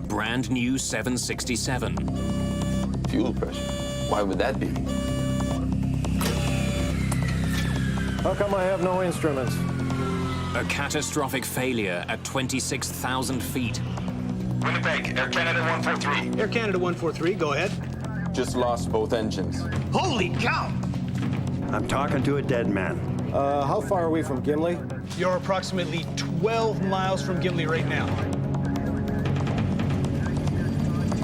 brand new 767. Fuel pressure? Why would that be? How come I have no instruments? A catastrophic failure at 26,000 feet. Winnipeg, Air Canada 143. Air Canada 143, go ahead. Just lost both engines. Holy cow! I'm talking to a dead man. How far are we from Gimli? You're approximately 12 miles from Gimli right now.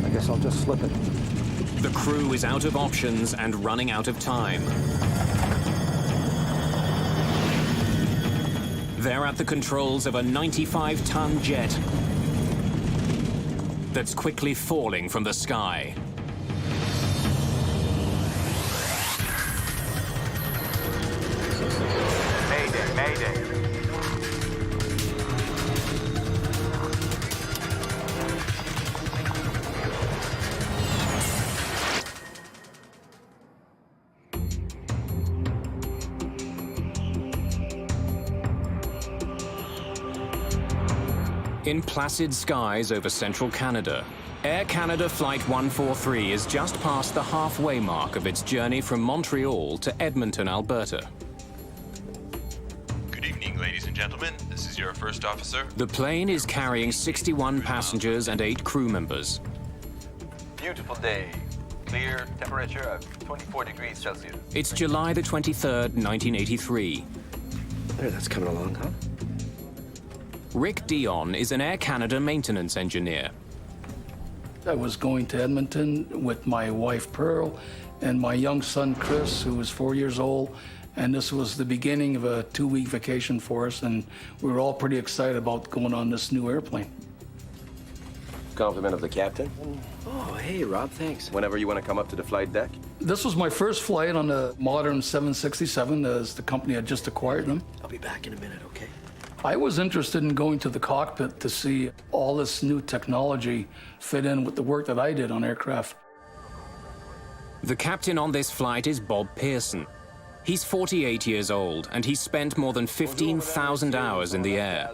I guess I'll just slip it. The crew is out of options and running out of time. They're at the controls of a 95-ton jet that's quickly falling from the sky. Mayday, mayday. In placid skies over central Canada, Air Canada Flight 143 is just past the halfway mark of its journey from Montreal to Edmonton, Alberta. Good evening, ladies and gentlemen. This is your first officer. The plane is carrying 61 passengers and 8 crew members. Beautiful day. Clear, temperature of 24 degrees Celsius. It's July the 23rd, 1983. There, that's coming along, huh? Rick Dion is an Air Canada maintenance engineer. I was going to Edmonton with my wife Pearl and my young son Chris, who was 4 years old, and this was the beginning of a 2-week vacation for us, and we were all pretty excited about going on this new airplane. Compliment of the captain. Oh, hey, Rob, thanks. Whenever you want to come up to the flight deck. This was my first flight on a modern 767, as the company had just acquired them. I'll be back in a minute, okay? I was interested in going to the cockpit to see all this new technology fit in with the work that I did on aircraft. The captain on this flight is Bob Pearson. He's 48 years old, and he's spent more than 15,000 hours in the air.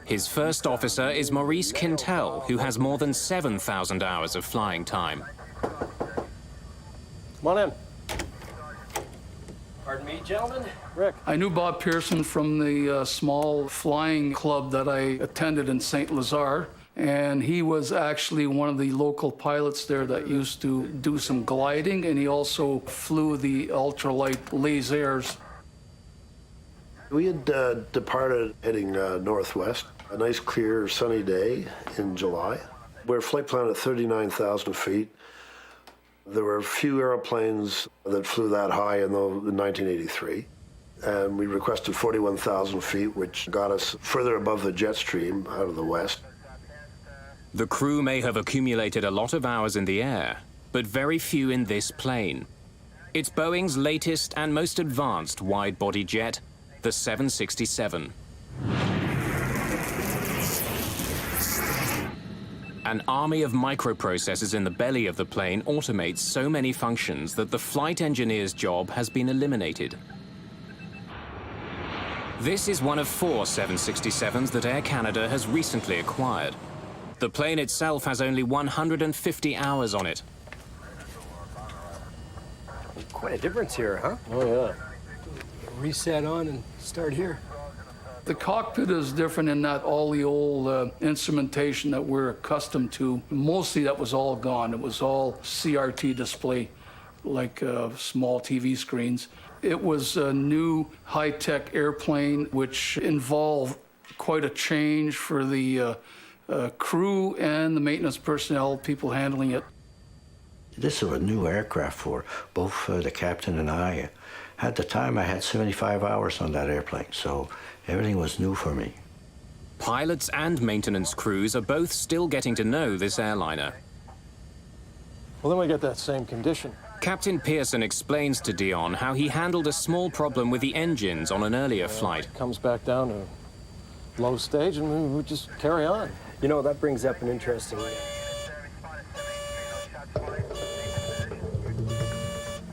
His first officer is Maurice Quintel, who has more than 7,000 hours of flying time. Come on in. Pardon me, gentlemen? Rick. I knew Bob Pearson from the small flying club that I attended in St. Lazare, and he was actually one of the local pilots there that used to do some gliding, and he also flew the ultralight lasers. We had departed heading northwest, a nice clear sunny day in July. We're flight plan at 39,000 feet. There were a few airplanes that flew that high in 1983. And we requested 41,000 feet, which got us further above the jet stream out of the west. The crew may have accumulated a lot of hours in the air, but very few in this plane. It's Boeing's latest and most advanced wide-body jet, the 767. An army of microprocessors in the belly of the plane automates so many functions that the flight engineer's job has been eliminated. This is one of 4 767s that Air Canada has recently acquired. The plane itself has only 150 hours on it. Quite a difference here, huh? Oh, yeah. Reset on and start here. The cockpit is different in that all the old instrumentation that we're accustomed to, mostly that was all gone. It was all CRT display, like small TV screens. It was a new high-tech airplane, which involved quite a change for the crew and the maintenance personnel, people handling it. This is a new aircraft for both the captain and I. At the time, I had 75 hours on that airplane, so everything was new for me. Pilots and maintenance crews are both still getting to know this airliner. Well, then we get that same condition. Captain Pearson explains to Dion how he handled a small problem with the engines on an earlier flight. Comes back down to low stage, and we just carry on. You know, that brings up an interesting...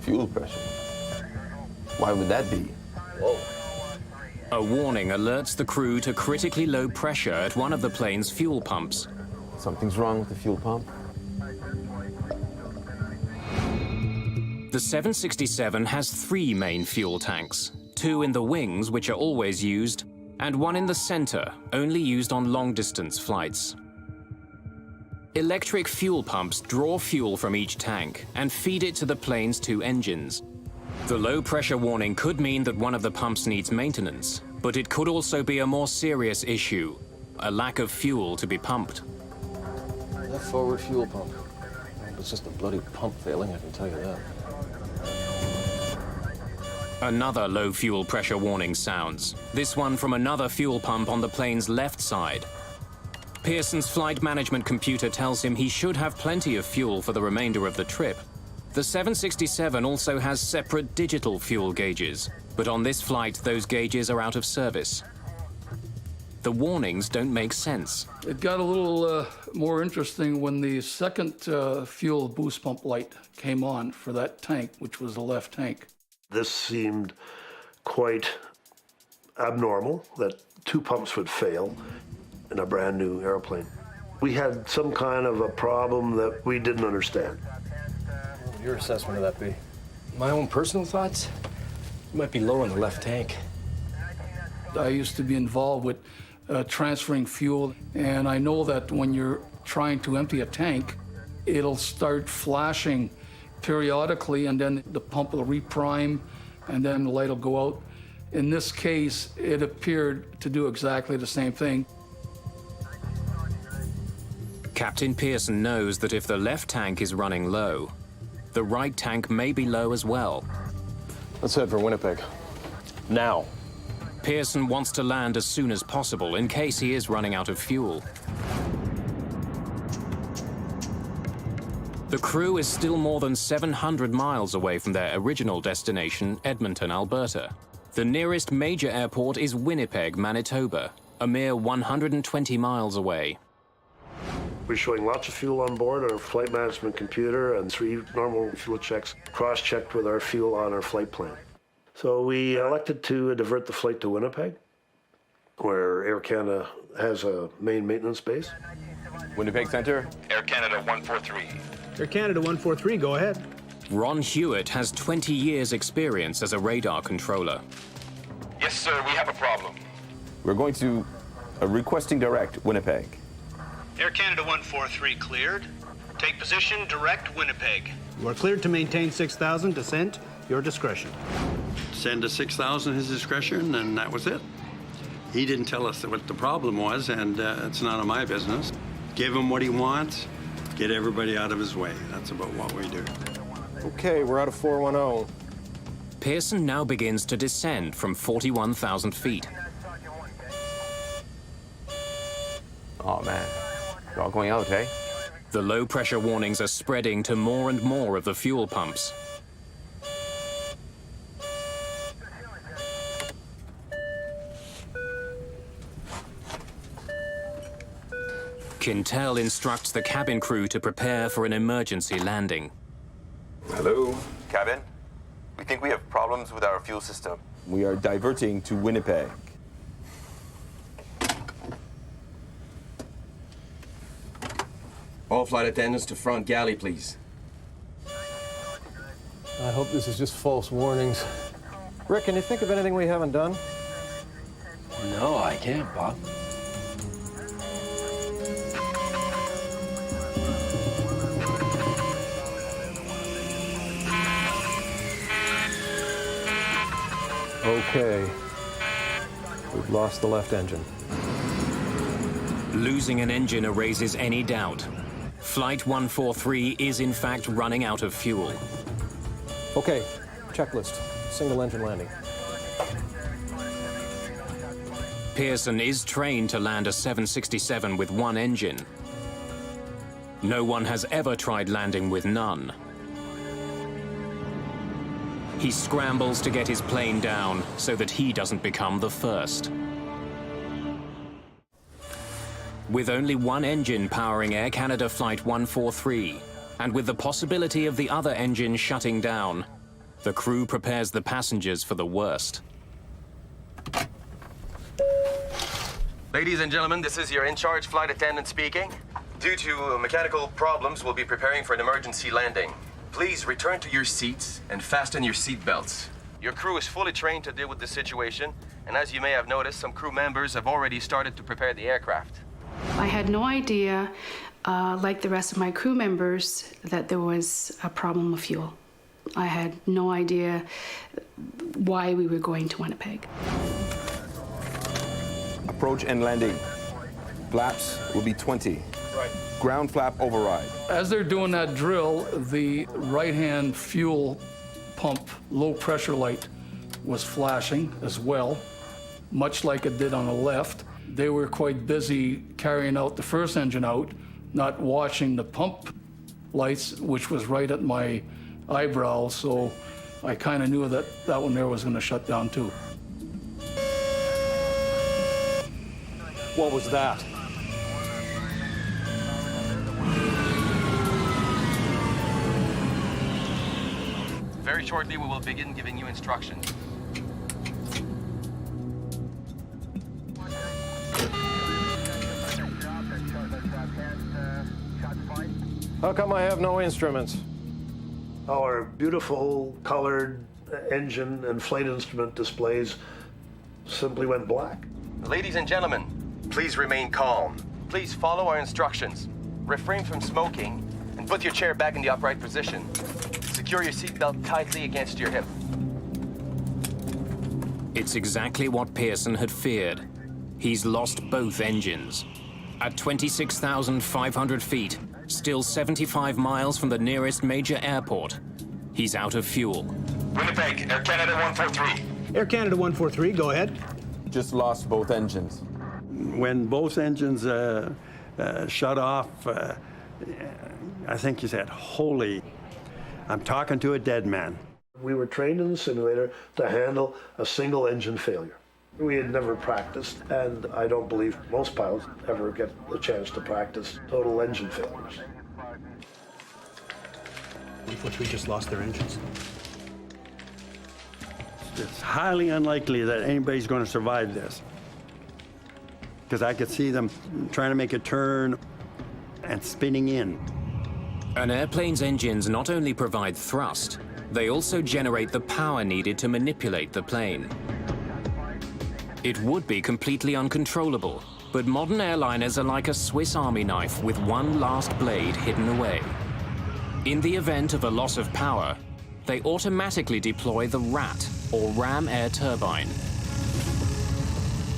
Fuel pressure? Why would that be? Whoa. A warning alerts the crew to critically low pressure at one of the plane's fuel pumps. Something's wrong with the fuel pump. The 767 has 3 main fuel tanks, 2 in the wings, which are always used, and 1 in the center, only used on long-distance flights. Electric fuel pumps draw fuel from each tank and feed it to the plane's 2 engines. The low-pressure warning could mean that one of the pumps needs maintenance, but it could also be a more serious issue, a lack of fuel to be pumped. That forward fuel pump. It's just a bloody pump failing, I can tell you that. Another low fuel pressure warning sounds, this one from another fuel pump on the plane's left side. Pearson's flight management computer tells him he should have plenty of fuel for the remainder of the trip. The 767 also has separate digital fuel gauges, but on this flight those gauges are out of service. The warnings don't make sense. It got a little more interesting when the second fuel boost pump light came on for that tank, which was the left tank. This seemed quite abnormal, that 2 pumps would fail in a brand new airplane. We had some kind of a problem that we didn't understand. What would your assessment of that be? My own personal thoughts? You might be low on the left tank. I used to be involved with transferring fuel, and I know that when you're trying to empty a tank, it'll start flashing periodically, and then the pump will reprime, and then the light will go out. In this case, it appeared to do exactly the same thing. Captain Pearson knows that if the left tank is running low, the right tank may be low as well. Let's head for Winnipeg. Now. Pearson wants to land as soon as possible in case he is running out of fuel. The crew is still more than 700 miles away from their original destination, Edmonton, Alberta. The nearest major airport is Winnipeg, Manitoba, a mere 120 miles away. We're showing lots of fuel on board on our flight management computer and 3 normal fuel checks, cross-checked with our fuel on our flight plan. So we elected to divert the flight to Winnipeg, where Air Canada has a main maintenance base. Winnipeg Center. Air Canada 143. Air Canada 143, go ahead. Ron Hewitt has 20 years' experience as a radar controller. Yes, sir, we have a problem. We're going to requesting direct Winnipeg. Air Canada 143 cleared. Take position, direct Winnipeg. You are cleared to maintain 6,000, descent, your discretion. Send to 6,000 his discretion, and that was it. He didn't tell us what the problem was, and it's none of my business. Give him what he wants, get everybody out of his way. That's about what we do. Okay, we're out of 410. Pearson now begins to descend from 41,000 feet. Oh man, they're all going out, eh? The low-pressure warnings are spreading to more and more of the fuel pumps. Quintel instructs the cabin crew to prepare for an emergency landing. Hello? Cabin? We think we have problems with our fuel system. We are diverting to Winnipeg. All flight attendants to front galley, please. I hope this is just false warnings. Rick, can you think of anything we haven't done? No, I can't, Bob. Okay. We've lost the left engine. Losing an engine erases any doubt. Flight 143 is in fact running out of fuel. Okay, checklist. Single engine landing. Pearson is trained to land a 767 with 1 engine. No one has ever tried landing with none. He scrambles to get his plane down so that he doesn't become the first. With only 1 engine powering Air Canada Flight 143, and with the possibility of the other engine shutting down, the crew prepares the passengers for the worst. Ladies and gentlemen, this is your in-charge flight attendant speaking. Due to mechanical problems, we'll be preparing for an emergency landing. Please return to your seats and fasten your seat belts. Your crew is fully trained to deal with the situation, and as you may have noticed, some crew members have already started to prepare the aircraft. I had no idea, like the rest of my crew members, that there was a problem with fuel. I had no idea why we were going to Winnipeg. Approach and landing. Flaps will be 20. Right. Ground flap override. As they're doing that drill, the right-hand fuel pump low pressure light was flashing as well, much like it did on the left. They were quite busy carrying out the first engine out, not watching the pump lights, which was right at my eyebrow, so I kind of knew that that one there was going to shut down too. What was that? Very shortly, we will begin giving you instructions. How come I have no instruments? Our beautiful colored engine and flight instrument displays simply went black. Ladies and gentlemen, please remain calm. Please follow our instructions. Refrain from smoking and put your chair back in the upright position. Secure your seatbelt tightly against your hip. It's exactly what Pearson had feared. He's lost both engines. At 26,500 feet, still 75 miles from the nearest major airport, he's out of fuel. Winnipeg, Air Canada 143. Air Canada 143, go ahead. Just lost both engines. When both engines shut off, I think he said, "Holy, I'm talking to a dead man." We were trained in the simulator to handle a single engine failure. We had never practiced, and I don't believe most pilots ever get the chance to practice total engine failures. 143 just lost their engines. It's highly unlikely that anybody's going to survive this, because I could see them trying to make a turn and spinning in. An airplane's engines not only provide thrust, they also generate the power needed to manipulate the plane. It would be completely uncontrollable, but modern airliners are like a Swiss Army knife with one last blade hidden away. In the event of a loss of power, they automatically deploy the RAT, or ram air turbine.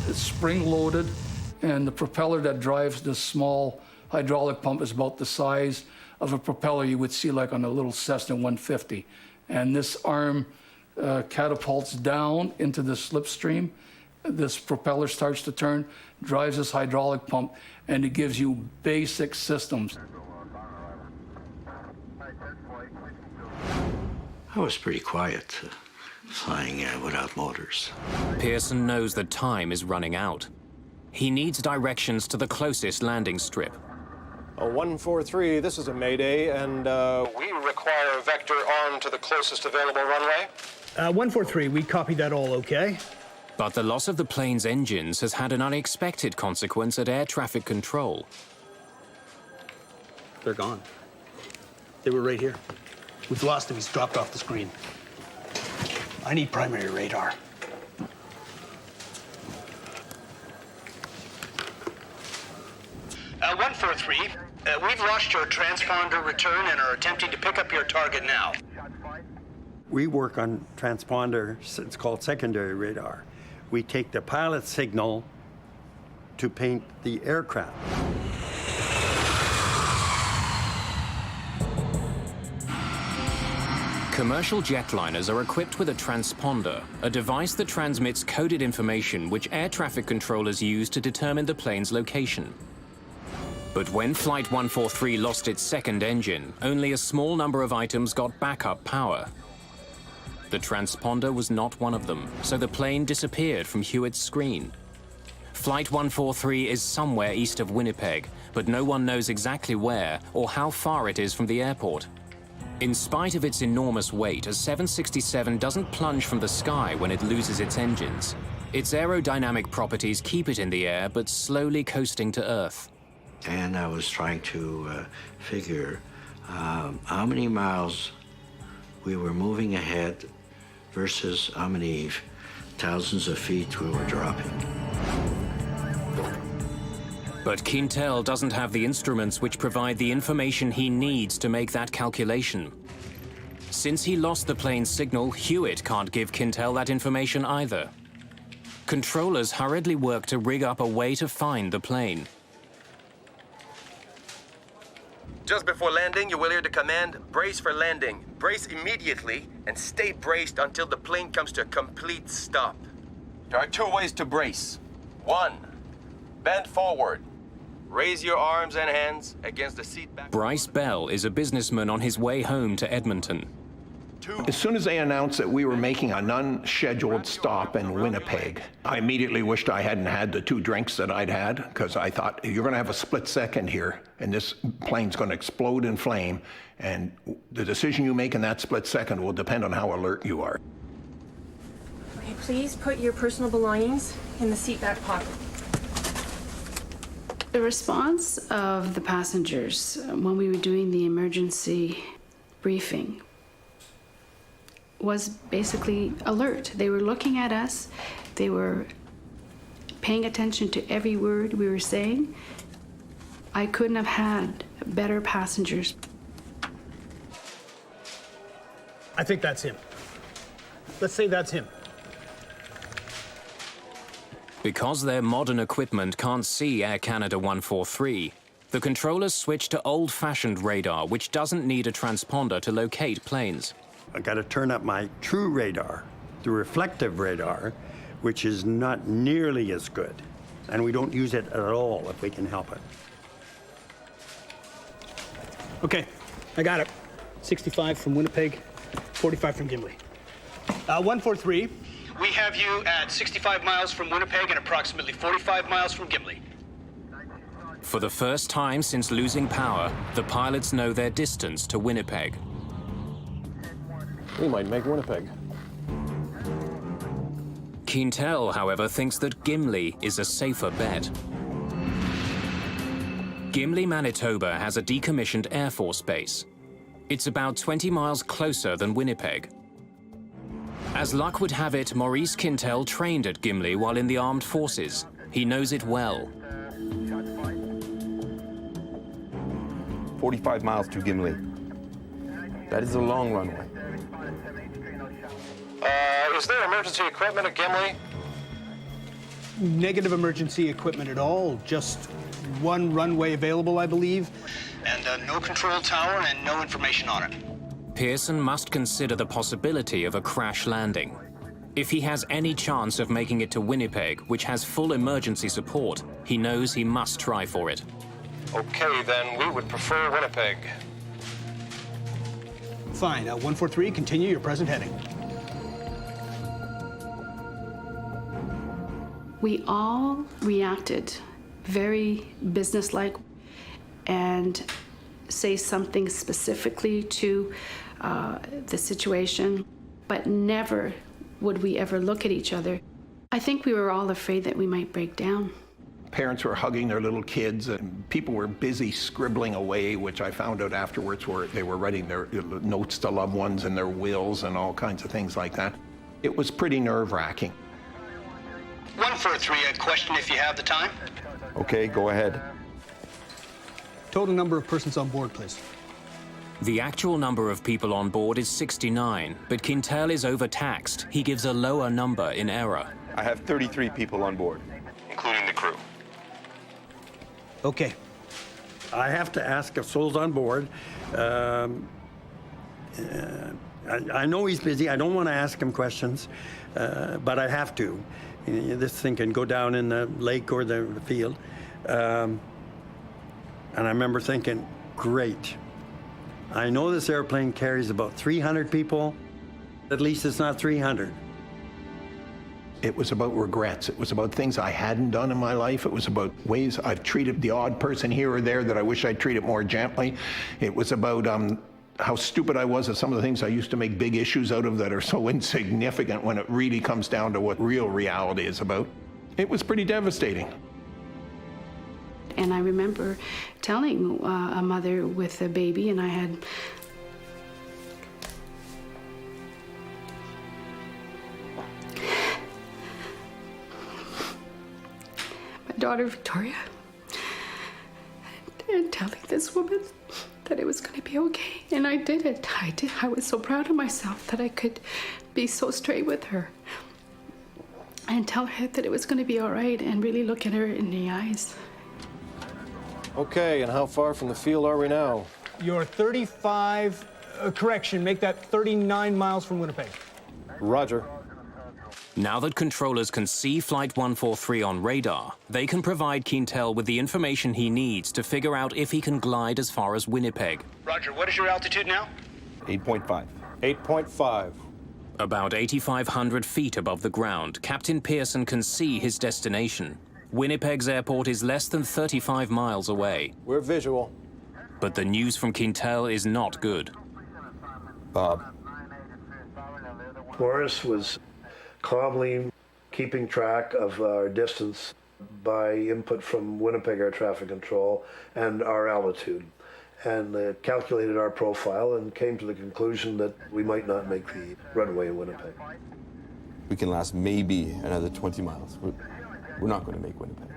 It's spring-loaded, and the propeller that drives this small hydraulic pump is about the size of a propeller you would see like on a little Cessna 150. And this arm catapults down into the slipstream. This propeller starts to turn, drives this hydraulic pump, and it gives you basic systems. I was pretty quiet, flying without motors. Pearson knows that time is running out. He needs directions to the closest landing strip. 143, this is a mayday, and we require a vector arm to the closest available runway. 143, we copy that all okay. But the loss of the plane's engines has had an unexpected consequence at air traffic control. They're gone. They were right here. We've lost him. He's dropped off the screen. I need primary radar. Uh, 143, we've lost your transponder return and are attempting to pick up your target now. We work on transponder, it's called secondary radar. We take the pilot signal to paint the aircraft. Commercial jetliners are equipped with a transponder, a device that transmits coded information which air traffic controllers use to determine the plane's location. But when Flight 143 lost its second engine, only a small number of items got backup power. The transponder was not one of them, so the plane disappeared from Hewitt's screen. Flight 143 is somewhere east of Winnipeg, but no one knows exactly where or how far it is from the airport. In spite of its enormous weight, a 767 doesn't plunge from the sky when it loses its engines. Its aerodynamic properties keep it in the air, but slowly coasting to Earth. And I was trying to figure how many miles we were moving ahead versus how many thousands of feet we were dropping. But Quintel doesn't have the instruments which provide the information he needs to make that calculation. Since he lost the plane's signal, Hewitt can't give Quintel that information either. Controllers hurriedly work to rig up a way to find the plane. Just before landing, you will hear the command, brace for landing. Brace immediately and stay braced until the plane comes to a complete stop. There are two ways to brace. One, bend forward. Raise your arms and hands against the seat back. Bryce Bell is a businessman on his way home to Edmonton. As soon as they announced that we were making an unscheduled stop in Winnipeg, I immediately wished I hadn't had the 2 drinks that I'd had, because I thought, you're going to have a split second here, and this plane's going to explode in flame, and the decision you make in that split second will depend on how alert you are. Okay, please put your personal belongings in the seat back pocket. The response of the passengers when we were doing the emergency briefing was basically alert. They were looking at us, they were paying attention to every word we were saying. I couldn't have had better passengers. I think that's him. Let's say that's him. Because their modern equipment can't see Air Canada 143, the controllers switch to old-fashioned radar, which doesn't need a transponder to locate planes. I got to turn up my true radar, the reflective radar, which is not nearly as good. And we don't use it at all if we can help it. Okay, I got it. 65 from Winnipeg, 45 from Gimli. 143. We have you at 65 miles from Winnipeg and approximately 45 miles from Gimli. For the first time since losing power, the pilots know their distance to Winnipeg. We might make Winnipeg. Quintel, however, thinks that Gimli is a safer bet. Gimli, Manitoba has a decommissioned Air Force base. It's about 20 miles closer than Winnipeg. As luck would have it, Maurice Quintel trained at Gimli while in the armed forces. He knows it well. 45 miles to Gimli. That is a long runway. Is there emergency equipment at Gimli? Negative emergency equipment at all. Just one runway available, I believe. And no control tower and no information on it. Pearson must consider the possibility of a crash landing. If he has any chance of making it to Winnipeg, which has full emergency support, he knows he must try for it. Okay, then we would prefer Winnipeg. Fine. 143, continue your present heading. We all reacted very businesslike and say something specifically to the situation, but never would we ever look at each other. I think we were all afraid that we might break down. Parents were hugging their little kids, and people were busy scribbling away, which I found out afterwards where they were writing their notes to loved ones and their wills and all kinds of things like that. It was pretty nerve-wracking. 143, a question if you have the time. Okay, go ahead. Total number of persons on board, please. The actual number of people on board is 69, but Quintel is overtaxed. He gives a lower number in error. I have 33 people on board, including the crew. Okay. I have to ask if Soul's on board. I know he's busy. I don't want to ask him questions, but I have to. This thing can go down in the lake or the field. And I remember thinking, great. I know this airplane carries about 300 people. At least it's not 300. It was about regrets. It was about things I hadn't done in my life. It was about ways I've treated the odd person here or there that I wish I'd treated more gently. It was about how stupid I was at some of the things I used to make big issues out of that are so insignificant when it really comes down to what real reality is about. It was pretty devastating. And I remember telling a mother with a baby, and I had my daughter Victoria, and telling this woman that it was going to be okay. And I did it. I was so proud of myself that I could be so straight with her and tell her that it was going to be all right and really look at her in the eyes. Okay, and how far from the field are we now? You're 35, correction, make that 39 miles from Winnipeg. Roger. Now that controllers can see Flight 143 on radar, they can provide Quintel with the information he needs to figure out if he can glide as far as Winnipeg. Roger, what is your altitude now? 8.5. 8.5. About 8,500 feet above the ground, Captain Pearson can see his destination. Winnipeg's airport is less than 35 miles away. We're visual. But the news from Quintel is not good. Bob. Morris was calmly keeping track of our distance by input from Winnipeg Air Traffic Control and our altitude, and calculated our profile and came to the conclusion that we might not make the runway in Winnipeg. We can last maybe another 20 miles. We're not going to make Winnipeg.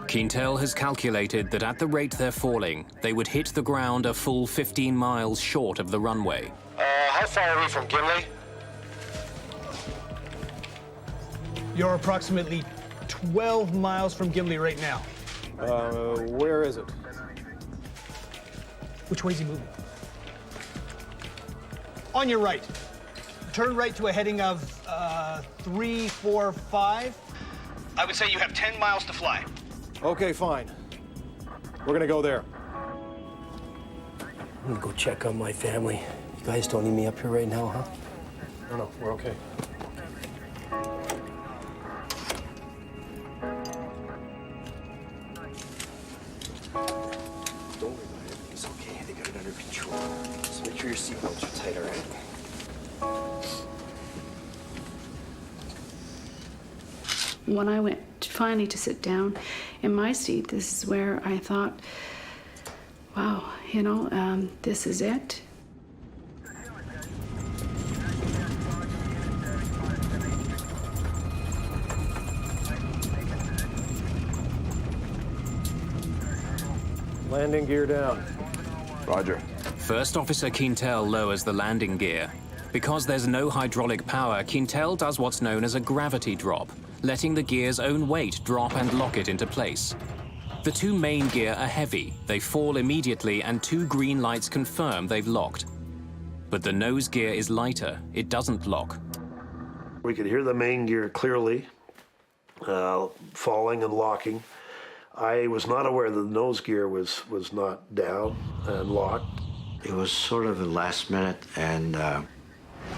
Quintel has calculated that at the rate they're falling, they would hit the ground a full 15 miles short of the runway. How far are we from Gimli? You're approximately 12 miles from Gimli right now. Where is it? Which way is he moving? On your right. Turn right to a heading of 345. I would say you have 10 miles to fly. Okay, fine. We're gonna go there. I'm gonna go check on my family. You guys don't need me up here right now, huh? No, we're okay. Don't worry about it. It's okay. They got it under control. Just make sure your seatbelts are tight, all right? When I went finally to sit down in my seat, this is where I thought, wow, you know, this is it. Landing gear down. Roger. First Officer Quintel lowers the landing gear. Because there's no hydraulic power, Quintel does what's known as a gravity drop, letting the gear's own weight drop and lock it into place. The two main gear are heavy, they fall immediately, and two green lights confirm they've locked. But the nose gear is lighter, it doesn't lock. We could hear the main gear clearly, falling and locking. I was not aware that the nose gear was not down and locked. It was sort of a last minute, and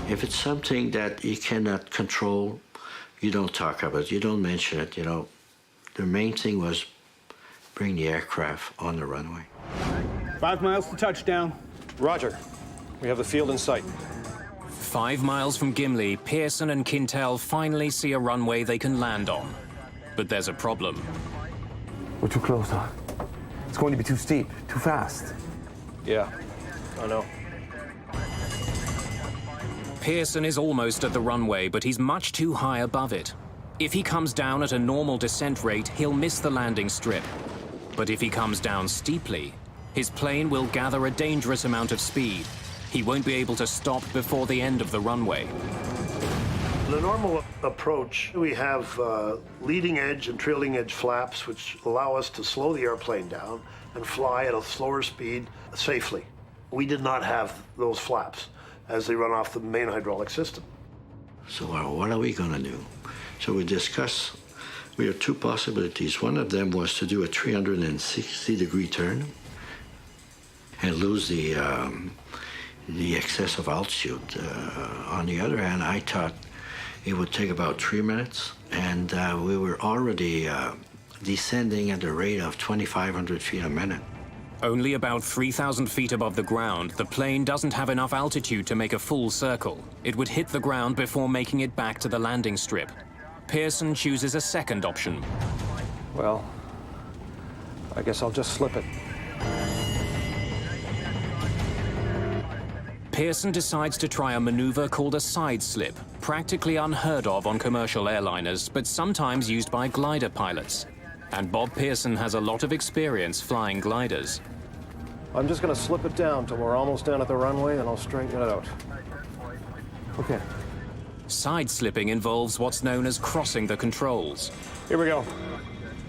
if it's something that you cannot control, you don't talk about it, you don't mention it, you know. The main thing was bring the aircraft on the runway. 5 miles to touchdown. Roger. We have the field in sight. 5 miles from Gimli, Pearson and Quintel finally see a runway they can land on. But there's a problem. We're too close, huh? It's going to be too steep, too fast. Yeah, I know. Pearson is almost at the runway, but he's much too high above it. If he comes down at a normal descent rate, he'll miss the landing strip. But if he comes down steeply, his plane will gather a dangerous amount of speed. He won't be able to stop before the end of the runway. The normal approach, we have leading edge and trailing edge flaps, which allow us to slow the airplane down and fly at a slower speed safely. We did not have those flaps as they run off the main hydraulic system. So what are we going to do? So we discussed, we had two possibilities. One of them was to do a 360-degree turn and lose the excess of altitude. On the other hand, I thought it would take about 3 minutes, and we were already descending at the rate of 2,500 feet a minute. Only about 3,000 feet above the ground, the plane doesn't have enough altitude to make a full circle. It would hit the ground before making it back to the landing strip. Pearson chooses a second option. Well, I guess I'll just slip it. Pearson decides to try a maneuver called a side slip, practically unheard of on commercial airliners, but sometimes used by glider pilots. And Bob Pearson has a lot of experience flying gliders. I'm just going to slip it down till we're almost down at the runway, and I'll straighten it out. Okay. Side slipping involves what's known as crossing the controls. Here we go.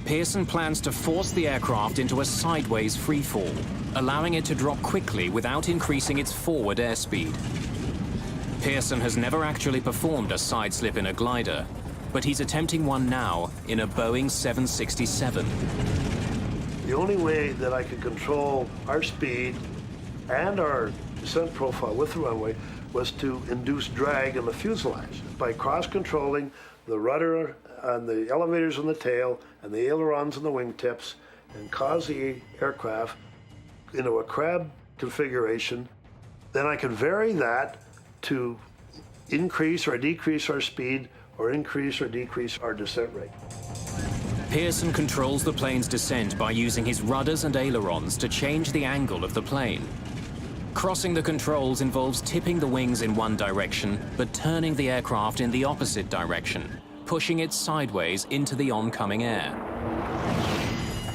Pearson plans to force the aircraft into a sideways freefall, allowing it to drop quickly without increasing its forward airspeed. Pearson has never actually performed a side slip in a glider, but he's attempting one now in a Boeing 767. The only way that I could control our speed and our descent profile with the runway was to induce drag in the fuselage by cross-controlling the rudder and the elevators on the tail and the ailerons and the wingtips, and cause the aircraft into a crab configuration. Then I could vary that to increase or decrease our speed or increase or decrease our descent rate. Pearson controls the plane's descent by using his rudders and ailerons to change the angle of the plane. Crossing the controls involves tipping the wings in one direction, but turning the aircraft in the opposite direction, pushing it sideways into the oncoming air.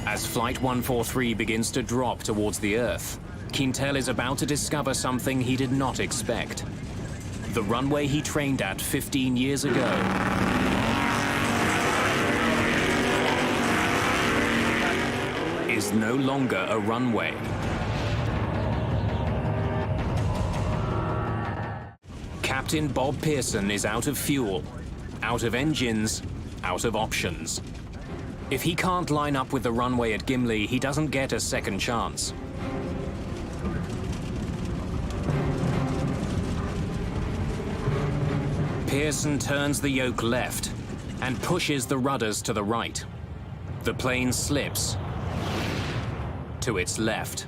As Flight 143 begins to drop towards the Earth, Quintel is about to discover something he did not expect. The runway he trained at 15 years ago is no longer a runway. Captain Bob Pearson is out of fuel, out of engines, out of options. If he can't line up with the runway at Gimli, he doesn't get a second chance. Pearson turns the yoke left and pushes the rudders to the right. The plane slips to its left.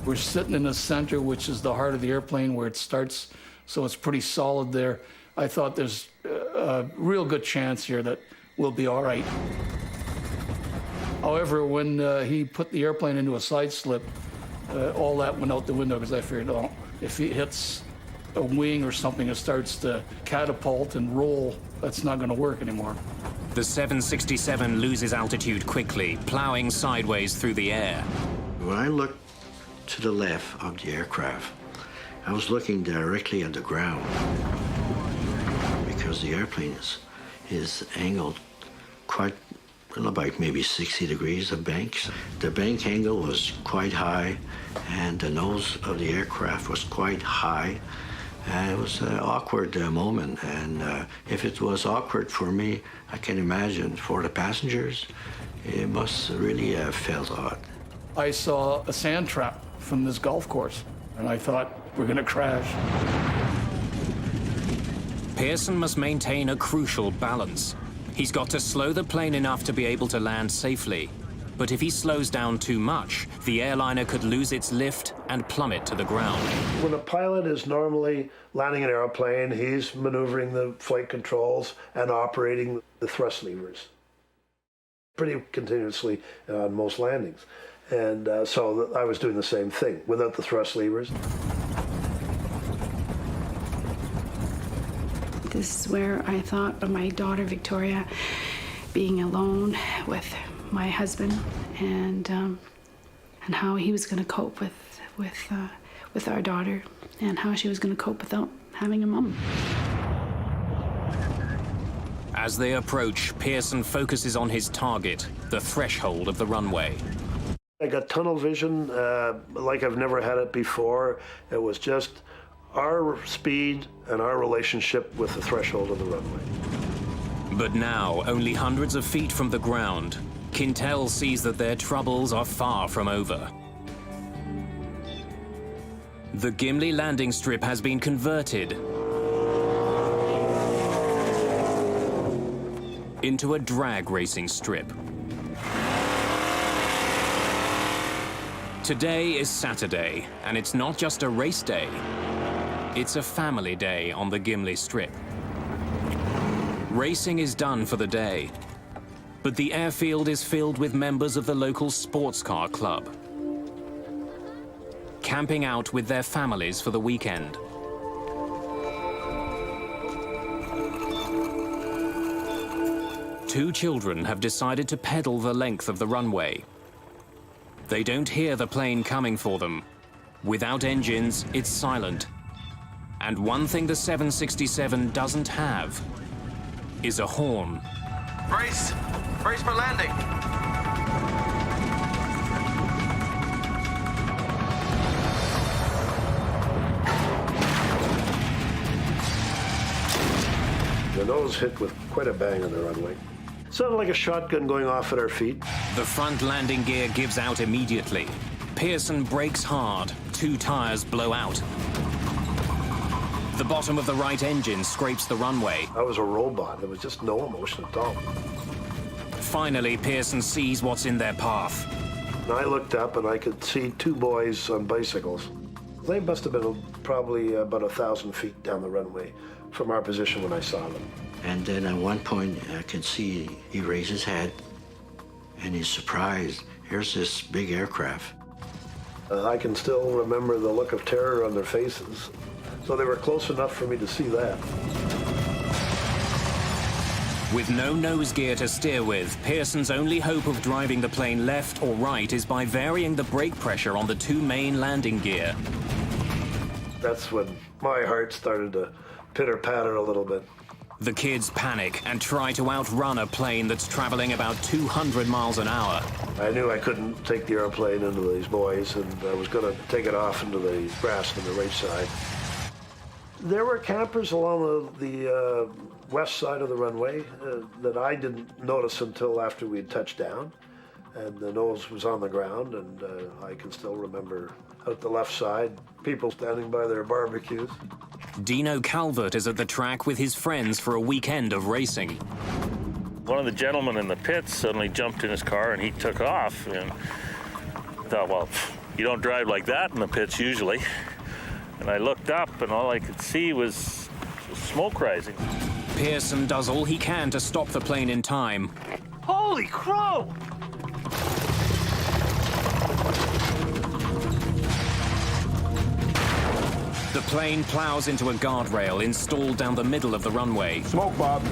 We're sitting in the center, which is the heart of the airplane where it starts, so it's pretty solid there. I thought there's a real good chance here that we'll be all right. However, when he put the airplane into a side slip, all that went out the window because I figured, oh, if he hits a wing or something, it starts to catapult and roll, that's not going to work anymore. The 767 loses altitude quickly, plowing sideways through the air. When I looked to the left of the aircraft, I was looking directly at the ground because the airplane is angled quite, well, about maybe 60 degrees of banks. The bank angle was quite high and the nose of the aircraft was quite high. It was an awkward moment, and if it was awkward for me, I can imagine for the passengers, it must really have felt odd. I saw a sand trap from this golf course, and I thought, we're going to crash. Pearson must maintain a crucial balance. He's got to slow the plane enough to be able to land safely. But if he slows down too much, the airliner could lose its lift and plummet to the ground. When a pilot is normally landing an airplane, he's maneuvering the flight controls and operating the thrust levers pretty continuously on most landings. And so I was doing the same thing without the thrust levers. This is where I thought of my daughter, Victoria, being alone with my husband and how he was going to cope with our daughter and how she was going to cope without having a mom. As they approach, Pearson focuses on his target, the threshold of the runway. I got tunnel vision like I've never had it before. It was just our speed and our relationship with the threshold of the runway. But now, only hundreds of feet from the ground, Quintel sees that their troubles are far from over. The Gimli landing strip has been converted into a drag racing strip. Today is Saturday, and it's not just a race day. It's a family day on the Gimli Strip. Racing is done for the day. But the airfield is filled with members of the local sports car club, camping out with their families for the weekend. Two children have decided to pedal the length of the runway. They don't hear the plane coming for them. Without engines, it's silent. And one thing the 767 doesn't have is a horn. Brace! Brace for landing! The nose hit with quite a bang on the runway. Sounded like a shotgun going off at our feet. The front landing gear gives out immediately. Pearson brakes hard. 2 tires blow out. The bottom of the right engine scrapes the runway. I was a robot. There was just no emotion at all. Finally, Pearson sees what's in their path. And I looked up and I could see 2 boys on bicycles. They must have been probably about 1,000 feet down the runway from our position when I saw them. And then at one point, I can see he raised his head and he's surprised. Here's this big aircraft. I can still remember the look of terror on their faces. So they were close enough for me to see that. With no nose gear to steer with, Pearson's only hope of driving the plane left or right is by varying the brake pressure on the 2 main landing gear. That's when my heart started to pitter-patter a little bit. The kids panic and try to outrun a plane that's traveling about 200 miles an hour. I knew I couldn't take the airplane into these boys, and I was going to take it off into the grass on the right side. There were campers along the west side of the runway that I didn't notice until after we'd touched down, and the nose was on the ground, and I can still remember out the left side, people standing by their barbecues. Dino Calvert is at the track with his friends for a weekend of racing. One of the gentlemen in the pits suddenly jumped in his car and he took off. And I thought, well, you don't drive like that in the pits usually. And I looked up and all I could see was smoke rising. Pearson does all he can to stop the plane in time. Holy crow! The plane plows into a guardrail installed down the middle of the runway. Smoke, Bob.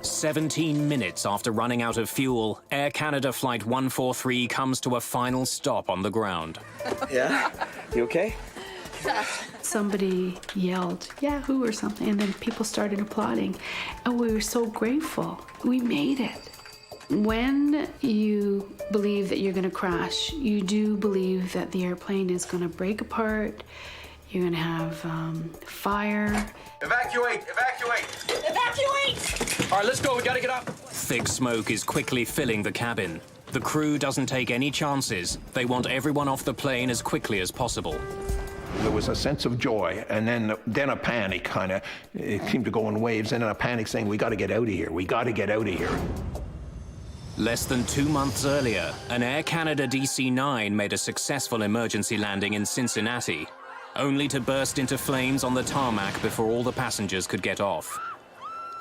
"17 minutes after running out of fuel, Air Canada Flight 143 comes to a final stop on the ground. Yeah? You okay? Somebody yelled, Yahoo or something, and then people started applauding. And we were so grateful. We made it. When you believe that you're going to crash, you do believe that the airplane is going to break apart, you're going to have fire. Evacuate! Evacuate! Evacuate! All right, let's go. We got to get up. Thick smoke is quickly filling the cabin. The crew doesn't take any chances. They want everyone off the plane as quickly as possible. There was a sense of joy, and then a panic, kind of. It seemed to go in waves, and then a panic saying, we got to get out of here. We got to get out of here. Less than 2 months earlier, an Air Canada DC-9 made a successful emergency landing in Cincinnati, only to burst into flames on the tarmac before all the passengers could get off.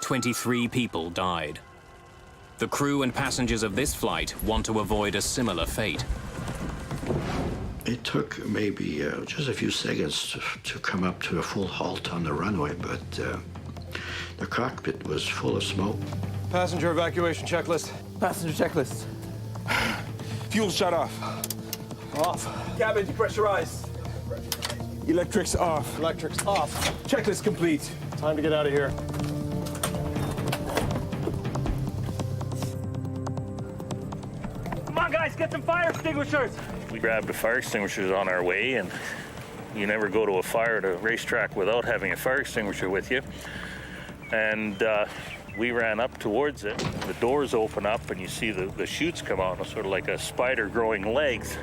23 people died. The crew and passengers of this flight want to avoid a similar fate. It took maybe just a few seconds to come up to a full halt on the runway, but the cockpit was full of smoke. Passenger evacuation checklist. Passenger checklist. Fuel shut off. Off. Cabin depressurized. Electrics off. Electrics off. Checklist complete. Time to get out of here. Come on, guys, get some fire extinguishers. We grabbed the fire extinguishers on our way, and you never go to a fire at a racetrack without having a fire extinguisher with you. And we ran up towards it. The doors open up, and you see the chutes come out, sort of like a spider growing legs.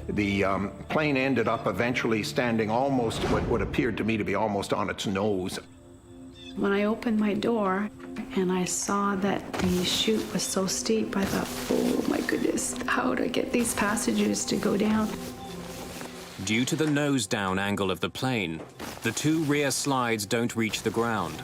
The plane ended up eventually standing almost what appeared to me to be almost on its nose. When I opened my door and I saw that the chute was so steep, I thought, oh my goodness, how do I get these passengers to go down? Due to the nose-down angle of the plane, the two rear slides don't reach the ground.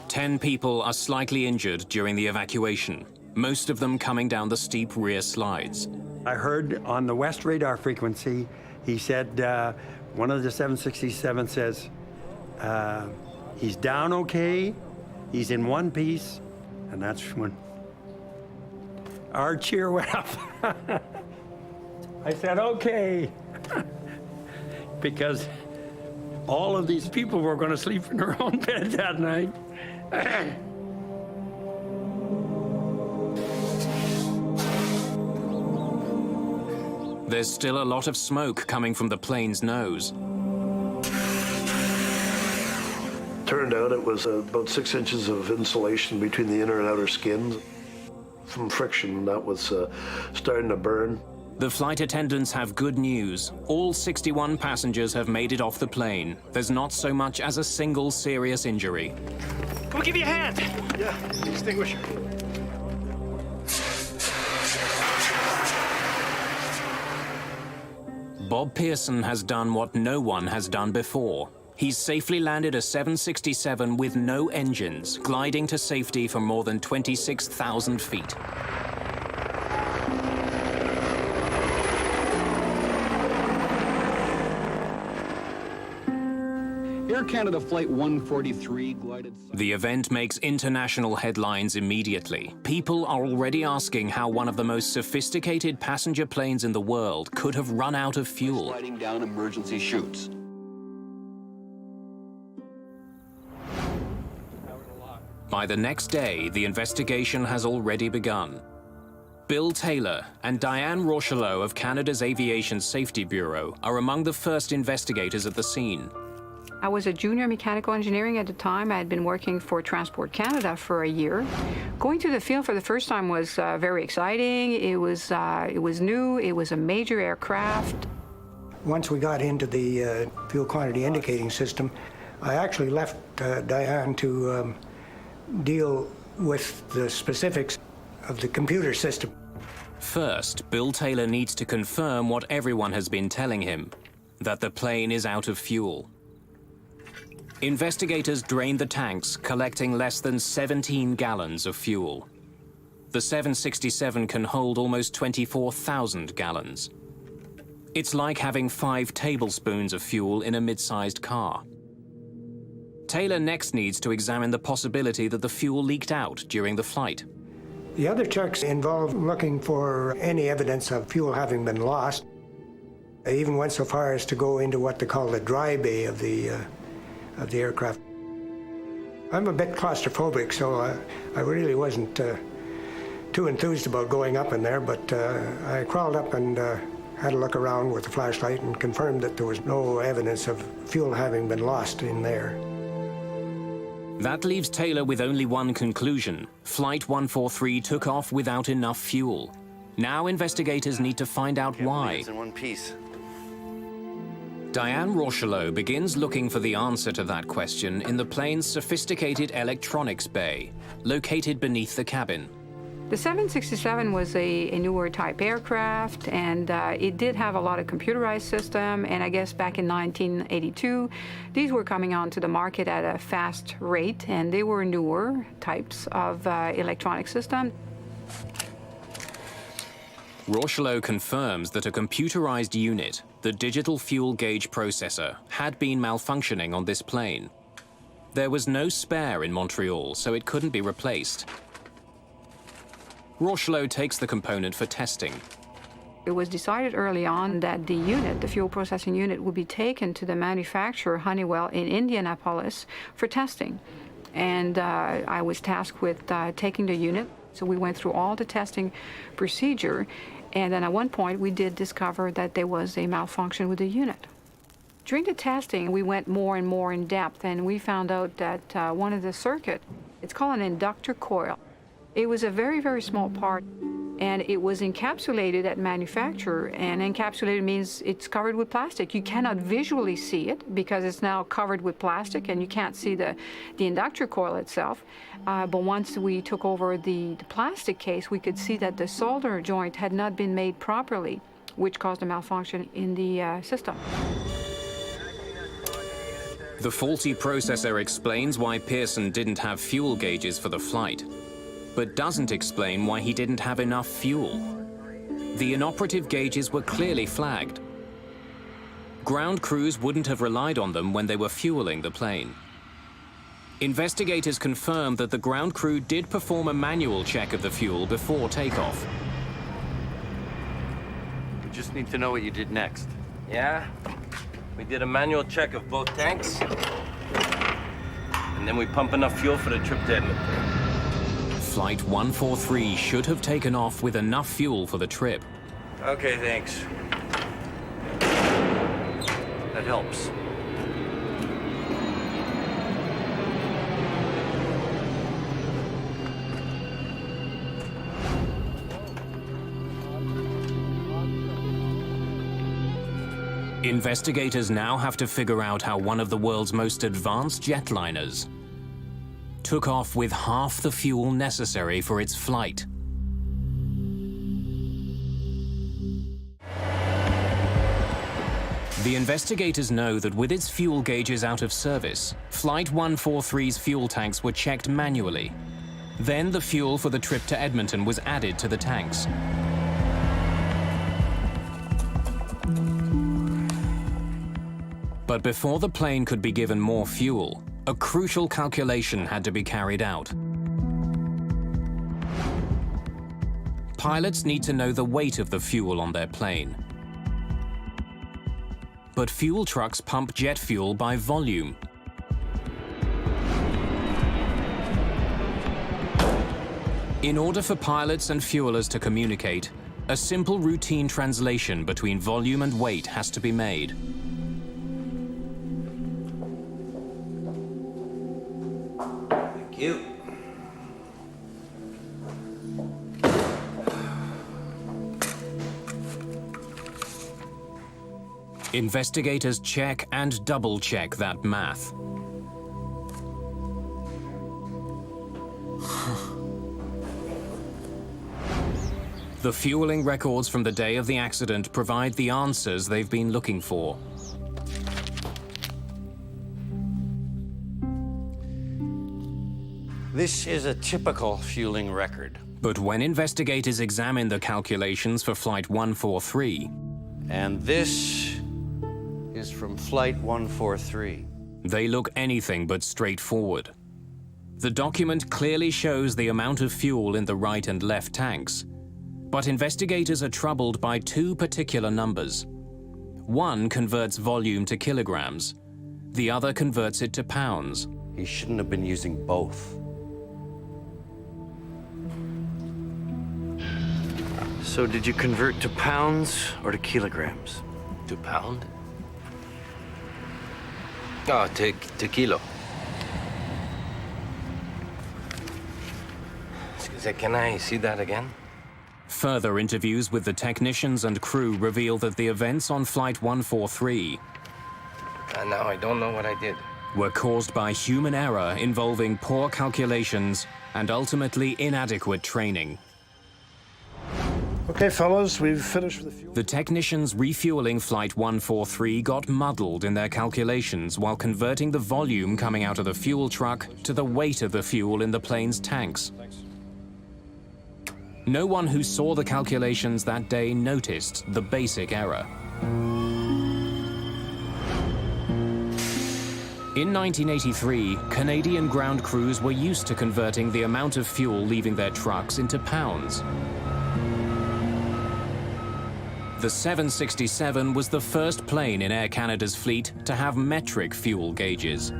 10 people are slightly injured during the evacuation, most of them coming down the steep rear slides. I heard on the west radar frequency, he said, one of the 767 says, he's down okay, he's in one piece, and that's when our cheer went up. I said, okay, because all of these people were going to sleep in their own bed that night. There's still a lot of smoke coming from the plane's nose. Turned out it was about 6 inches of insulation between the inner and outer skins. From friction, that was starting to burn. The flight attendants have good news. All 61 passengers have made it off the plane. There's not so much as a single serious injury. Can we give you a hand? Yeah, extinguisher. Bob Pearson has done what no one has done before. He's safely landed a 767 with no engines, gliding to safety for more than 26,000 feet. Air Canada Flight 143 glided... The event makes international headlines immediately. People are already asking how one of the most sophisticated passenger planes in the world could have run out of fuel. Sliding down emergency chutes. By the next day, the investigation has already begun. Bill Taylor and Diane Rochelot of Canada's Aviation Safety Bureau are among the first investigators at the scene. I was a junior mechanical engineering at the time. I had been working for Transport Canada for a year. Going to the field for the first time was very exciting. It was new. It was a major aircraft. Once we got into the fuel quantity indicating system, I actually left Diane to deal with the specifics of the computer system. First, Bill Taylor needs to confirm what everyone has been telling him, that the plane is out of fuel. Investigators drained the tanks, collecting less than 17 gallons of fuel. The 767 can hold almost 24,000 gallons. It's like having 5 tablespoons of fuel in a mid-sized car. Taylor next needs to examine the possibility that the fuel leaked out during the flight. The other checks involve looking for any evidence of fuel having been lost. I even went so far as to go into what they call the dry bay of the aircraft. I'm a bit claustrophobic, so I really wasn't too enthused about going up in there, but I crawled up and had a look around with the flashlight and confirmed that there was no evidence of fuel having been lost in there. That leaves Taylor with only one conclusion. Flight 143 took off without enough fuel. Now investigators need to find out why. It's in one piece. Diane Rochelot begins looking for the answer to that question in the plane's sophisticated electronics bay, located beneath the cabin. The 767 was a newer type aircraft, and it did have a lot of computerized system, and I guess back in 1982, these were coming onto the market at a fast rate, and they were newer types of electronic system. Rochelot confirms that a computerized unit, the digital fuel gauge processor, had been malfunctioning on this plane. There was no spare in Montreal, so it couldn't be replaced. Rochelot takes the component for testing. It was decided early on that the unit, the fuel processing unit, would be taken to the manufacturer, Honeywell, in Indianapolis for testing. And I was tasked with taking the unit. So we went through all the testing procedure. And then at one point, we did discover that there was a malfunction with the unit. During the testing, we went more and more in depth, and we found out that one of the circuit, it's called an inductor coil. It was a very, very small part, and it was encapsulated at manufacture, and encapsulated means it's covered with plastic. You cannot visually see it because it's now covered with plastic, and you can't see the inductor coil itself. But once we took over the plastic case, we could see that the solder joint had not been made properly. which caused a malfunction in the system. The faulty processor explains why Pearson didn't have fuel gauges for the flight, but doesn't explain why he didn't have enough fuel. The inoperative gauges were clearly flagged. Ground crews wouldn't have relied on them when they were fueling the plane. Investigators confirmed that the ground crew did perform a manual check of the fuel before takeoff. We just need to know what you did next. Yeah? We did a manual check of both tanks, and then we pump enough fuel for the trip to Edmonton. Flight 143 should have taken off with enough fuel for the trip. Okay, thanks. That helps. Investigators now have to figure out how one of the world's most advanced jetliners took off with half the fuel necessary for its flight. The investigators know that with its fuel gauges out of service, Flight 143's fuel tanks were checked manually. Then the fuel for the trip to Edmonton was added to the tanks. But before the plane could be given more fuel, a crucial calculation had to be carried out. Pilots need to know the weight of the fuel on their plane. But fuel trucks pump jet fuel by volume. In order for pilots and fuelers to communicate, a simple routine translation between volume and weight has to be made. Thank you. Investigators check and double-check that math. The fueling records from the day of the accident provide the answers they've been looking for. This is a typical fueling record. But when investigators examine the calculations for Flight 143... And this is from Flight 143. They look anything but straightforward. The document clearly shows the amount of fuel in the right and left tanks, but investigators are troubled by two particular numbers. One converts volume to kilograms. The other converts it to pounds. He shouldn't have been using both. So did you convert to pounds or to kilograms? To pound? Oh, to kilo. Can I see that again? Further interviews with the technicians and crew reveal that the events on Flight 143 Now I don't know what I did. were caused by human error involving poor calculations and ultimately inadequate training. Okay, fellas, we've finished with the fuel. The technicians refueling Flight 143 got muddled in their calculations while converting the volume coming out of the fuel truck to the weight of the fuel in the plane's tanks. No one who saw the calculations that day noticed the basic error. In 1983, Canadian ground crews were used to converting the amount of fuel leaving their trucks into pounds. The 767 was the first plane in Air Canada's fleet to have metric fuel gauges.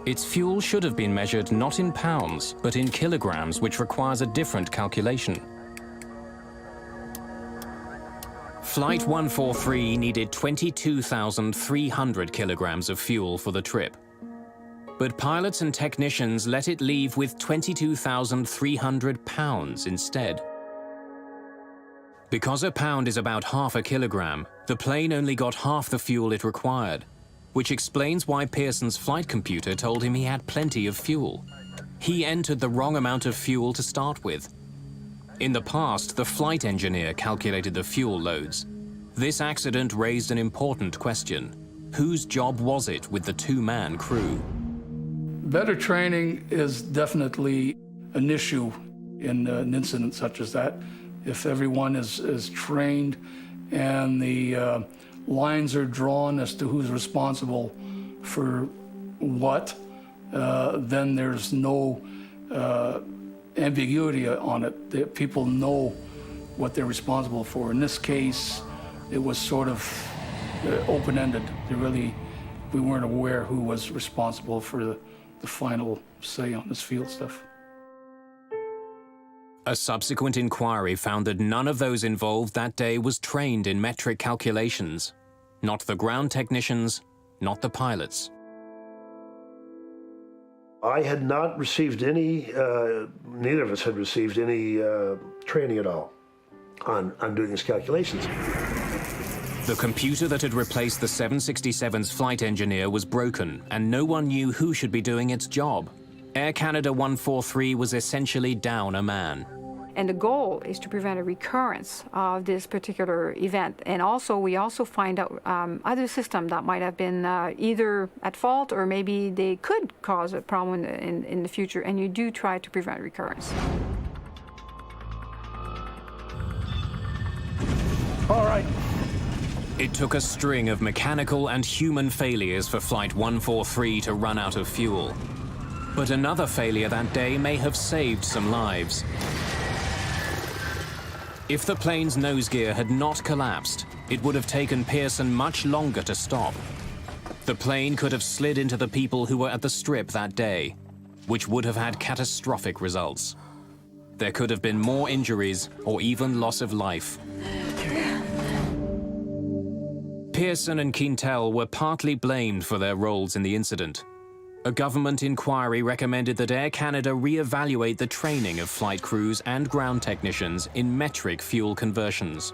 Its fuel should have been measured not in pounds, but in kilograms, which requires a different calculation. Flight 143 needed 22,300 kilograms of fuel for the trip. But pilots and technicians let it leave with 22,300 pounds instead. Because a pound is about half a kilogram, the plane only got half the fuel it required, which explains why Pearson's flight computer told him he had plenty of fuel. He entered the wrong amount of fuel to start with. In the past, the flight engineer calculated the fuel loads. This accident raised an important question. Whose job was it with the two-man crew? Better training is definitely an issue in an incident such as that. If everyone is trained and the lines are drawn as to who's responsible for what, then there's no ambiguity on it. People know what they're responsible for. In this case, it was sort of open-ended. We weren't aware who was responsible for the final say on this field stuff. A subsequent inquiry found that none of those involved that day was trained in metric calculations. Not the ground technicians, not the pilots. I had not received any, neither of us had received any training at all on doing these calculations. The computer that had replaced the 767's flight engineer was broken, and no one knew who should be doing its job. Air Canada 143 was essentially down a man. And the goal is to prevent a recurrence of this particular event. And also, we also find out other systems that might have been either at fault or maybe they could cause a problem in the future, and you do try to prevent recurrence. All right. It took a string of mechanical and human failures for Flight 143 to run out of fuel. But another failure that day may have saved some lives. If the plane's nose gear had not collapsed, it would have taken Pearson much longer to stop. The plane could have slid into the people who were at the strip that day, which would have had catastrophic results. There could have been more injuries or even loss of life. Pearson and Quintel were partly blamed for their roles in the incident. A government inquiry recommended that Air Canada re-evaluate the training of flight crews and ground technicians in metric fuel conversions.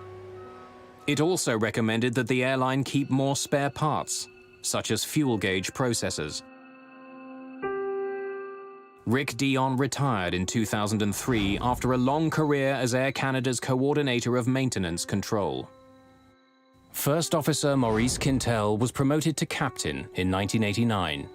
It also recommended that the airline keep more spare parts, such as fuel gauge processors. Rick Dion retired in 2003 after a long career as Air Canada's coordinator of maintenance control. First Officer Maurice Quintel was promoted to captain in 1989.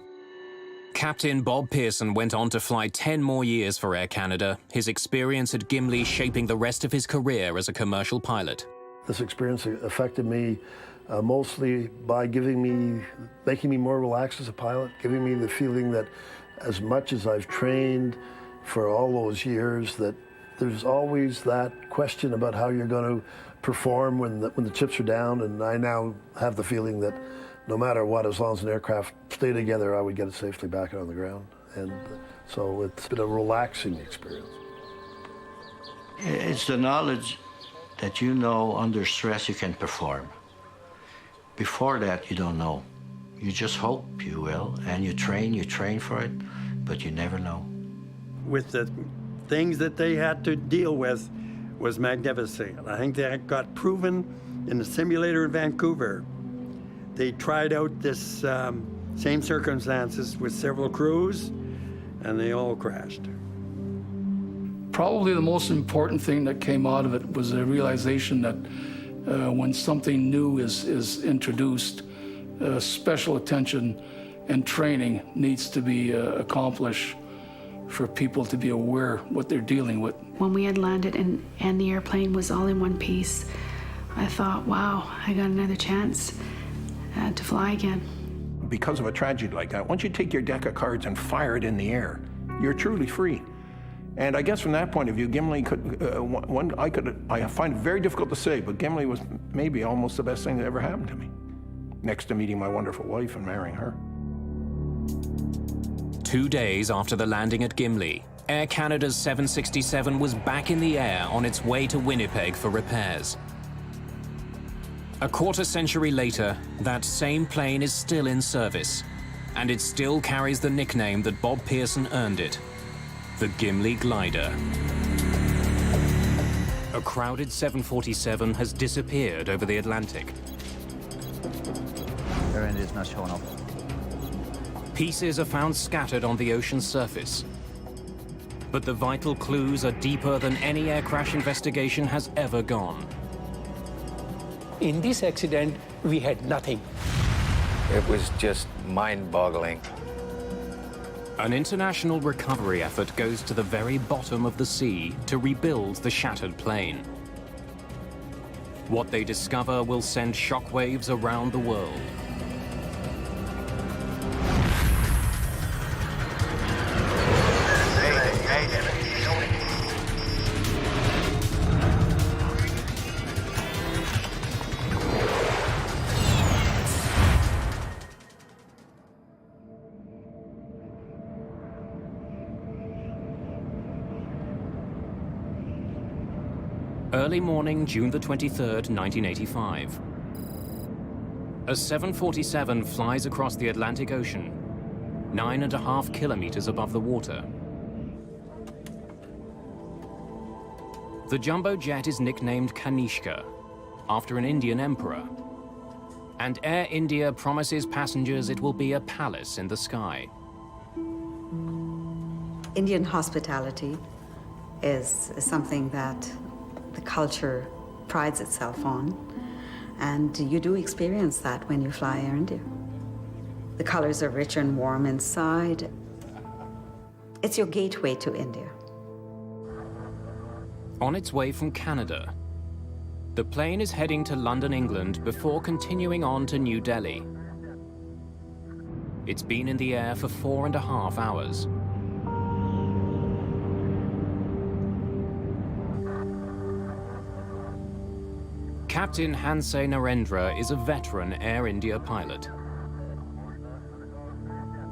Captain Bob Pearson went on to fly 10 more years for Air Canada, his experience at Gimli shaping the rest of his career as a commercial pilot. This experience affected me mostly by making me more relaxed as a pilot, giving me the feeling that as much as I've trained for all those years, that there's always that question about how you're going to perform when the chips are down, and I now have the feeling that no matter what, as long as an aircraft stayed together, I would get it safely back on the ground. And so it's been a relaxing experience. It's the knowledge that you know under stress you can perform. Before that, you don't know. You just hope you will, and you train for it, but you never know. With the things that they had to deal with was magnificent. I think that got proven in the simulator in Vancouver. They tried out this same circumstances with several crews, and they all crashed. Probably the most important thing that came out of it was a realization that when something new is introduced, special attention and training needs to be accomplished for people to be aware what they're dealing with. When we had landed and the airplane was all in one piece, I thought, wow, I got another chance to fly again. Because of a tragedy like that, once you take your deck of cards and fire it in the air, you're truly free. And I guess from that point of view, Gimli could, I find it very difficult to say, but Gimli was maybe almost the best thing that ever happened to me, next to meeting my wonderful wife and marrying her. 2 days after the landing at Gimli, Air Canada's 767 was back in the air on its way to Winnipeg for repairs. A quarter century later, that same plane is still in service, and it still carries the nickname that Bob Pearson earned it, the Gimli Glider. A crowded 747 has disappeared over the Atlantic. Variant is not showing up. Pieces are found scattered on the ocean's surface. But the vital clues are deeper than any air crash investigation has ever gone. In this accident, we had nothing. It was just mind-boggling. An international recovery effort goes to the very bottom of the sea to rebuild the shattered plane. What they discover will send shockwaves around the world. Early morning, June the 23rd, 1985. A 747 flies across the Atlantic Ocean, 9.5 kilometers above the water. The jumbo jet is nicknamed Kanishka, after an Indian emperor. And Air India promises passengers it will be a palace in the sky. Indian hospitality is something that the culture prides itself on, and you do experience that when you fly Air India. The colors are rich and warm inside. It's your gateway to India. On its way from Canada, the plane is heading to London, England, before continuing on to New Delhi. It's been in the air for 4.5 hours. Captain Hansay Narendra is a veteran Air India pilot.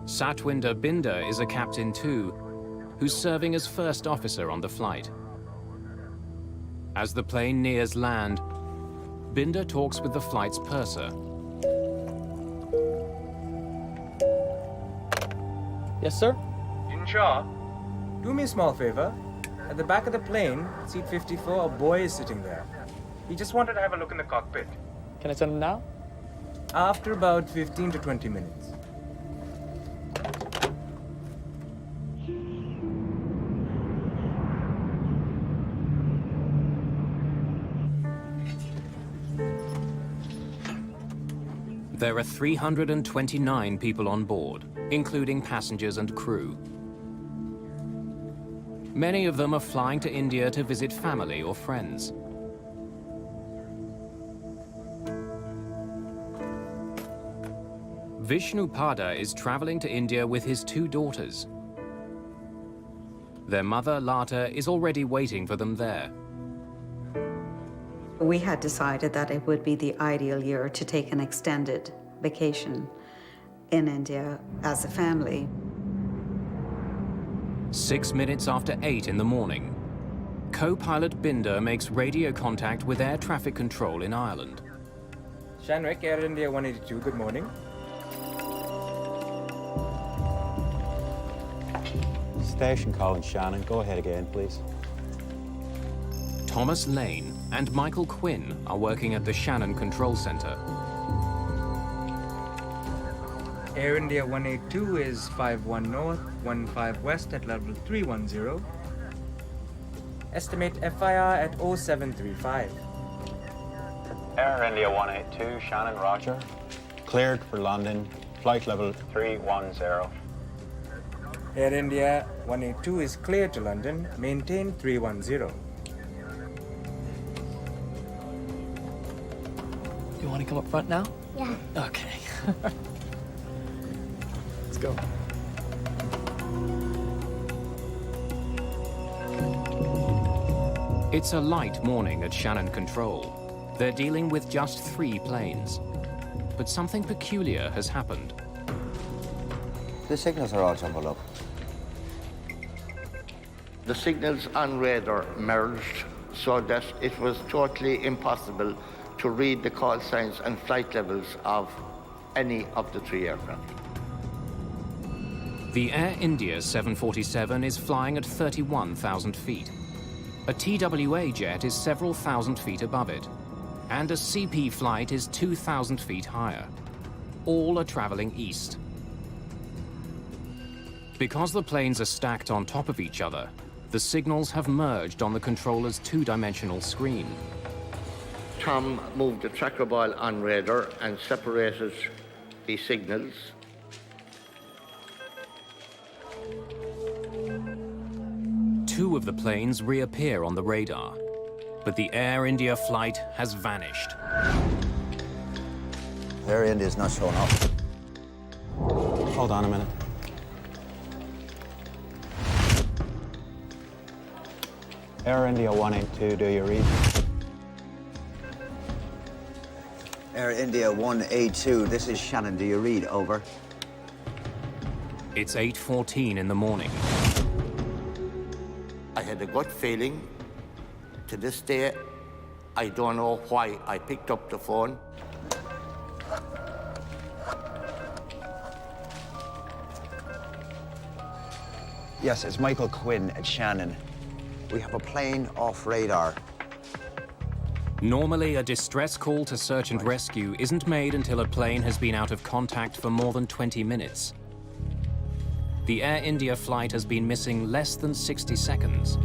Satwinder Binder is a captain too, who's serving as first officer on the flight. As the plane nears land, Binder talks with the flight's purser. Yes, sir? Insha, do me a small favor. At the back of the plane, seat 54, a boy is sitting there. He just wanted to have a look in the cockpit. Can I send him now? After about 15 to 20 minutes. There are 329 people on board, including passengers and crew. Many of them are flying to India to visit family or friends. Vishnu Pada is traveling to India with his 2 daughters. Their mother, Lata, is already waiting for them there. We had decided that it would be the ideal year to take an extended vacation in India as a family. 6 minutes after 8 in the morning, co-pilot Binder makes radio contact with air traffic control in Ireland. Shanwick, Air India 182, good morning. Station calling Shannon. Go ahead again, please. Thomas Lane and Michael Quinn are working at the Shannon Control Center. Air India 182 is 51 north, 15 west at level 310. Estimate FIR at 0735. Air India 182, Shannon, roger. Cleared for London, flight level 310. Air India 182 is cleared to London, maintain 310. You want to come up front now? Yeah. Okay. Let's go. It's a light morning at Shannon Control. They're dealing with just 3 planes. But something peculiar has happened. The signals are all jumbled up. The signals on radar merged so that it was totally impossible to read the call signs and flight levels of any of the 3 aircraft. The Air India 747 is flying at 31,000 feet. A TWA jet is several thousand feet above it, and a CP flight is 2,000 feet higher. All are traveling east. Because the planes are stacked on top of each other, The signals have merged on the controller's two-dimensional screen. Tom moved the tracker ball on radar and separated the signals. Two of the planes reappear on the radar, but the Air India flight has vanished. Air India's not showing up. Hold on a minute. Air India 182, do you read? Air India 182, this is Shannon. Do you read? Over. It's 8:14 in the morning. I had a gut feeling. To this day, I don't know why I picked up the phone. Yes, it's Michael Quinn at Shannon. We have a plane off radar. Normally, a distress call to search and rescue isn't made until a plane has been out of contact for more than 20 minutes. The Air India flight has been missing less than 60 seconds.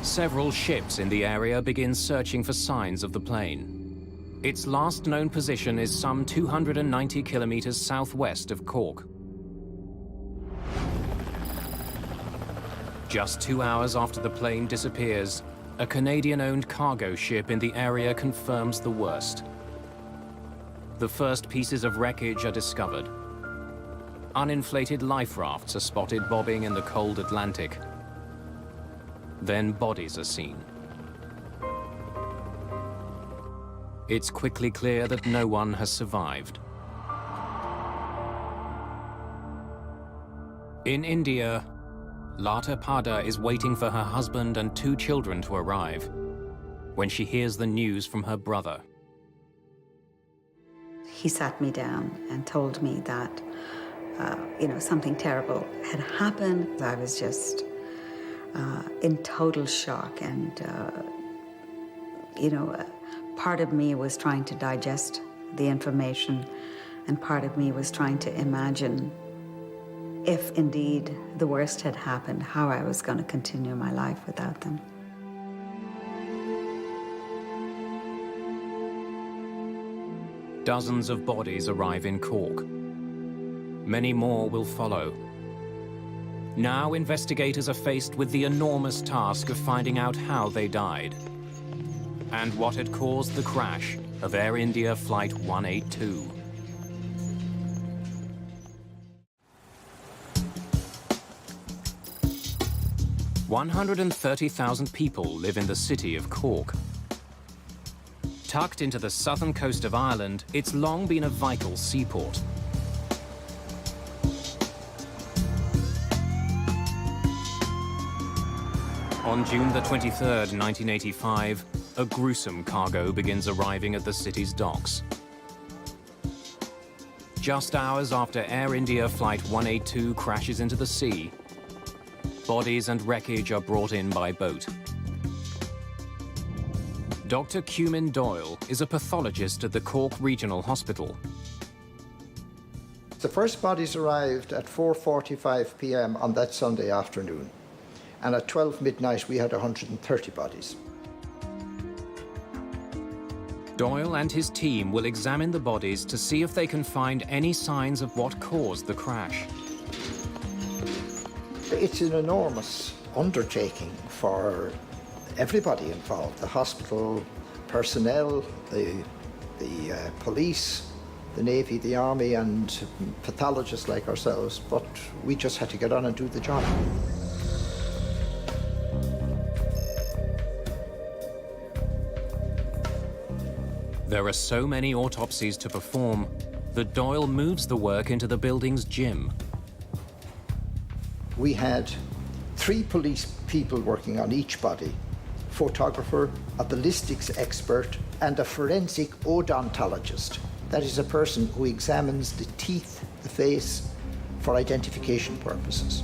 Several ships in the area begin searching for signs of the plane. Its last known position is some 290 kilometers southwest of Cork. Just 2 hours after the plane disappears, a Canadian-owned cargo ship in the area confirms the worst. The first pieces of wreckage are discovered. Uninflated life rafts are spotted bobbing in the cold Atlantic. Then bodies are seen. It's quickly clear that no one has survived. In India, Lata Pada is waiting for her husband and 2 children to arrive when she hears the news from her brother. He sat me down and told me that, something terrible had happened. I was just in total shock, and, part of me was trying to digest the information, and part of me was trying to imagine if indeed the worst had happened, how I was going to continue my life without them. Dozens of bodies arrive in Cork. Many more will follow. Now investigators are faced with the enormous task of finding out how they died and what had caused the crash of Air India Flight 182. "130,000 people live in the city of Cork. Tucked into the southern coast of Ireland, it's long been a vital seaport. On June the 23rd, 1985, a gruesome cargo begins arriving at the city's docks. Just hours after Air India Flight 182 crashes into the sea, bodies and wreckage are brought in by boat. Dr. Cumin Doyle is a pathologist at the Cork Regional Hospital. The first bodies arrived at 4:45 p.m. on that Sunday afternoon, and at 12 midnight we had 130 bodies. Doyle and his team will examine the bodies to see if they can find any signs of what caused the crash. It's an enormous undertaking for everybody involved, the hospital personnel, the police, the Navy, the Army, and pathologists like ourselves, but we just had to get on and do the job. There are so many autopsies to perform that Doyle moves the work into the building's gym. We had 3 police people working on each body, photographer, a ballistics expert, and a forensic odontologist. That is a person who examines the teeth, the face, for identification purposes.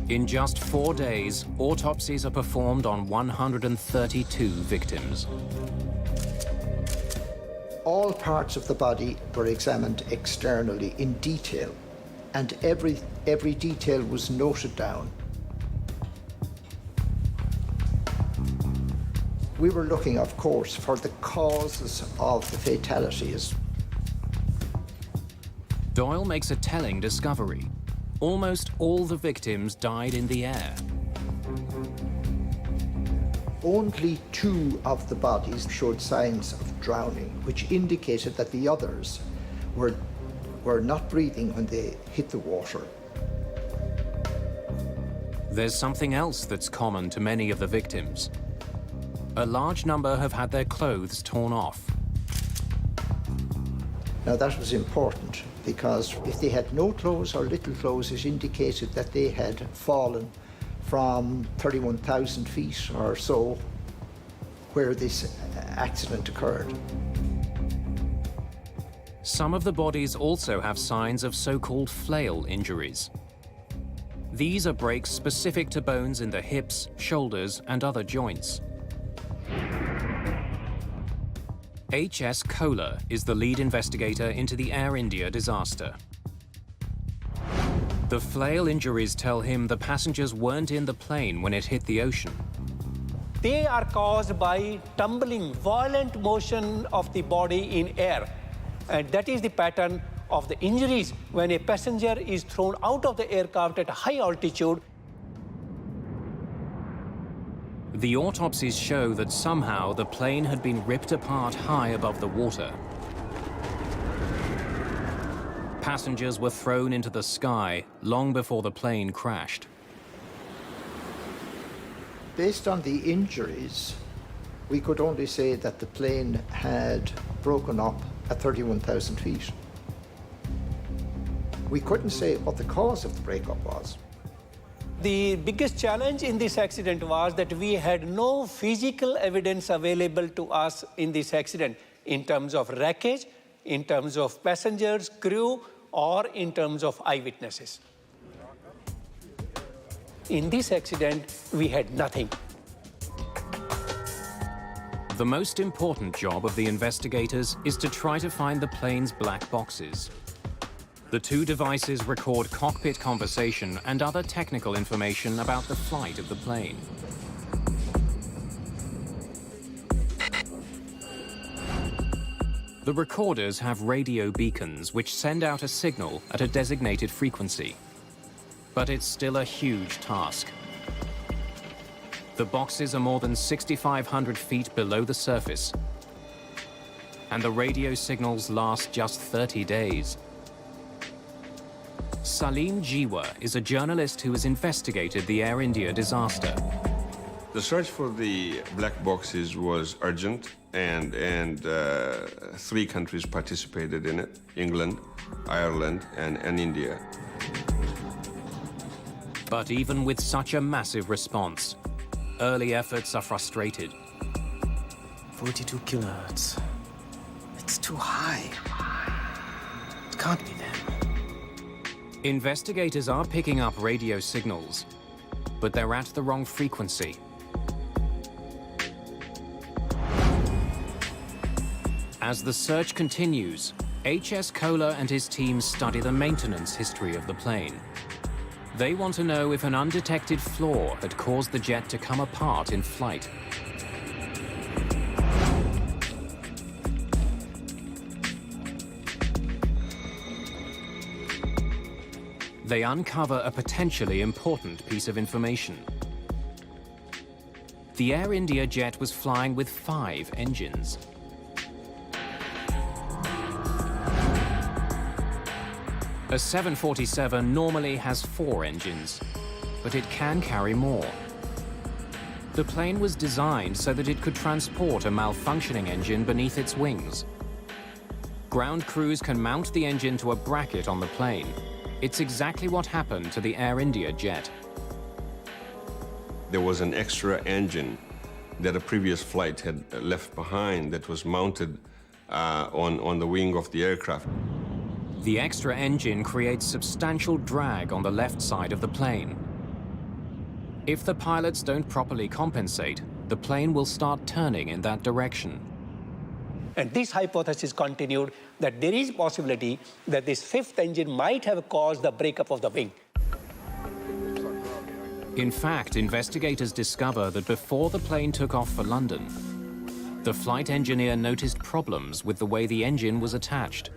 In just 4 days, autopsies are performed on 132 victims. All parts of the body were examined externally in detail, and every detail was noted down. We were looking, of course, for the causes of the fatalities. Doyle makes a telling discovery. Almost all the victims died in the air. Only 2 of the bodies showed signs of drowning, which indicated that the others were not breathing when they hit the water. There's something else that's common to many of the victims. A large number have had their clothes torn off. Now that was important because if they had no clothes or little clothes, it indicated that they had fallen from 31,000 feet or so where this accident occurred. Some of the bodies also have signs of so-called flail injuries. These are breaks specific to bones in the hips, shoulders, and other joints. H.S. Kohler is the lead investigator into the Air India disaster. The flail injuries tell him the passengers weren't in the plane when it hit the ocean. They are caused by tumbling, violent motion of the body in air. And that is the pattern of the injuries when a passenger is thrown out of the aircraft at a high altitude. The autopsies show that somehow the plane had been ripped apart high above the water. Passengers were thrown into the sky long before the plane crashed. Based on the injuries, we could only say that the plane had broken up at 31,000 feet. We couldn't say what the cause of the breakup was. The biggest challenge in this accident was that we had no physical evidence available to us in this accident in terms of wreckage, in terms of passengers, crew, or in terms of eyewitnesses. In this accident, we had nothing. The most important job of the investigators is to try to find the plane's black boxes. The 2 devices record cockpit conversation and other technical information about the flight of the plane. The recorders have radio beacons which send out a signal at a designated frequency. But it's still a huge task. The boxes are more than 6,500 feet below the surface, and the radio signals last just 30 days. Salim Jiwa is a journalist who has investigated the Air India disaster. The search for the black boxes was urgent, and 3 countries participated in it: England, Ireland, and India. But even with such a massive response, early efforts are frustrated. 42 kilohertz. It's too high. It can't be them. Investigators are picking up radio signals, but they're at the wrong frequency. As the search continues, H.S. Kohler and his team study the maintenance history of the plane. They want to know if an undetected flaw had caused the jet to come apart in flight. They uncover a potentially important piece of information. The Air India jet was flying with 5 engines. A 747 normally has 4 engines, but it can carry more. The plane was designed so that it could transport a malfunctioning engine beneath its wings. Ground crews can mount the engine to a bracket on the plane. It's exactly what happened to the Air India jet. There was an extra engine that a previous flight had left behind that was mounted on the wing of the aircraft. The extra engine creates substantial drag on the left side of the plane. If the pilots don't properly compensate, the plane will start turning in that direction. And this hypothesis continued that there is possibility that this fifth engine might have caused the breakup of the wing. In fact, investigators discover that before the plane took off for London, the flight engineer noticed problems with the way the engine was attached.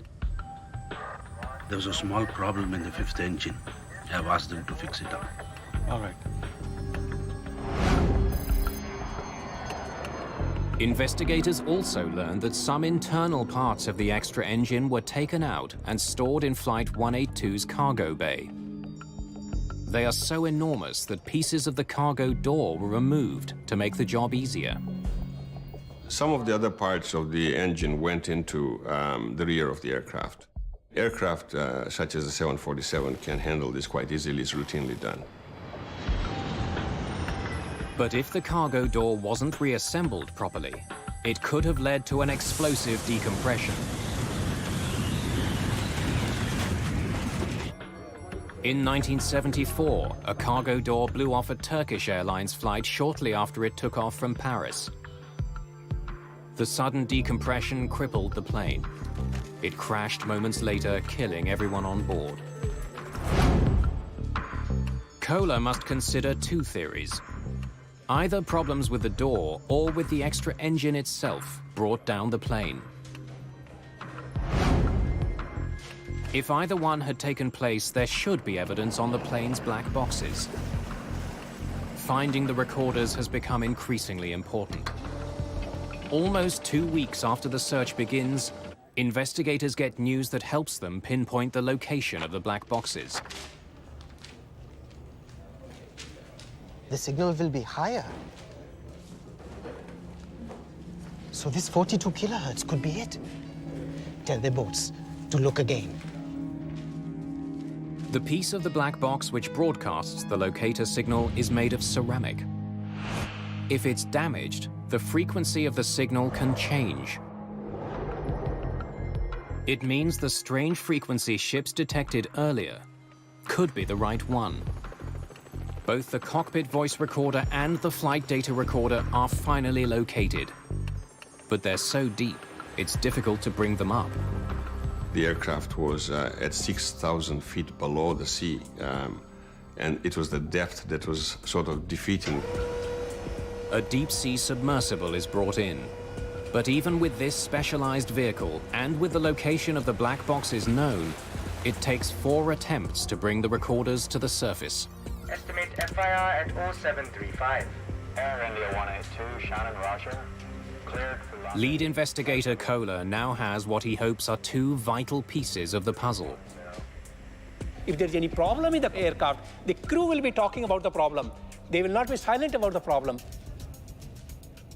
There was a small problem in the fifth engine. I've asked them to fix it up. All right. Investigators also learned that some internal parts of the extra engine were taken out and stored in Flight 182's cargo bay. They are so enormous that pieces of the cargo door were removed to make the job easier. Some of the other parts of the engine went into the rear of the aircraft. Aircraft such as the 747 can handle this quite easily. It's routinely done. But if the cargo door wasn't reassembled properly, it could have led to an explosive decompression. In 1974, a cargo door blew off a Turkish Airlines flight shortly after it took off from Paris. The sudden decompression crippled the plane. It crashed moments later, killing everyone on board. Kohler must consider two theories. Either problems with the door or with the extra engine itself brought down the plane. If either one had taken place, there should be evidence on the plane's black boxes. Finding the recorders has become increasingly important. Almost 2 weeks after the search begins, investigators get news that helps them pinpoint the location of the black boxes. The signal will be higher. So this 42 kilohertz could be it. Tell the boats to look again. The piece of the black box which broadcasts the locator signal is made of ceramic. If it's damaged, the frequency of the signal can change. It means the strange frequency ships detected earlier could be the right one. Both the cockpit voice recorder and the flight data recorder are finally located. But they're so deep, it's difficult to bring them up. The aircraft was at 6,000 feet below the sea, and it was the depth that was sort of defeating. A deep-sea submersible is brought in. But even with this specialized vehicle, and with the location of the black boxes known, it takes 4 attempts to bring the recorders to the surface. Estimate FIR at 0735. Air India 182, Shannon, Roger. Cleared for London. Lead investigator Kohler now has what he hopes are 2 vital pieces of the puzzle. If there's any problem in the aircraft, the crew will be talking about the problem. They will not be silent about the problem.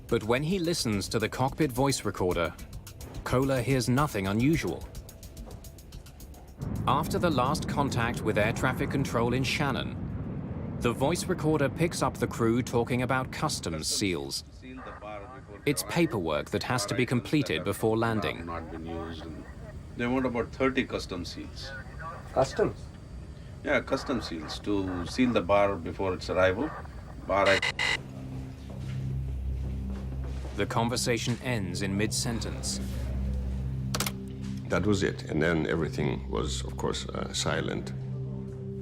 But when he listens to the cockpit voice recorder, Kohler hears nothing unusual. After the last contact with air traffic control in Shannon, the voice recorder picks up the crew talking about customs seals. It's paperwork that has to be completed before landing. They want about 30 custom seals. Customs? Yeah, custom seals to seal the bar before its arrival. The conversation ends in mid-sentence. That was it, and then everything was, of course, silent.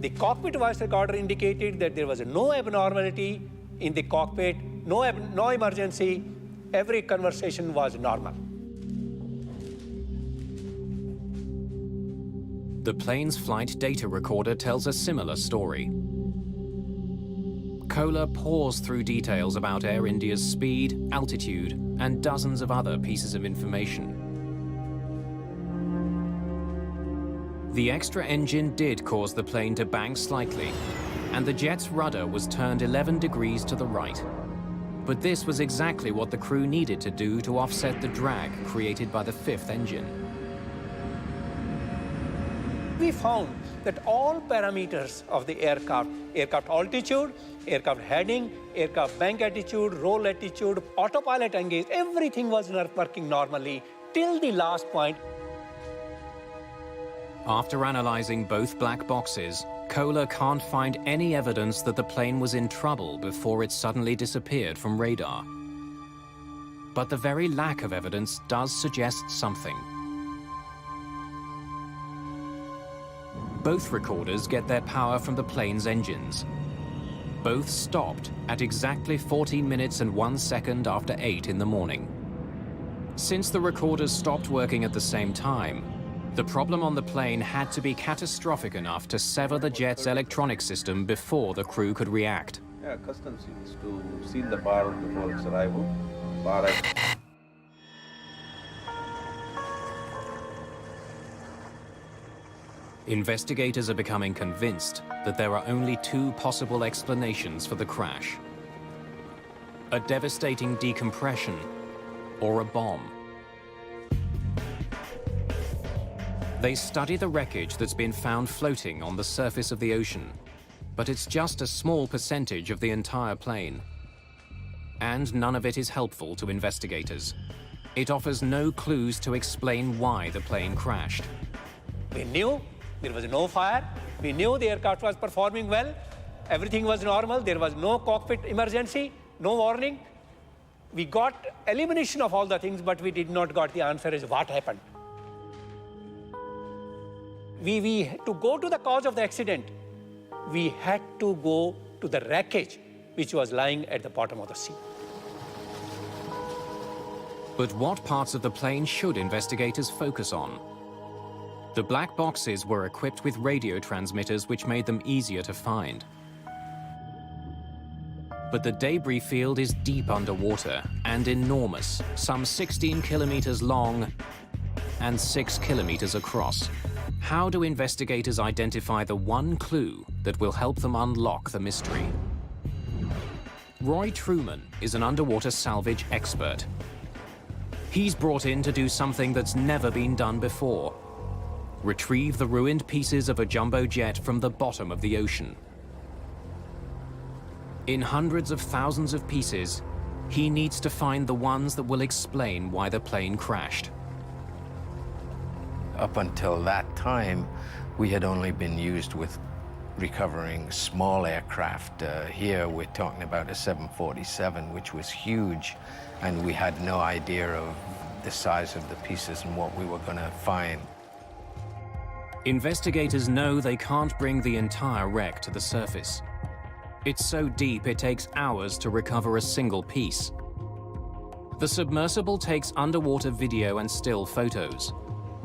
The cockpit voice recorder indicated that there was no abnormality in the cockpit, no emergency. Every conversation was normal. The plane's flight data recorder tells a similar story. Kohler pours through details about Air India's speed, altitude, and dozens of other pieces of information. The extra engine did cause the plane to bank slightly, and the jet's rudder was turned 11 degrees to the right. But this was exactly what the crew needed to do to offset the drag created by the fifth engine. We found that all parameters of the aircraft altitude, aircraft heading, aircraft bank attitude, roll attitude, autopilot engage, everything was working normally till the last point. After analyzing both black boxes, Kohler can't find any evidence that the plane was in trouble before it suddenly disappeared from radar. But the very lack of evidence does suggest something. Both recorders get their power from the plane's engines. Both stopped at exactly 14 minutes and 1 second after 8 in the morning. Since the recorders stopped working at the same time, the problem on the plane had to be catastrophic enough to sever the jet's electronic system before the crew could react. Yeah, customs seals to seal the bar before its arrival. Investigators are becoming convinced that there are only two possible explanations for the crash: a devastating decompression or a bomb. They study the wreckage that's been found floating on the surface of the ocean, but it's just a small percentage of the entire plane. And none of it is helpful to investigators. It offers no clues to explain why the plane crashed. We knew there was no fire. We knew the aircraft was performing well. Everything was normal. There was no cockpit emergency, no warning. We got elimination of all the things, but we did not got the answer is what happened. To go to the cause of the accident, we had to go to the wreckage, which was lying at the bottom of the sea. But what parts of the plane should investigators focus on? The black boxes were equipped with radio transmitters which made them easier to find. But the debris field is deep underwater and enormous, some 16 kilometers long and 6 kilometers across. How do investigators identify the one clue that will help them unlock the mystery? Roy Truman is an underwater salvage expert. He's brought in to do something that's never been done before: retrieve the ruined pieces of a jumbo jet from the bottom of the ocean. In hundreds of thousands of pieces, he needs to find the ones that will explain why the plane crashed. Up until that time, we had only been used with recovering small aircraft. Here we're talking about a 747, which was huge, and we had no idea of the size of the pieces and what we were going to find. Investigators know they can't bring the entire wreck to the surface. It's so deep it takes hours to recover a single piece. The submersible takes underwater video and still photos.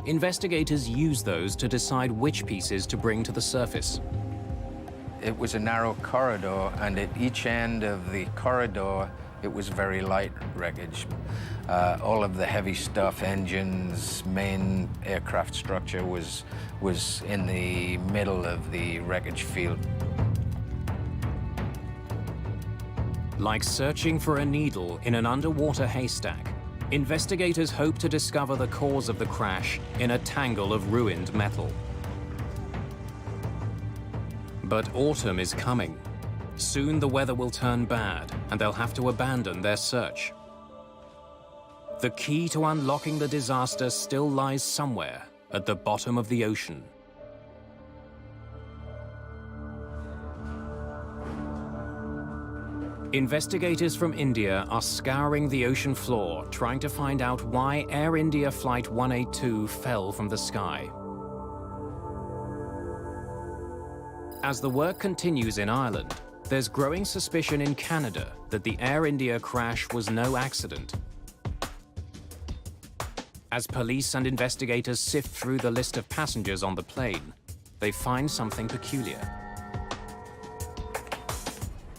Investigators use those to decide which pieces to bring to the surface. It was a narrow corridor, and at each end of the corridor, it was very light wreckage. All of the heavy stuff, engines, main aircraft structure was in the middle of the wreckage field. Like searching for a needle in an underwater haystack, investigators hope to discover the cause of the crash in a tangle of ruined metal. But autumn is coming. Soon the weather will turn bad, and they'll have to abandon their search. The key to unlocking the disaster still lies somewhere at the bottom of the ocean. Investigators from India are scouring the ocean floor, trying to find out why Air India Flight 182 fell from the sky. As the work continues in Ireland, there's growing suspicion in Canada that the Air India crash was no accident. As police and investigators sift through the list of passengers on the plane, they find something peculiar.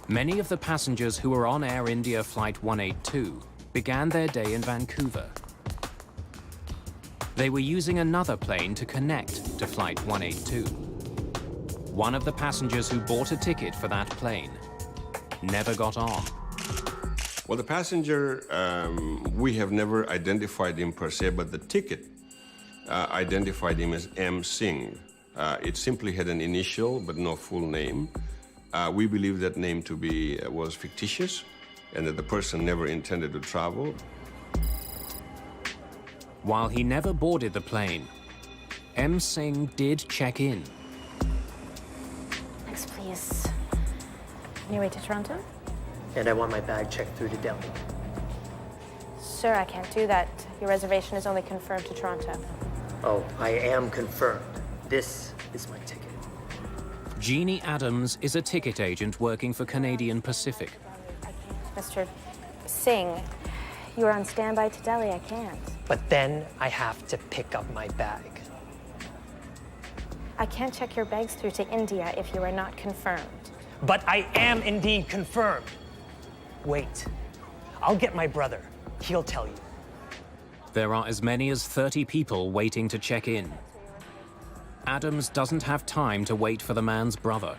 Many of the passengers who were on Air India Flight 182 began their day in Vancouver. They were using another plane to connect to Flight 182. One of the passengers who bought a ticket for that plane never got on. Well, the passenger, we have never identified him per se, but the ticket identified him as M. Singh. It simply had an initial, but no full name. We believe that name to be was fictitious, and that the person never intended to travel. While he never boarded the plane, M. Singh did check in. Next, please. On your way to Toronto? And I want my bag checked through to Delhi. Sir, I can't do that. Your reservation is only confirmed to Toronto. Oh, I am confirmed. This is my ticket. Jeannie Adams is a ticket agent working for Canadian Pacific. Mr. Singh, you are on standby to Delhi. I can't. But then I have to pick up my bag. I can't check your bags through to India if you are not confirmed. But I am indeed confirmed. Wait. I'll get my brother. He'll tell you. There are as many as 30 people waiting to check in. Adams doesn't have time to wait for the man's brother.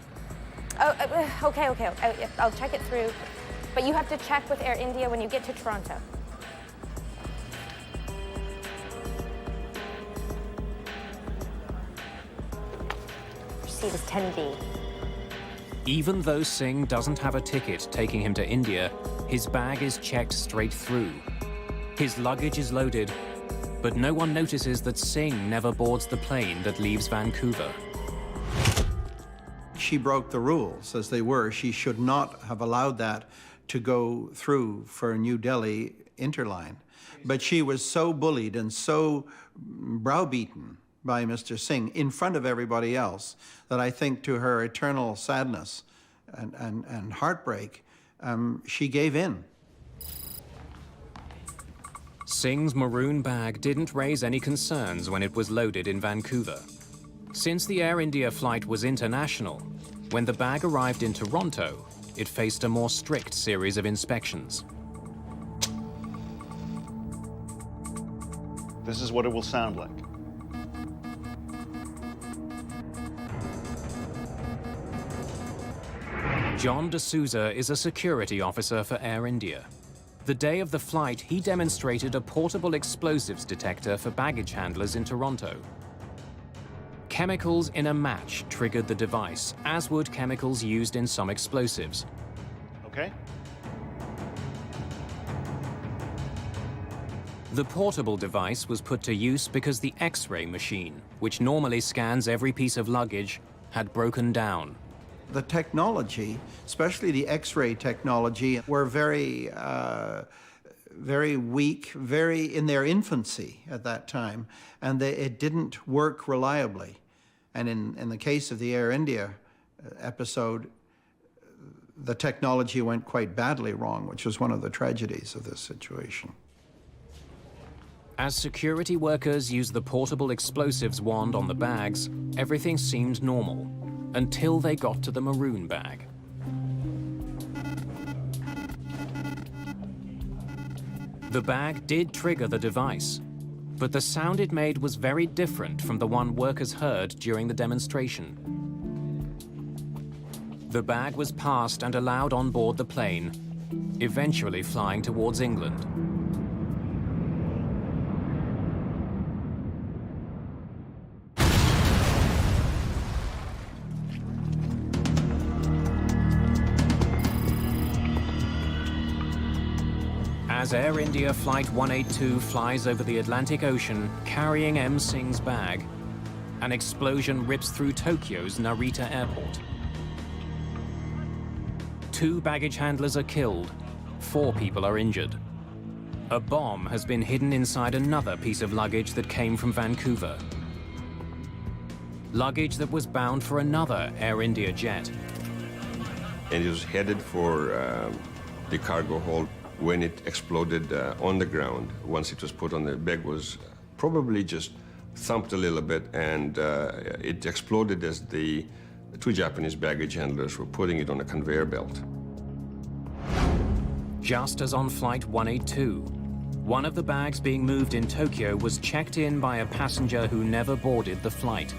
Oh, okay. I'll check it through. But you have to check with Air India when you get to Toronto. Receipt is 10B. Even though Singh doesn't have a ticket taking him to India, his bag is checked straight through. His luggage is loaded, but no one notices that Singh never boards the plane that leaves Vancouver. She broke the rules as they were. She should not have allowed that to go through for New Delhi interline. But she was so bullied and so browbeaten by Mr. Singh in front of everybody else that I think, to her eternal sadness and heartbreak, she gave in. Singh's maroon bag didn't raise any concerns when it was loaded in Vancouver. Since the Air India flight was international, when the bag arrived in Toronto, it faced a more strict series of inspections. This is what it will sound like. John D'Souza is a security officer for Air India. The day of the flight, he demonstrated a portable explosives detector for baggage handlers in Toronto. Chemicals in a match triggered the device, as would chemicals used in some explosives. Okay. The portable device was put to use because the X-ray machine, which normally scans every piece of luggage, had broken down. The technology, especially the X-ray technology, were very weak, very in their infancy at that time, and it didn't work reliably. And in the case of the Air India episode, the technology went quite badly wrong, which was one of the tragedies of this situation. As security workers used the portable explosives wand on the bags, everything seemed normal, until they got to the maroon bag. The bag did trigger the device, but the sound it made was very different from the one workers heard during the demonstration. The bag was passed and allowed on board the plane, eventually flying towards England. As Air India Flight 182 flies over the Atlantic Ocean carrying M. Singh's bag, an explosion rips through Tokyo's Narita airport. 2 baggage handlers are killed, 4 people are injured. A bomb has been hidden inside another piece of luggage that came from Vancouver. Luggage that was bound for another Air India jet. And it was headed for the cargo hold. When it exploded on the ground, once it was put on, the bag was probably just thumped a little bit, and it exploded as the 2 Japanese baggage handlers were putting it on a conveyor belt. Just as on Flight 182, one of the bags being moved in Tokyo was checked in by a passenger who never boarded the flight.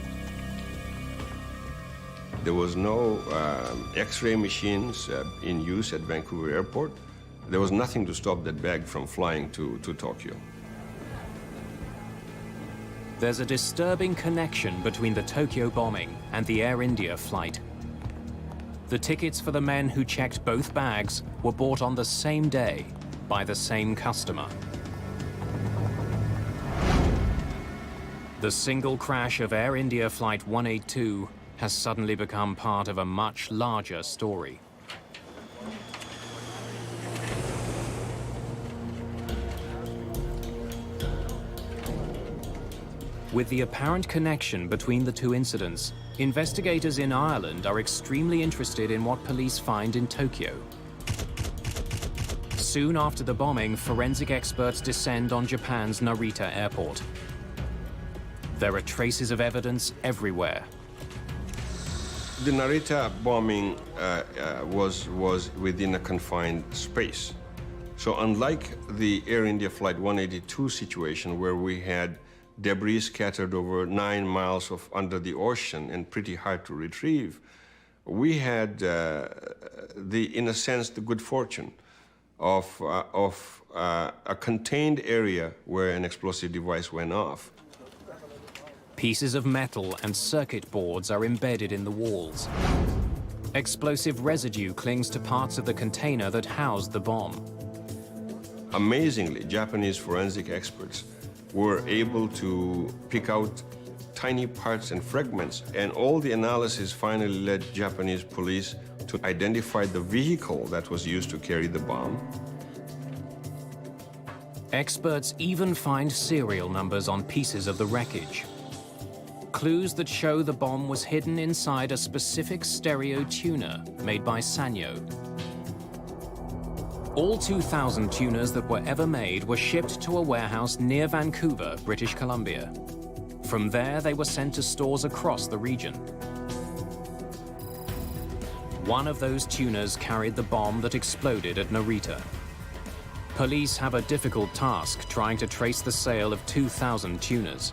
There was no X-ray machines in use at Vancouver Airport. There was nothing to stop that bag from flying to Tokyo. There's a disturbing connection between the Tokyo bombing and the Air India flight. The tickets for the men who checked both bags were bought on the same day by the same customer. The single crash of Air India Flight 182 has suddenly become part of a much larger story. With the apparent connection between the two incidents, investigators in Ireland are extremely interested in what police find in Tokyo. Soon after the bombing, forensic experts descend on Japan's Narita airport. There are traces of evidence everywhere. The Narita bombing was within a confined space. So unlike the Air India Flight 182 situation, where we had debris scattered over 9 miles under the ocean and pretty hard to retrieve, we had, in a sense, the good fortune of a contained area where an explosive device went off. Pieces of metal and circuit boards are embedded in the walls. Explosive residue clings to parts of the container that housed the bomb. Amazingly, Japanese forensic experts were able to pick out tiny parts and fragments, and all the analysis finally led Japanese police to identify the vehicle that was used to carry the bomb. Experts even find serial numbers on pieces of the wreckage. Clues that show the bomb was hidden inside a specific stereo tuner made by Sanyo. All 2,000 tuners that were ever made were shipped to a warehouse near Vancouver, British Columbia. From there, they were sent to stores across the region. One of those tuners carried the bomb that exploded at Narita. Police have a difficult task trying to trace the sale of 2,000 tuners.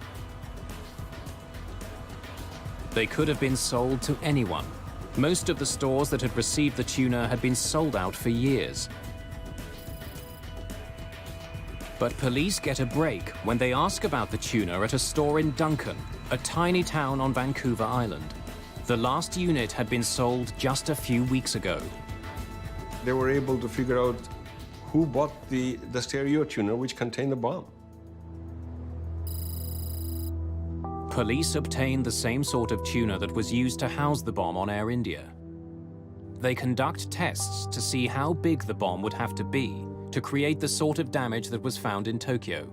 They could have been sold to anyone. Most of the stores that had received the tuner had been sold out for years. But police get a break when they ask about the tuner at a store in Duncan, a tiny town on Vancouver Island. The last unit had been sold just a few weeks ago. They were able to figure out who bought the stereo tuner which contained the bomb. Police obtained the same sort of tuner that was used to house the bomb on Air India. They conduct tests to see how big the bomb would have to be to create the sort of damage that was found in Tokyo.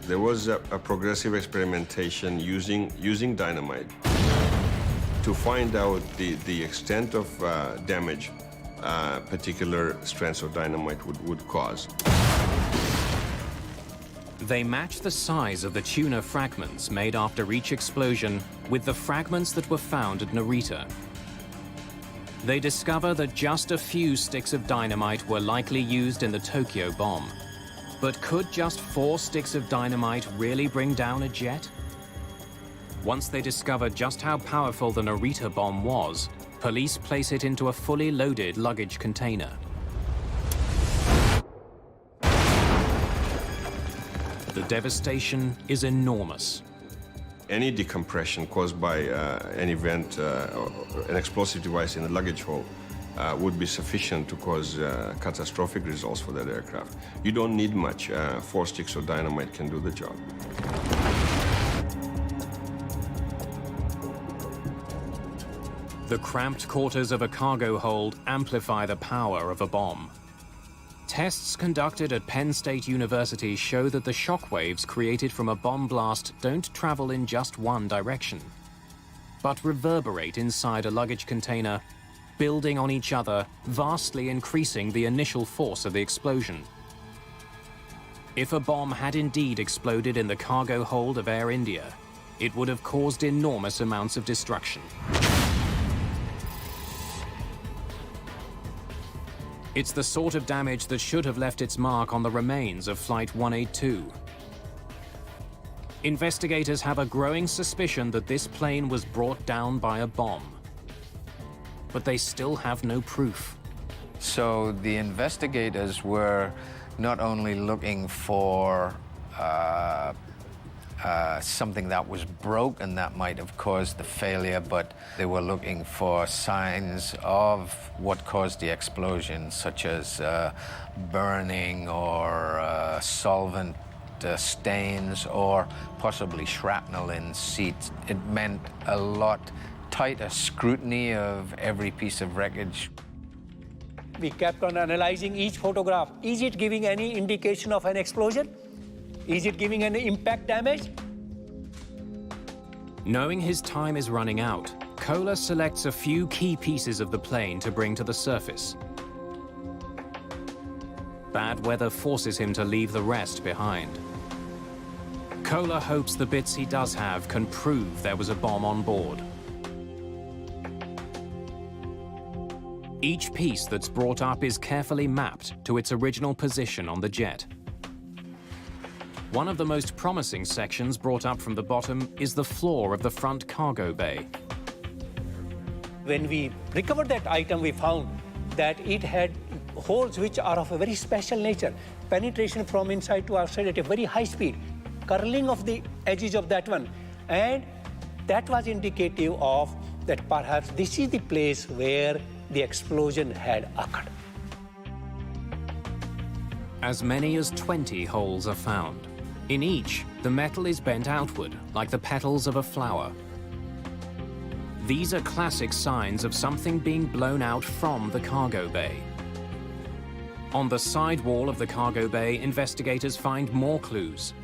There was a progressive experimentation using dynamite to find out the extent of damage particular strands of dynamite would cause. They match the size of the tuner fragments made after each explosion with the fragments that were found at Narita. They discover that just a few sticks of dynamite were likely used in the Tokyo bomb. But could just 4 sticks of dynamite really bring down a jet? Once they discover just how powerful the Narita bomb was, police place it into a fully loaded luggage container. The devastation is enormous. Any decompression caused by an event, or an explosive device in the luggage hole, would be sufficient to cause catastrophic results for that aircraft. You don't need much. 4 sticks of dynamite can do the job. The cramped quarters of a cargo hold amplify the power of a bomb. Tests conducted at Penn State University show that the shock waves created from a bomb blast don't travel in just one direction, but reverberate inside a luggage container, building on each other, vastly increasing the initial force of the explosion. If a bomb had indeed exploded in the cargo hold of Air India, it would have caused enormous amounts of destruction. It's the sort of damage that should have left its mark on the remains of Flight 182. Investigators have a growing suspicion that this plane was brought down by a bomb. But they still have no proof. So the investigators were not only looking for something that was broken that might have caused the failure, but they were looking for signs of what caused the explosion, such as burning or solvent stains or possibly shrapnel in seats. It meant a lot tighter scrutiny of every piece of wreckage. We kept on analyzing each photograph. Is it giving any indication of an explosion? Is it giving any impact damage? Knowing his time is running out, Kohler selects a few key pieces of the plane to bring to the surface. Bad weather forces him to leave the rest behind. Kohler hopes the bits he does have can prove there was a bomb on board. Each piece that's brought up is carefully mapped to its original position on the jet. One of the most promising sections brought up from the bottom is the floor of the front cargo bay. When we recovered that item, we found that it had holes which are of a very special nature. Penetration from inside to outside at a very high speed, curling of the edges of that one. And that was indicative of that perhaps this is the place where the explosion had occurred. As many as 20 holes are found. In each, the metal is bent outward, like the petals of a flower. These are classic signs of something being blown out from the cargo bay. On the side wall of the cargo bay, investigators find more clues.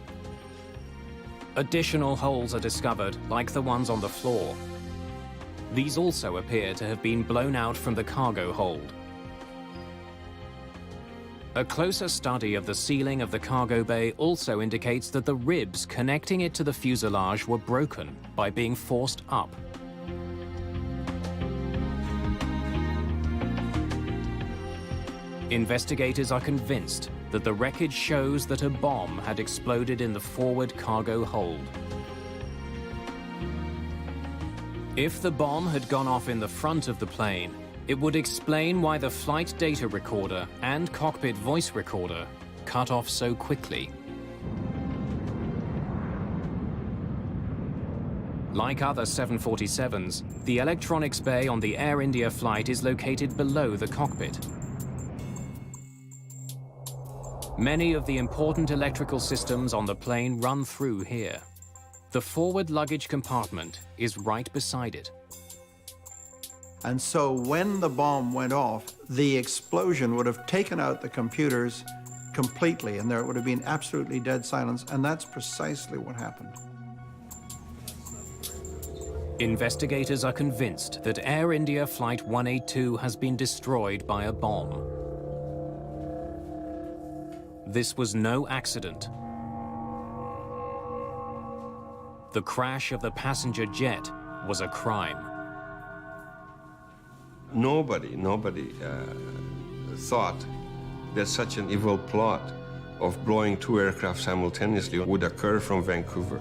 Additional holes are discovered, like the ones on the floor. These also appear to have been blown out from the cargo hold. A closer study of the ceiling of the cargo bay also indicates that the ribs connecting it to the fuselage were broken by being forced up. Investigators are convinced that the wreckage shows that a bomb had exploded in the forward cargo hold. If the bomb had gone off in the front of the plane, it would explain why the flight data recorder and cockpit voice recorder cut off so quickly. Like other 747s, the electronics bay on the Air India flight is located below the cockpit. Many of the important electrical systems on the plane run through here. The forward luggage compartment is right beside it. And so when the bomb went off, the explosion would have taken out the computers completely, and there would have been absolutely dead silence, and that's precisely what happened. Investigators are convinced that Air India Flight 182 has been destroyed by a bomb. This was no accident. The crash of the passenger jet was a crime. Nobody thought that such an evil plot of blowing two aircraft simultaneously would occur from Vancouver.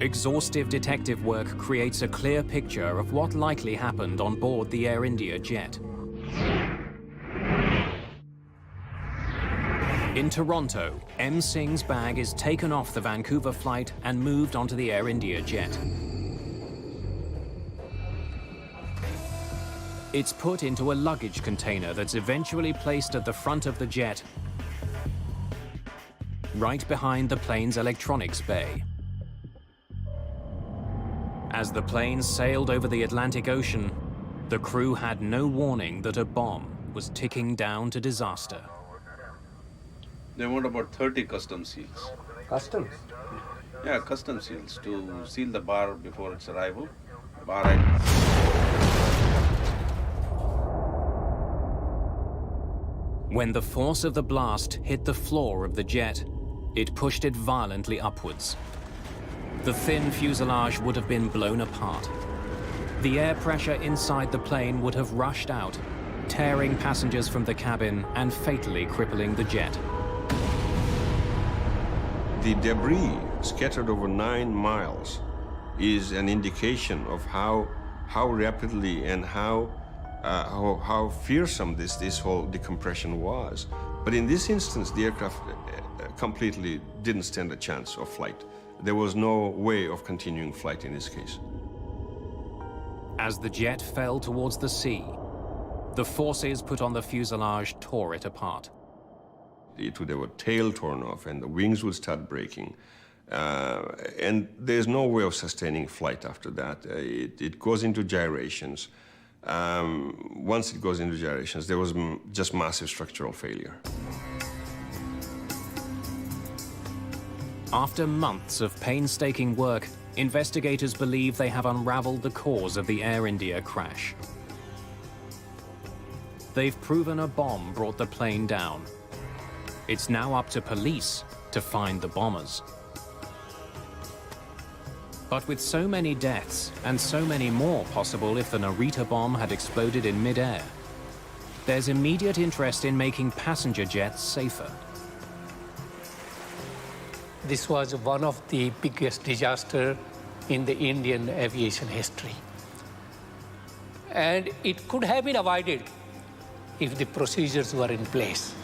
Exhaustive detective work creates a clear picture of what likely happened on board the Air India jet. In Toronto, M. Singh's bag is taken off the Vancouver flight and moved onto the Air India jet. It's put into a luggage container that's eventually placed at the front of the jet, right behind the plane's electronics bay. As the plane sailed over the Atlantic Ocean, the crew had no warning that a bomb was ticking down to disaster. They want about 30 custom seals. Customs? Yeah, custom seals to seal the bar before its arrival. When the force of the blast hit the floor of the jet, it pushed it violently upwards. The thin fuselage would have been blown apart. The air pressure inside the plane would have rushed out, tearing passengers from the cabin and fatally crippling the jet. The debris scattered over 9 miles is an indication of how rapidly and how fearsome this whole decompression was. But in this instance, the aircraft completely didn't stand a chance of flight. There was no way of continuing flight in this case. As the jet fell towards the sea, The forces put on the fuselage tore it apart. It would have a tail torn off and the wings would start breaking. And there's no way of sustaining flight after that. It goes into gyrations. Once it goes into gyrations, there was just massive structural failure. After months of painstaking work, investigators believe they have unraveled the cause of the Air India crash. They've proven a bomb brought the plane down. It's now up to police to find the bombers. But with so many deaths, and so many more possible if the Narita bomb had exploded in mid-air, there's immediate interest in making passenger jets safer. This was one of the biggest disasters in the Indian aviation history. And it could have been avoided if the procedures were in place.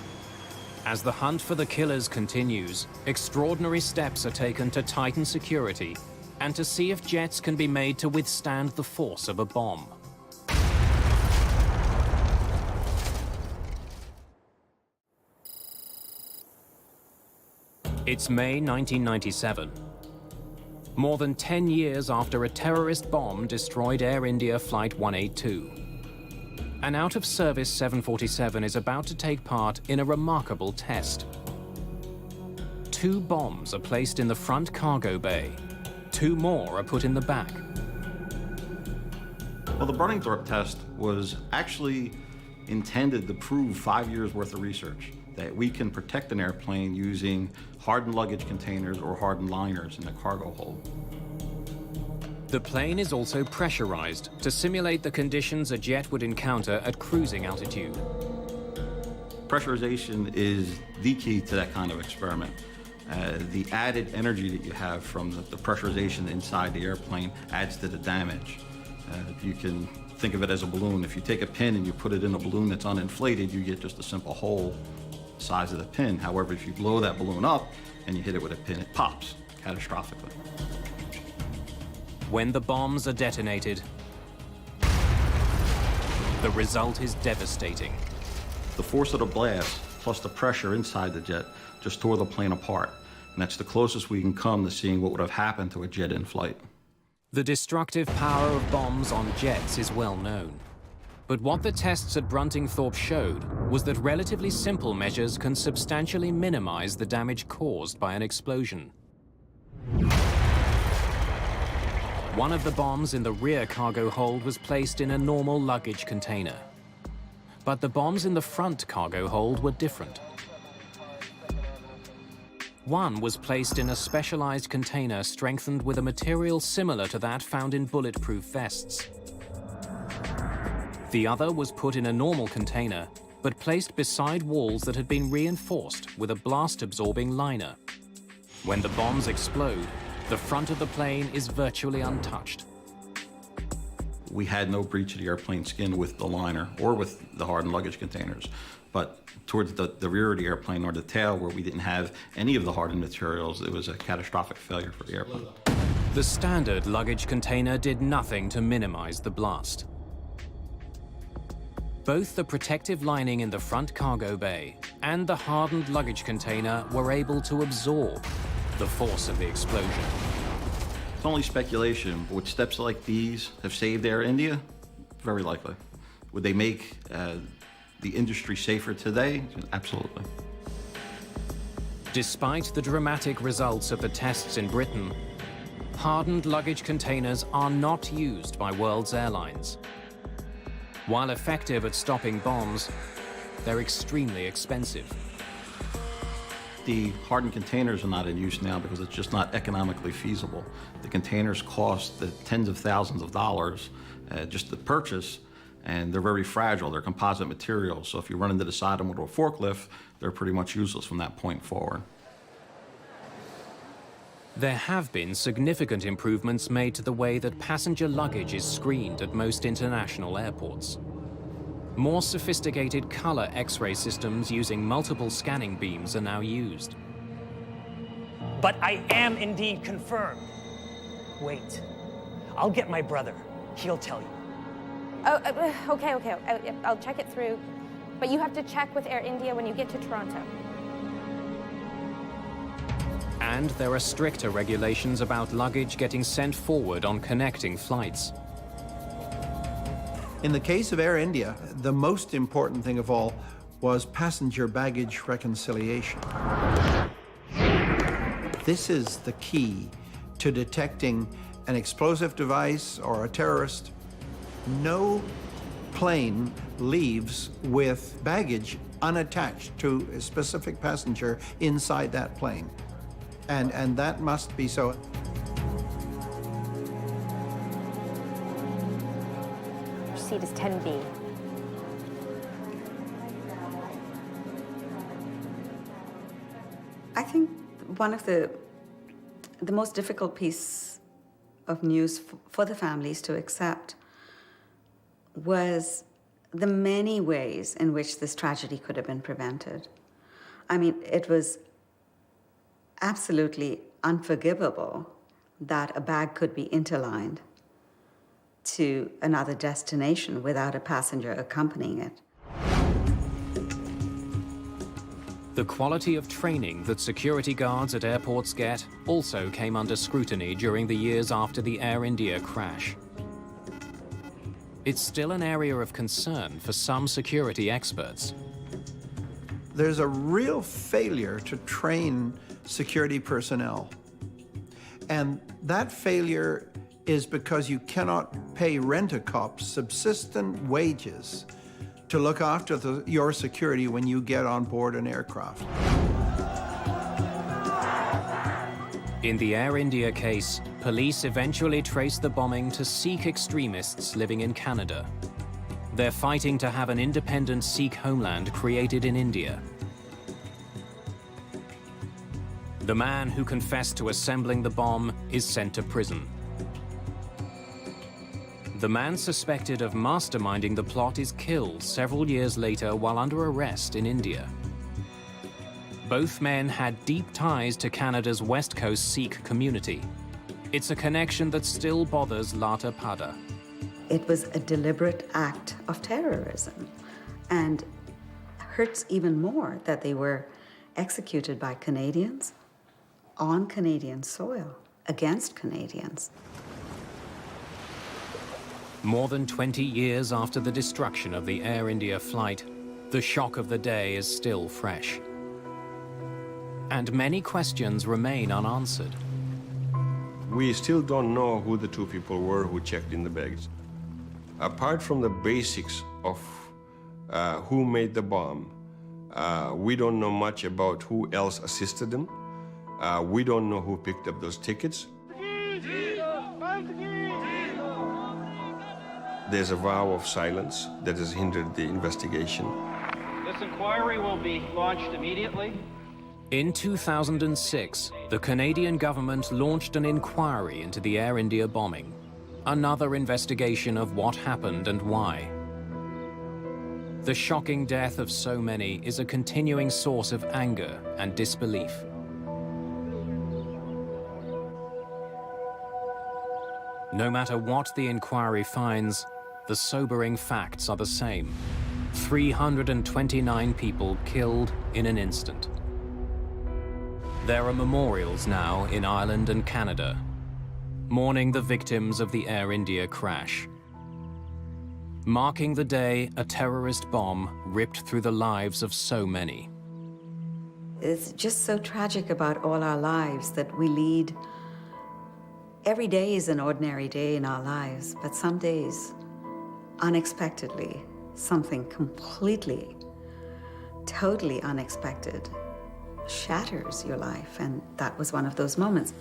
As the hunt for the killers continues, extraordinary steps are taken to tighten security and to see if jets can be made to withstand the force of a bomb. It's May 1997. More than 10 years after a terrorist bomb destroyed Air India Flight 182. An out-of-service 747 is about to take part in a remarkable test. 2 bombs are placed in the front cargo bay. 2 more are put in the back. Well, the Burning-Thorpe test was actually intended to prove 5 years worth of research, that we can protect an airplane using hardened luggage containers or hardened liners in the cargo hold. The plane is also pressurized to simulate the conditions a jet would encounter at cruising altitude. Pressurization is the key to that kind of experiment. The added energy that you have from the pressurization inside the airplane adds to the damage. You can think of it as a balloon. If you take a pin and you put it in a balloon that's uninflated, you get just a simple hole the size of the pin. However, if you blow that balloon up and you hit it with a pin, it pops catastrophically. When the bombs are detonated, the result is devastating. The force of the blast, plus the pressure inside the jet, just tore the plane apart. And that's the closest we can come to seeing what would have happened to a jet in flight. The destructive power of bombs on jets is well known. But what the tests at Bruntingthorpe showed was that relatively simple measures can substantially minimize the damage caused by an explosion. One of the bombs in the rear cargo hold was placed in a normal luggage container. But the bombs in the front cargo hold were different. One was placed in a specialized container strengthened with a material similar to that found in bulletproof vests. The other was put in a normal container, but placed beside walls that had been reinforced with a blast-absorbing liner. When the bombs explode, the front of the plane is virtually untouched. We had no breach of the airplane skin with the liner or with the hardened luggage containers. But towards the rear of the airplane or the tail, where we didn't have any of the hardened materials, it was a catastrophic failure for the airplane. The standard luggage container did nothing to minimize the blast. Both the protective lining in the front cargo bay and the hardened luggage container were able to absorb the force of the explosion. It's only speculation, but would steps like these have saved Air India? Very likely. Would they make the industry safer today? Absolutely. Despite the dramatic results of the tests in Britain, hardened luggage containers are not used by world's airlines. While effective at stopping bombs, they're extremely expensive. The hardened containers are not in use now because it's just not economically feasible. The containers cost the tens of thousands of dollars just to purchase, and they're very fragile. They're composite materials, so if you run into the side of them with a forklift, they're pretty much useless from that point forward. There have been significant improvements made to the way that passenger luggage is screened at most international airports. More sophisticated color X-ray systems using multiple scanning beams are now used. But I am indeed confirmed. Wait, I'll get my brother. He'll tell you. Okay. I'll check it through. But you have to check with Air India when you get to Toronto. And there are stricter regulations about luggage getting sent forward on connecting flights. In the case of Air India, the most important thing of all was passenger baggage reconciliation. This is the key to detecting an explosive device or a terrorist. No plane leaves with baggage unattached to a specific passenger inside that plane. And that must be so. Your seat is 10B. I think one of the most difficult piece of news for the families to accept was the many ways in which this tragedy could have been prevented. I mean, it was absolutely unforgivable that a bag could be interlined to another destination without a passenger accompanying it. The quality of training that security guards at airports get also came under scrutiny during the years after the Air India crash. It's still an area of concern for some security experts. There's a real failure to train security personnel. And that failure is because you cannot pay rent-a-cops subsistent wages to look after your security when you get on board an aircraft. In the Air India case, police eventually traced the bombing to Sikh extremists living in Canada. They're fighting to have an independent Sikh homeland created in India. The man who confessed to assembling the bomb is sent to prison. The man suspected of masterminding the plot is killed several years later while under arrest in India. Both men had deep ties to Canada's West Coast Sikh community. It's a connection that still bothers Lata Pada. It was a deliberate act of terrorism, and hurts even more that they were executed by Canadians on Canadian soil against Canadians. More than 20 years after the destruction of the Air India flight, the shock of the day is still fresh. And many questions remain unanswered. We still don't know who the two people were who checked in the bags. Apart from the basics of who made the bomb, we don't know much about who else assisted them. We don't know who picked up those tickets. There's a vow of silence that has hindered the investigation. This inquiry will be launched immediately. In 2006, the Canadian government launched an inquiry into the Air India bombing, another investigation of what happened and why. The shocking death of so many is a continuing source of anger and disbelief. No matter what the inquiry finds, the sobering facts are the same. 329 people killed in an instant. There are memorials now in Ireland and Canada, mourning the victims of the Air India crash, marking the day a terrorist bomb ripped through the lives of so many. It's just so tragic about all our lives that we lead. Every day is an ordinary day in our lives, but some days, unexpectedly, something completely, totally unexpected shatters your life, and that was one of those moments.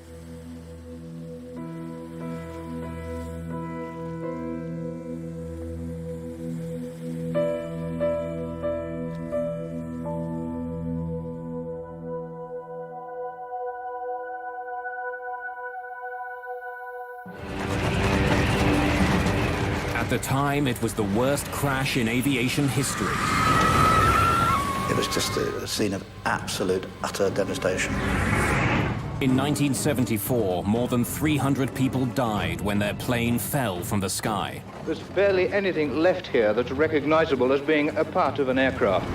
At the time, it was the worst crash in aviation history. It was just a scene of absolute, utter devastation. In 1974, more than 300 people died when their plane fell from the sky. There's barely anything left here that's recognizable as being a part of an aircraft.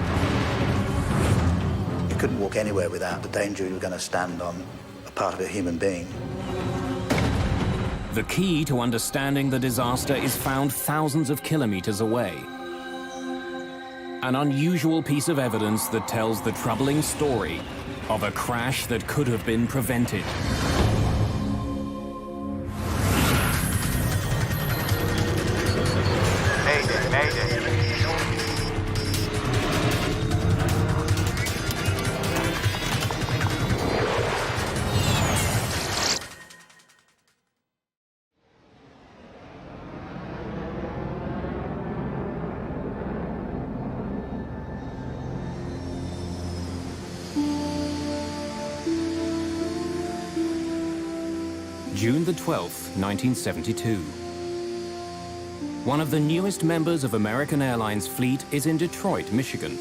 You couldn't walk anywhere without the danger you were going to stand on a part of a human being. The key to understanding the disaster is found thousands of kilometers away. An unusual piece of evidence that tells the troubling story of a crash that could have been prevented. Mayday, mayday. June the 12th, 1972. One of the newest members of American Airlines fleet is in Detroit, Michigan.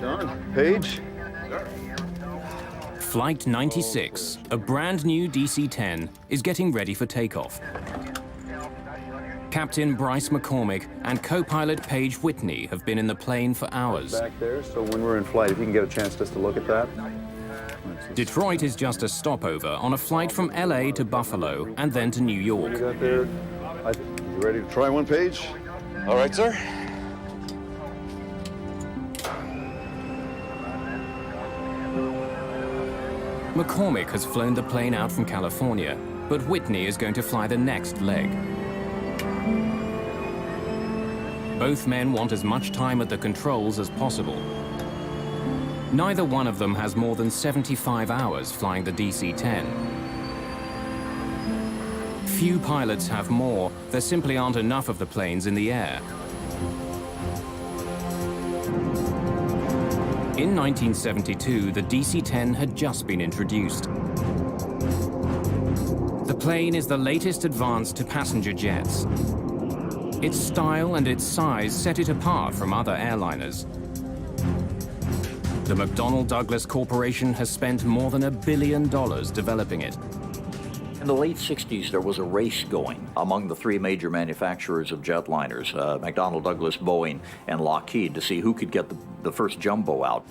John, Paige. Flight 96, a brand new DC-10, is getting ready for takeoff. Captain Bryce McCormick and co-pilot Paige Whitney have been in the plane for hours. Back there, so when we're in flight, if you can get a chance just to look at that. Detroit is just a stopover on a flight from LA to Buffalo and then to New York. You got there? You ready to try one, Paige? All right, sir. McCormick has flown the plane out from California, but Whitney is going to fly the next leg. Both men want as much time at the controls as possible. Neither one of them has more than 75 hours flying the DC-10. Few pilots have more. There simply aren't enough of the planes in the air. In 1972, the DC-10 had just been introduced. The plane is the latest advance to passenger jets. Its style and its size set it apart from other airliners. The McDonnell Douglas Corporation has spent more than $1 billion developing it. In the late 60s, there was a race going among the three major manufacturers of jetliners, McDonnell Douglas, Boeing, and Lockheed, to see who could get the first jumbo out.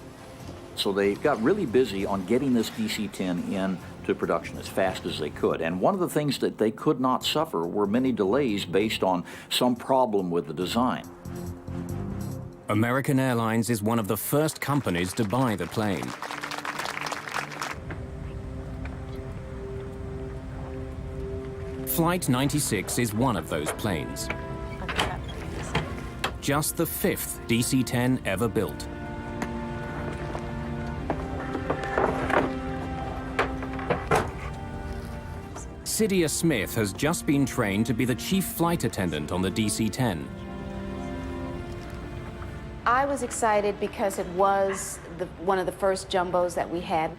So they got really busy on getting this DC-10 into production as fast as they could. And one of the things that they could not suffer were many delays based on some problem with the design. American Airlines is one of the first companies to buy the plane. Flight 96 is one of those planes. Just the 5th DC-10 ever built. Cydia Smith has just been trained to be the chief flight attendant on the DC-10. I was excited because it was one of the first jumbos that we had.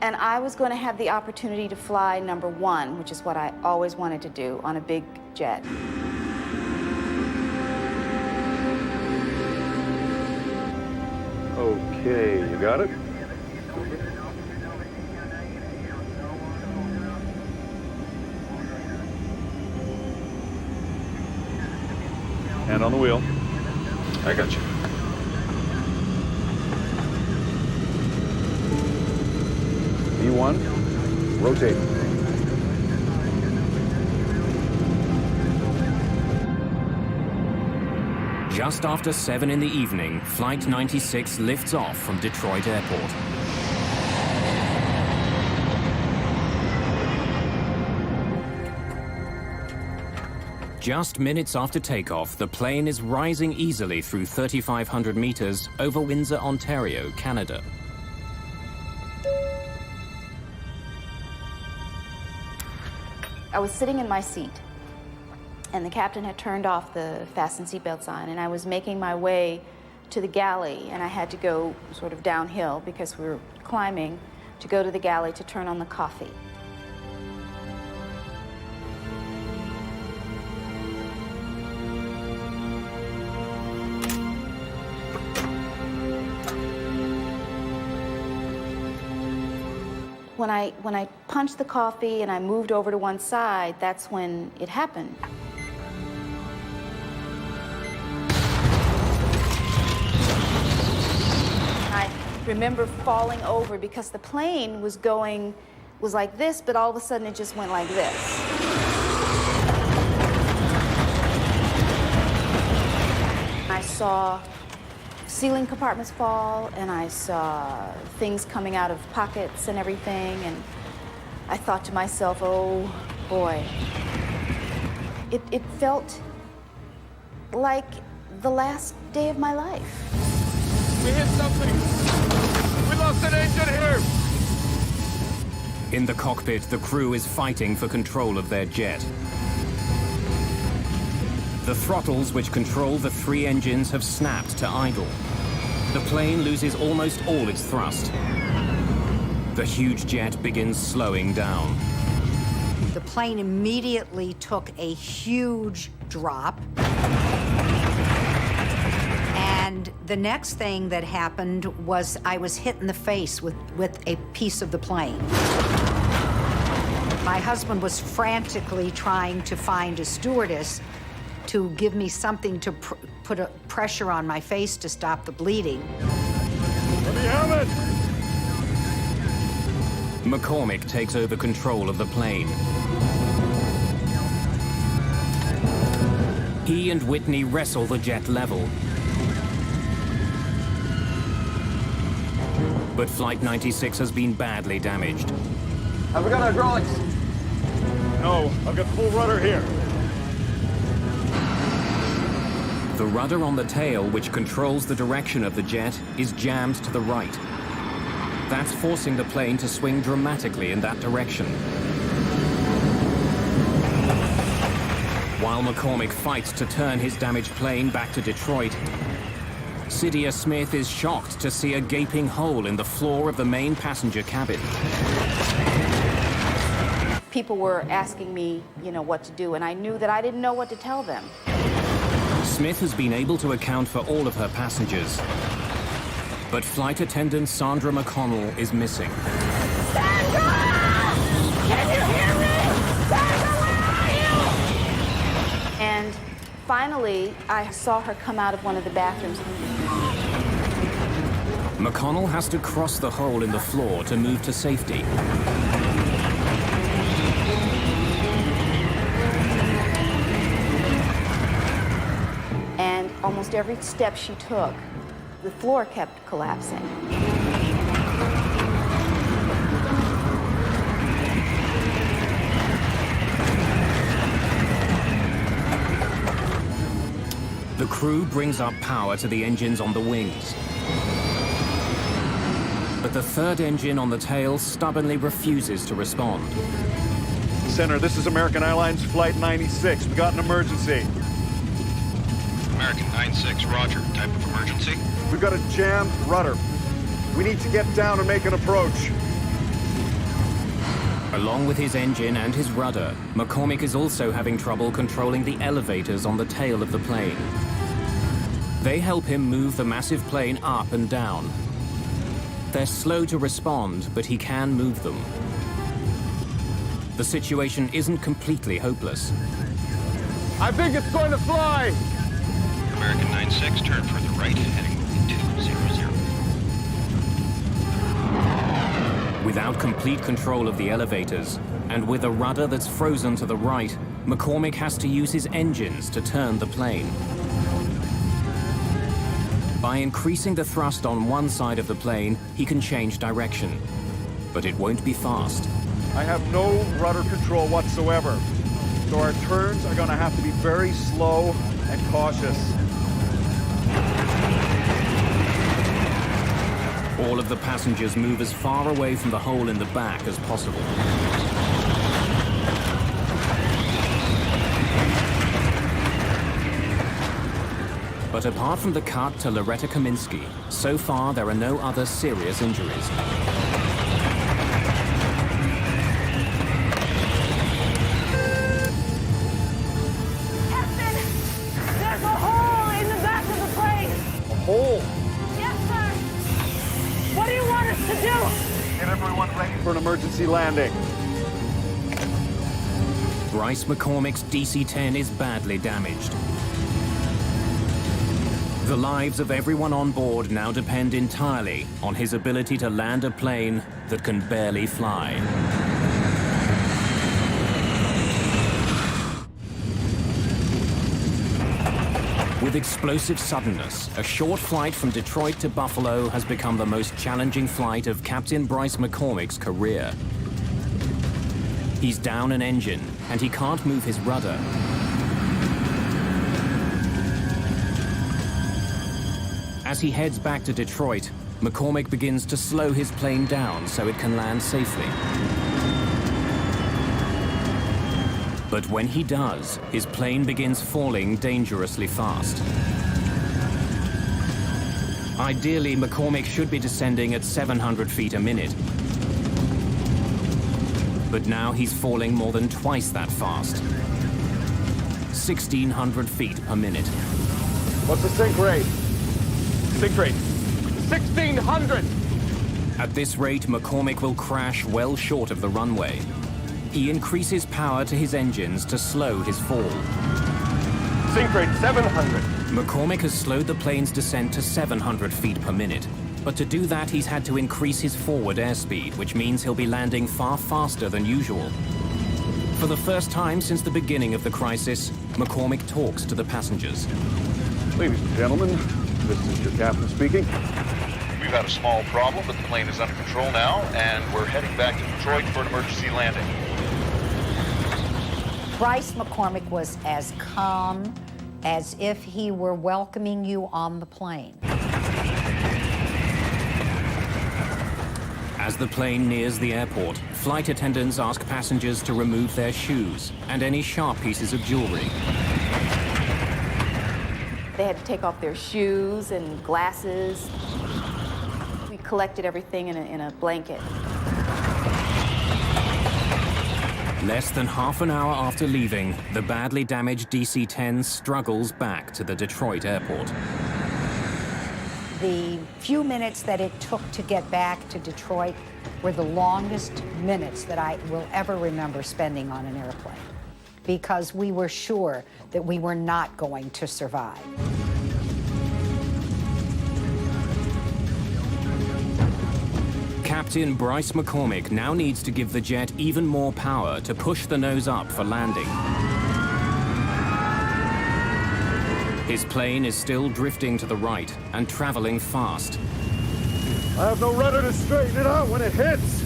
And I was going to have the opportunity to fly number 1, which is what I always wanted to do on a big jet. Okay, you got it? Hand on the wheel. I got you. V1, rotate. Just after 7 in the evening, Flight 96 lifts off from Detroit Airport. Just minutes after takeoff, the plane is rising easily through 3,500 meters over Windsor, Ontario, Canada. I was sitting in my seat, and the captain had turned off the fasten seatbelt sign, and I was making my way to the galley, and I had to go sort of downhill because we were climbing to go to the galley to turn on the coffee. When I punched the coffee and I moved over to one side, that's when it happened. I remember falling over because the plane was like this, but all of a sudden it just went like this. I saw ceiling compartments fall, and I saw things coming out of pockets and everything, and I thought to myself, oh boy. It felt like the last day of my life. We hit something! We lost an engine here! In the cockpit, the crew is fighting for control of their jet. The throttles which control the 3 engines have snapped to idle. The plane loses almost all its thrust. The huge jet begins slowing down. The plane immediately took a huge drop. And the next thing that happened was I was hit in the face with a piece of the plane. My husband was frantically trying to find a stewardess to give me something to put a pressure on my face to stop the bleeding. Let me have it! McCormick takes over control of the plane. He and Whitney wrestle the jet level. But Flight 96 has been badly damaged. Have we got hydraulics? No, I've got full rudder here. The rudder on the tail, which controls the direction of the jet, is jammed to the right. That's forcing the plane to swing dramatically in that direction. While McCormick fights to turn his damaged plane back to Detroit, Cydia Smith is shocked to see a gaping hole in the floor of the main passenger cabin. People were asking me, what to do, and I knew that I didn't know what to tell them. Smith has been able to account for all of her passengers. But flight attendant Sandra McConnell is missing. Sandra! Can you hear me? Sandra, where are you? And finally, I saw her come out of one of the bathrooms. McConnell has to cross the hole in the floor to move to safety. And almost every step she took, the floor kept collapsing. The crew brings up power to the engines on the wings. But the third engine on the tail stubbornly refuses to respond. Center, this is American Airlines Flight 96. We got an emergency. American 96, roger. Type of emergency? We've got a jammed rudder. We need to get down and make an approach. Along with his engine and his rudder, McCormick is also having trouble controlling the elevators on the tail of the plane. They help him move the massive plane up and down. They're slow to respond, but he can move them. The situation isn't completely hopeless. I think it's going to fly! American 96, turn further right, heading 200. Without complete control of the elevators, and with a rudder that's frozen to the right, McCormick has to use his engines to turn the plane. By increasing the thrust on one side of the plane, he can change direction. But it won't be fast. I have no rudder control whatsoever. So our turns are going to have to be very slow and cautious. All of the passengers move as far away from the hole in the back as possible. But apart from the cut to Loretta Kaminsky, so far there are no other serious injuries. Captain, there's a hole in the back of the plane. A hole? Yes, sir. What do you want us to do? Get everyone ready for an emergency emergency landing. Bryce McCormick's DC-10 is badly damaged. The lives of everyone on board now depend entirely on his ability to land a plane that can barely fly. With explosive suddenness, a short flight from Detroit to Buffalo has become the most challenging flight of Captain Bryce McCormick's career. He's down an engine, and he can't move his rudder. As he heads back to Detroit, McCormick begins to slow his plane down so it can land safely. But when he does, his plane begins falling dangerously fast. Ideally, McCormick should be descending at 700 feet a minute. But now he's falling more than twice that fast. 1,600 feet per minute. What's the sink rate? Sink rate, 1,600! At this rate, McCormick will crash well short of the runway. He increases power to his engines to slow his fall. Sink rate, 700. McCormick has slowed the plane's descent to 700 feet per minute. But to do that, he's had to increase his forward airspeed, which means he'll be landing far faster than usual. For the first time since the beginning of the crisis, McCormick talks to the passengers. Ladies and gentlemen, this is your captain speaking. We've had a small problem, but the plane is under control now, and we're heading back to Detroit for an emergency landing. Bryce McCormick was as calm as if he were welcoming you on the plane. As the plane nears the airport, flight attendants ask passengers to remove their shoes and any sharp pieces of jewelry. They had to take off their shoes and glasses. We collected everything in a blanket. Less than half an hour after leaving, the badly damaged DC-10 struggles back to the Detroit airport. The few minutes that it took to get back to Detroit were the longest minutes that I will ever remember spending on an airplane, because we were sure that we were not going to survive. Captain Bryce McCormick now needs to give the jet even more power to push the nose up for landing. His plane is still drifting to the right and traveling fast. I have no rudder to straighten it out when it hits.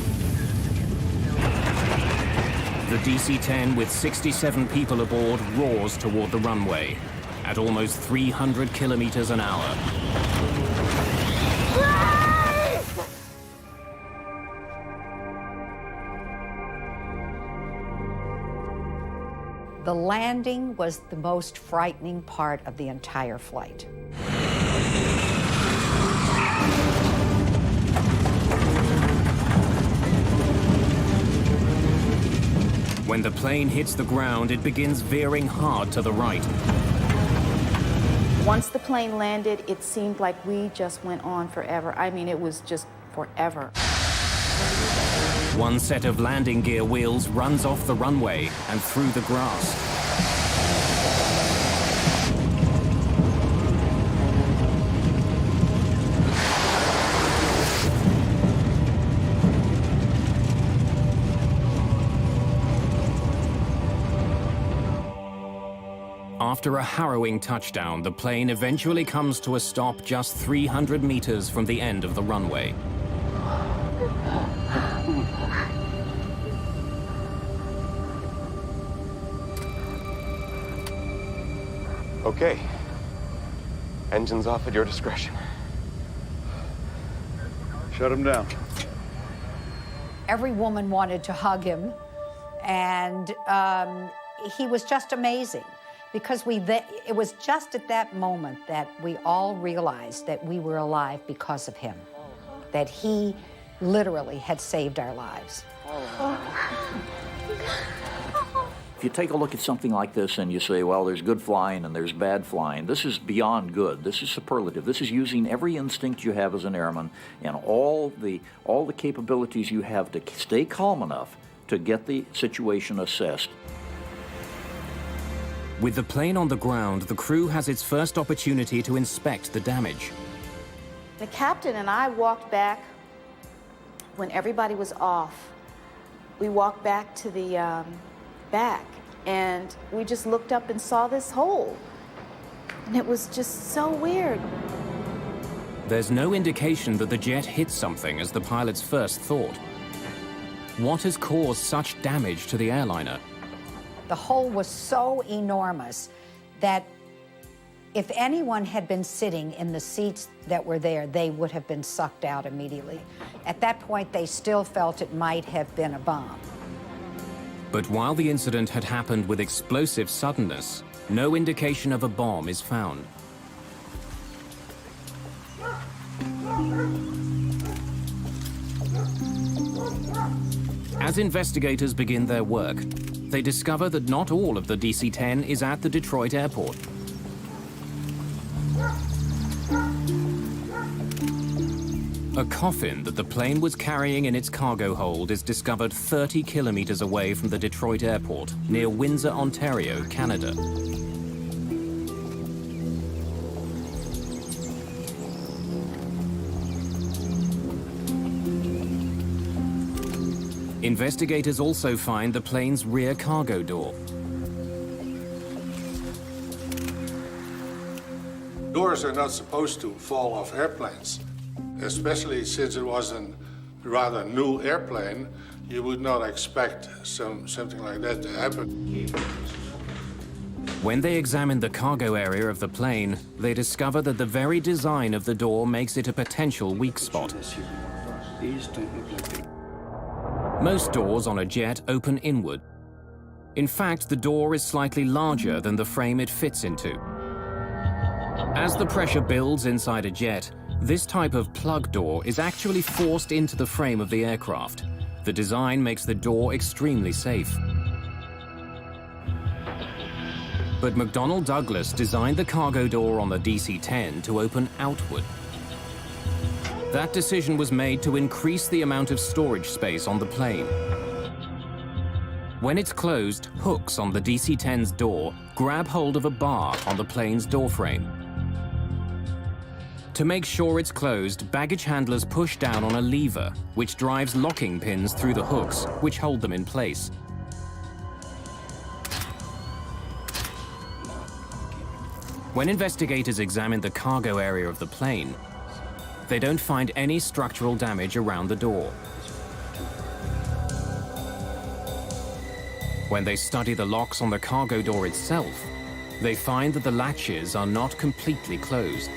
The DC-10 with 67 people aboard roars toward the runway at almost 300 kilometers an hour. The landing was the most frightening part of the entire flight. When the plane hits the ground, it begins veering hard to the right. Once the plane landed, it seemed like we just went on forever. I mean, it was just forever. One set of landing gear wheels runs off the runway and through the grass. After a harrowing touchdown, the plane eventually comes to a stop just 300 meters from the end of the runway. Okay. Engines off at your discretion. Shut him down. Every woman wanted to hug him, and he was just amazing, because it was just at that moment that we all realized that we were alive because of him, that he literally had saved our lives. If you take a look at something like this and you say, well, there's good flying and there's bad flying, this is beyond good. This is superlative. This is using every instinct you have as an airman and all the capabilities you have to stay calm enough to get the situation assessed. With the plane on the ground, the crew has its first opportunity to inspect the damage. The captain and I walked back when everybody was off. We walked back to the back, and we just looked up and saw this hole. And it was just so weird. There's no indication that the jet hit something as the pilots first thought. What has caused such damage to the airliner? The hole was so enormous that if anyone had been sitting in the seats that were there, they would have been sucked out immediately. At that point, they still felt it might have been a bomb. But while the incident had happened with explosive suddenness, no indication of a bomb is found. As investigators begin their work, they discover that not all of the DC-10 is at the Detroit airport. A coffin that the plane was carrying in its cargo hold is discovered 30 kilometers away from the Detroit airport, near Windsor, Ontario, Canada. Investigators also find the plane's rear cargo door. Doors are not supposed to fall off airplanes, especially since it was a rather new airplane. You would not expect something like that to happen. When they examine the cargo area of the plane, they discover that the very design of the door makes it a potential weak spot. Most doors on a jet open inward. In fact, the door is slightly larger than the frame it fits into. As the pressure builds inside a jet, this type of plug door is actually forced into the frame of the aircraft. The design makes the door extremely safe. But McDonnell Douglas designed the cargo door on the DC-10 to open outward. That decision was made to increase the amount of storage space on the plane. When it's closed, hooks on the DC-10's door grab hold of a bar on the plane's doorframe. To make sure it's closed, baggage handlers push down on a lever, which drives locking pins through the hooks, which hold them in place. When investigators examine the cargo area of the plane, they don't find any structural damage around the door. When they study the locks on the cargo door itself, they find that the latches are not completely closed.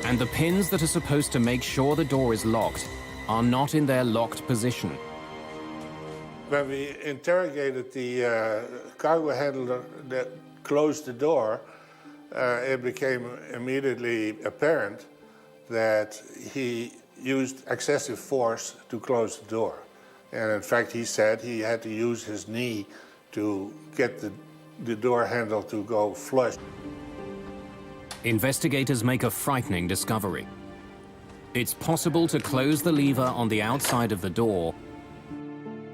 And the pins that are supposed to make sure the door is locked are not in their locked position. When we interrogated the cargo handler that closed the door, it became immediately apparent that he used excessive force to close the door. And in fact, he said he had to use his knee to get the door handle to go flush. Investigators make a frightening discovery. It's possible to close the lever on the outside of the door,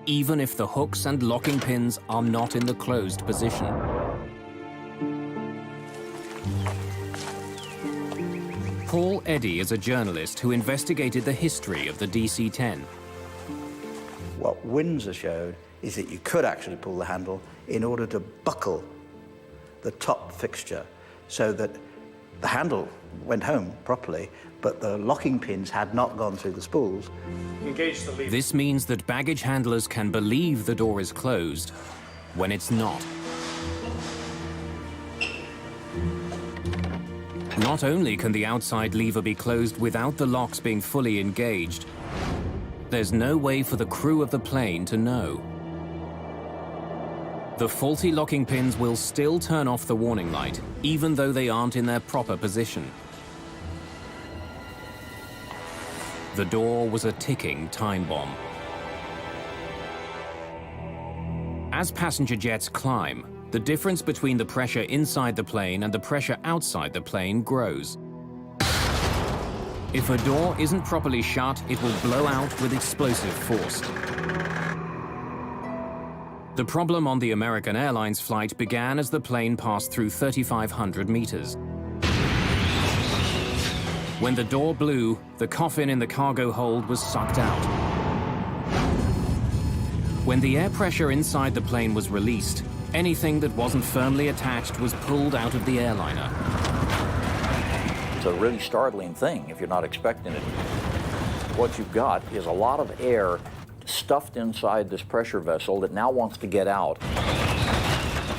even if the hooks and locking pins are not in the closed position. Paul Eddy is a journalist who investigated the history of the DC-10. What Windsor showed is that you could actually pull the handle in order to buckle the top fixture so that the handle went home properly, but the locking pins had not gone through the spools. Engage the lever. This means that baggage handlers can believe the door is closed when it's not. Not only can the outside lever be closed without the locks being fully engaged, there's no way for the crew of the plane to know. The faulty locking pins will still turn off the warning light, even though they aren't in their proper position. The door was a ticking time bomb. As passenger jets climb, the difference between the pressure inside the plane and the pressure outside the plane grows. If a door isn't properly shut, it will blow out with explosive force. The problem on the American Airlines flight began as the plane passed through 3,500 meters. When the door blew, the coffin in the cargo hold was sucked out. When the air pressure inside the plane was released, anything that wasn't firmly attached was pulled out of the airliner. It's a really startling thing if you're not expecting it. What you've got is a lot of air stuffed inside this pressure vessel that now wants to get out.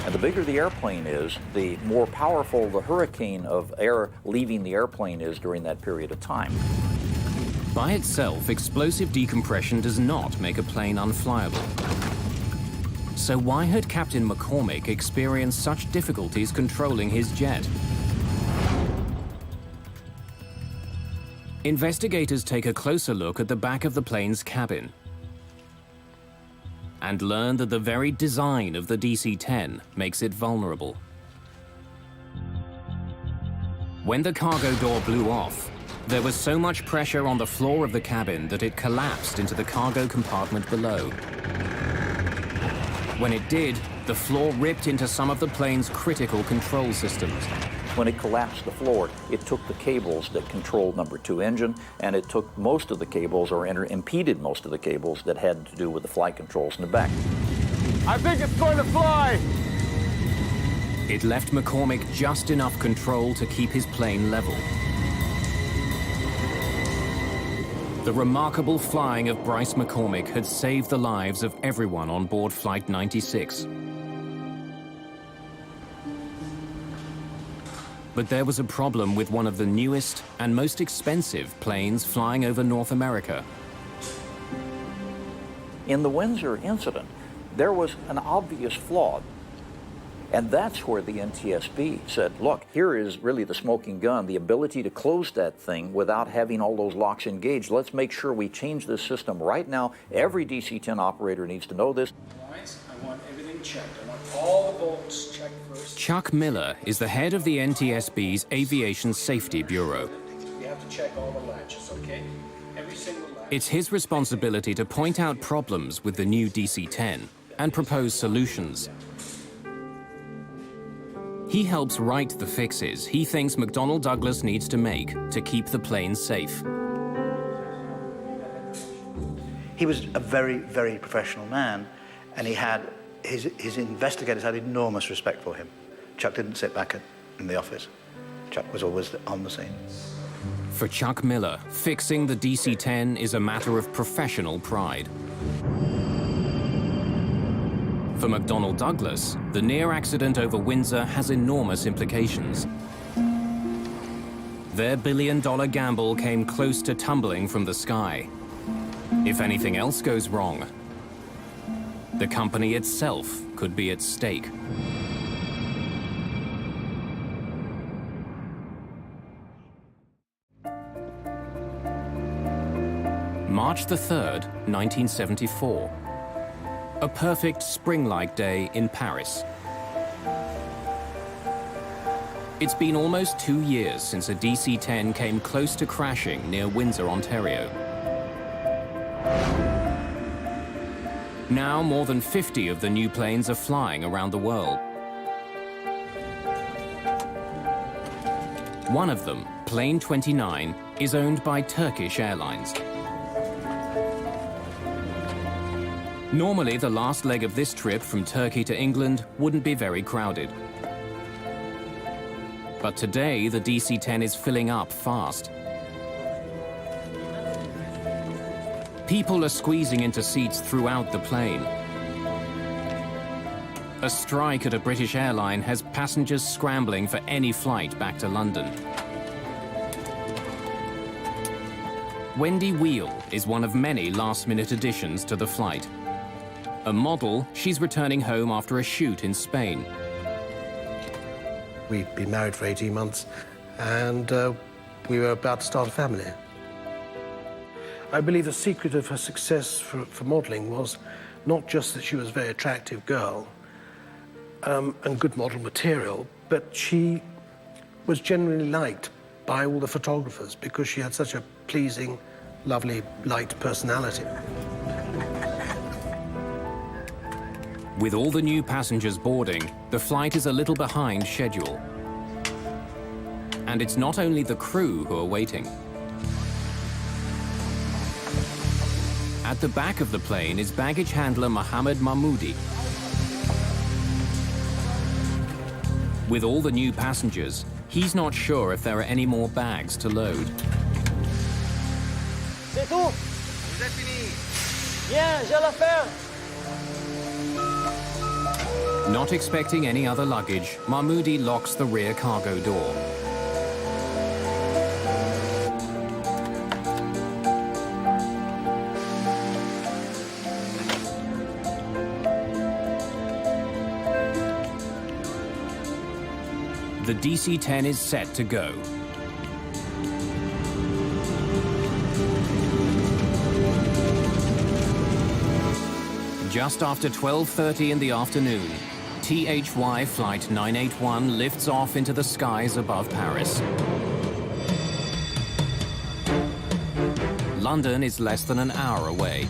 And the bigger the airplane is, the more powerful the hurricane of air leaving the airplane is during that period of time. By itself, explosive decompression does not make a plane unflyable. So why had Captain McCormick experienced such difficulties controlling his jet? Investigators take a closer look at the back of the plane's cabin and learn that the very design of the DC-10 makes it vulnerable. When the cargo door blew off, there was so much pressure on the floor of the cabin that it collapsed into the cargo compartment below. When it did, the floor ripped into some of the plane's critical control systems. When it collapsed the floor, it took the cables that controlled number 2 engine, and it took most of the cables, or impeded most of the cables that had to do with the flight controls in the back. I think it's going to fly! It left McCormick just enough control to keep his plane level. The remarkable flying of Bryce McCormick had saved the lives of everyone on board Flight 96. But there was a problem with one of the newest and most expensive planes flying over North America. In the Windsor incident, there was an obvious flaw. And that's where the NTSB said, look, here is really the smoking gun, the ability to close that thing without having all those locks engaged. Let's make sure we change this system right now. Every DC-10 operator needs to know this. I want everything checked. I want all the bolts checked first. Chuck Miller is the head of the NTSB's Aviation Safety Bureau. We have to check all the latches, okay? Every single latch. It's his responsibility to point out problems with the new DC-10 and propose solutions. He helps write the fixes he thinks McDonnell Douglas needs to make to keep the plane safe. He was a very, very professional man, and he had his investigators had enormous respect for him. Chuck didn't sit back in the office. Chuck was always on the scene. For Chuck Miller, fixing the DC-10 is a matter of professional pride. For McDonnell Douglas, the near accident over Windsor has enormous implications. Their billion-dollar gamble came close to tumbling from the sky. If anything else goes wrong, the company itself could be at stake. March the 3rd, 1974. A perfect spring-like day in Paris. It's been almost 2 years since a DC-10 came close to crashing near Windsor, Ontario. Now, more than 50 of the new planes are flying around the world. One of them, Plane 29, is owned by Turkish Airlines. Normally, the last leg of this trip from Turkey to England wouldn't be very crowded. But today, the DC-10 is filling up fast. People are squeezing into seats throughout the plane. A strike at a British airline has passengers scrambling for any flight back to London. Wendy Wheel is one of many last-minute additions to the flight. A model, she's returning home after a shoot in Spain. We'd been married for 18 months, and we were about to start a family. I believe the secret of her success for modeling was not just that she was a very attractive girl and good model material, but she was generally liked by all the photographers because she had such a pleasing, lovely, light personality. With all the new passengers boarding, the flight is a little behind schedule. And it's not only the crew who are waiting. At the back of the plane is baggage handler Mohammed Mahmoudi. With all the new passengers, he's not sure if there are any more bags to load. C'est tout. Vous êtes fini. Bien, j'ai l'affaire. Not expecting any other luggage, Mahmoudi locks the rear cargo door. The DC-10 is set to go. Just after 12:30 in the afternoon, THY Flight 981 lifts off into the skies above Paris. London is less than an hour away.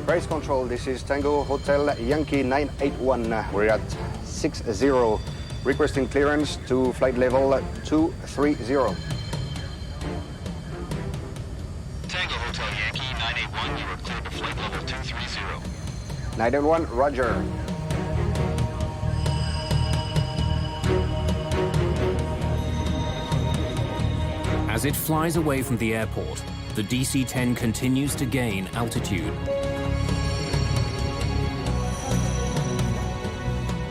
Price control, this is Tango Hotel Yankee 981. We're at 60. Requesting clearance to flight level 230. Tango Hotel Yankee 981, you are cleared to flight level 230. 981, roger. As it flies away from the airport, the DC-10 continues to gain altitude.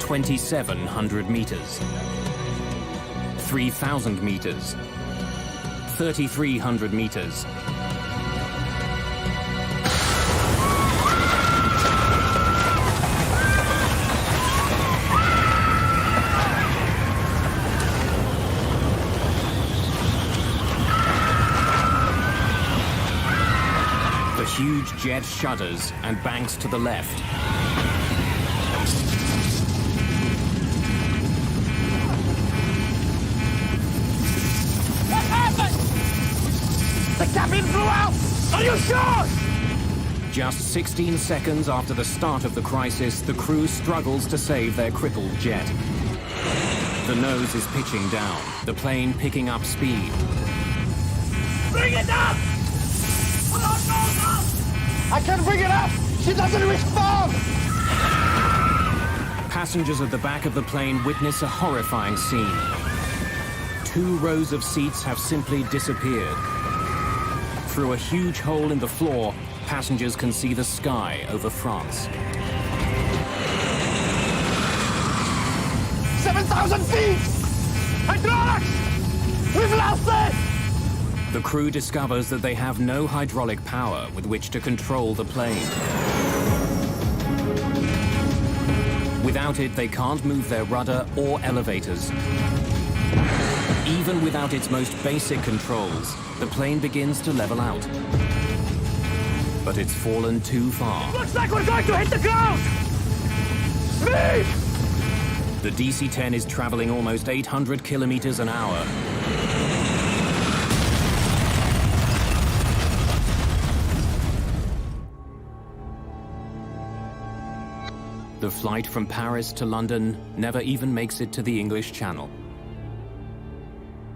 2,700 meters, 3,000 meters, 3,300 meters. The huge jet shudders and banks to the left. The cabin blew out! Are you sure? Just 16 seconds after the start of the crisis, the crew struggles to save their crippled jet. The nose is pitching down, the plane picking up speed. Bring it up! I can't bring it up! She doesn't respond! Passengers at the back of the plane witness a horrifying scene. 2 rows of seats have simply disappeared. Through a huge hole in the floor, passengers can see the sky over France. 7,000 feet! Hydraulics! We've lost it! The crew discovers that they have no hydraulic power with which to control the plane. Without it, they can't move their rudder or elevators. Even without its most basic controls, the plane begins to level out. But it's fallen too far. Looks like we're going to hit the ground! Speed! The DC-10 is traveling almost 800 kilometers an hour. The flight from Paris to London never even makes it to the English Channel.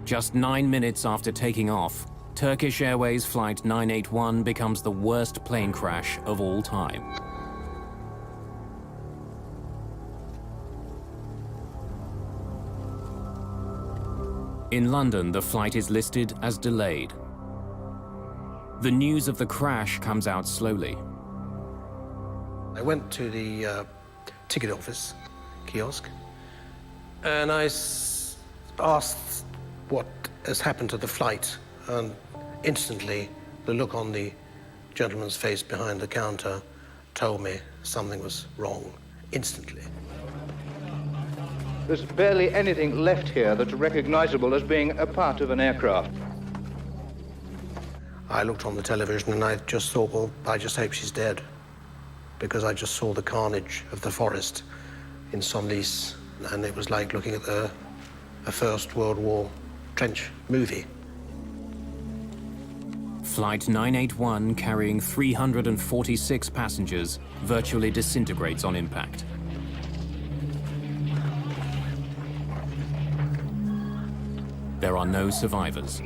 Just 9 minutes after taking off, Turkish Airways Flight 981 becomes the worst plane crash of all time. In London, the flight is listed as delayed. The news of the crash comes out slowly. I went to the ticket office kiosk and I asked what has happened to the flight, and instantly the look on the gentleman's face behind the counter told me something was wrong, instantly. There's barely anything left here that's recognizable as being a part of an aircraft. I looked on the television and I just thought, well, I just hope she's dead. because I just saw the carnage of the forest in Senlis, and it was like looking at a First World War trench movie. Flight 981, carrying 346 passengers, virtually disintegrates on impact. There are no survivors.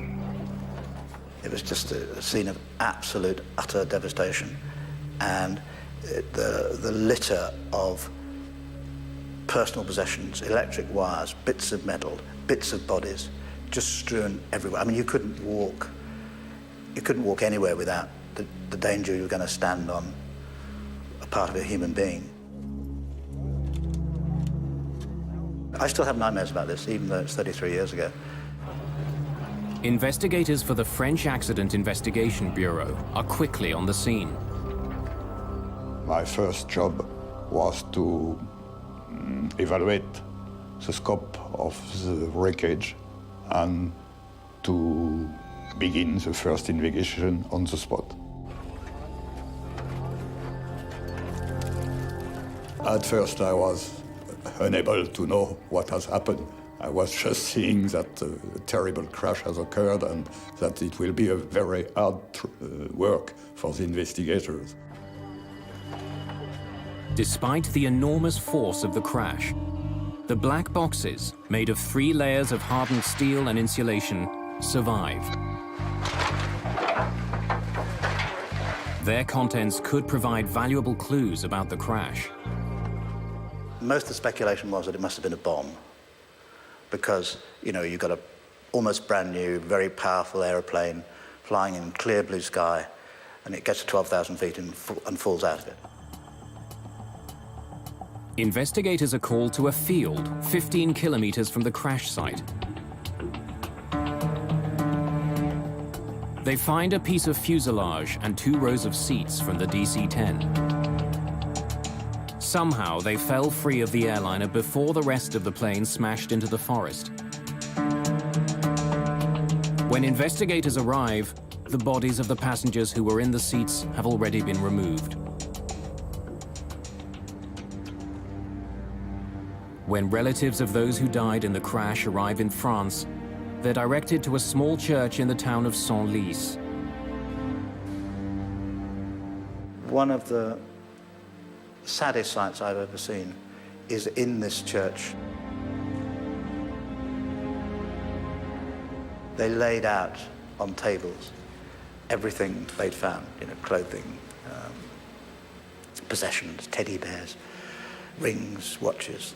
It was just a scene of absolute, utter devastation. And the litter of personal possessions, electric wires, bits of metal, bits of bodies, just strewn everywhere. I mean, you couldn't walk anywhere without the danger you were going to stand on a part of a human being. I still have nightmares about this, even though it's 33 years ago. Investigators for the French Accident Investigation Bureau are quickly on the scene. My first job was to evaluate the scope of the wreckage and to begin the first investigation on the spot. At first, I was unable to know what has happened. I was just seeing that a terrible crash has occurred and that it will be a very hard work for the investigators. Despite the enormous force of the crash, the black boxes, made of 3 layers of hardened steel and insulation, survive. Their contents could provide valuable clues about the crash. Most of the speculation was that it must have been a bomb, because, you know, you've got a almost brand new, very powerful aeroplane flying in clear blue sky, and it gets to 12,000 feet and falls out of it. Investigators are called to a field 15 kilometers from the crash site. They find a piece of fuselage and 2 rows of seats from the DC-10. Somehow, they fell free of the airliner before the rest of the plane smashed into the forest. When investigators arrive, the bodies of the passengers who were in the seats have already been removed. When relatives of those who died in the crash arrive in France, they're directed to a small church in the town of Senlis. One of the saddest sights I've ever seen is in this church. They laid out on tables everything they'd found, you know, clothing, possessions, teddy bears, rings, watches.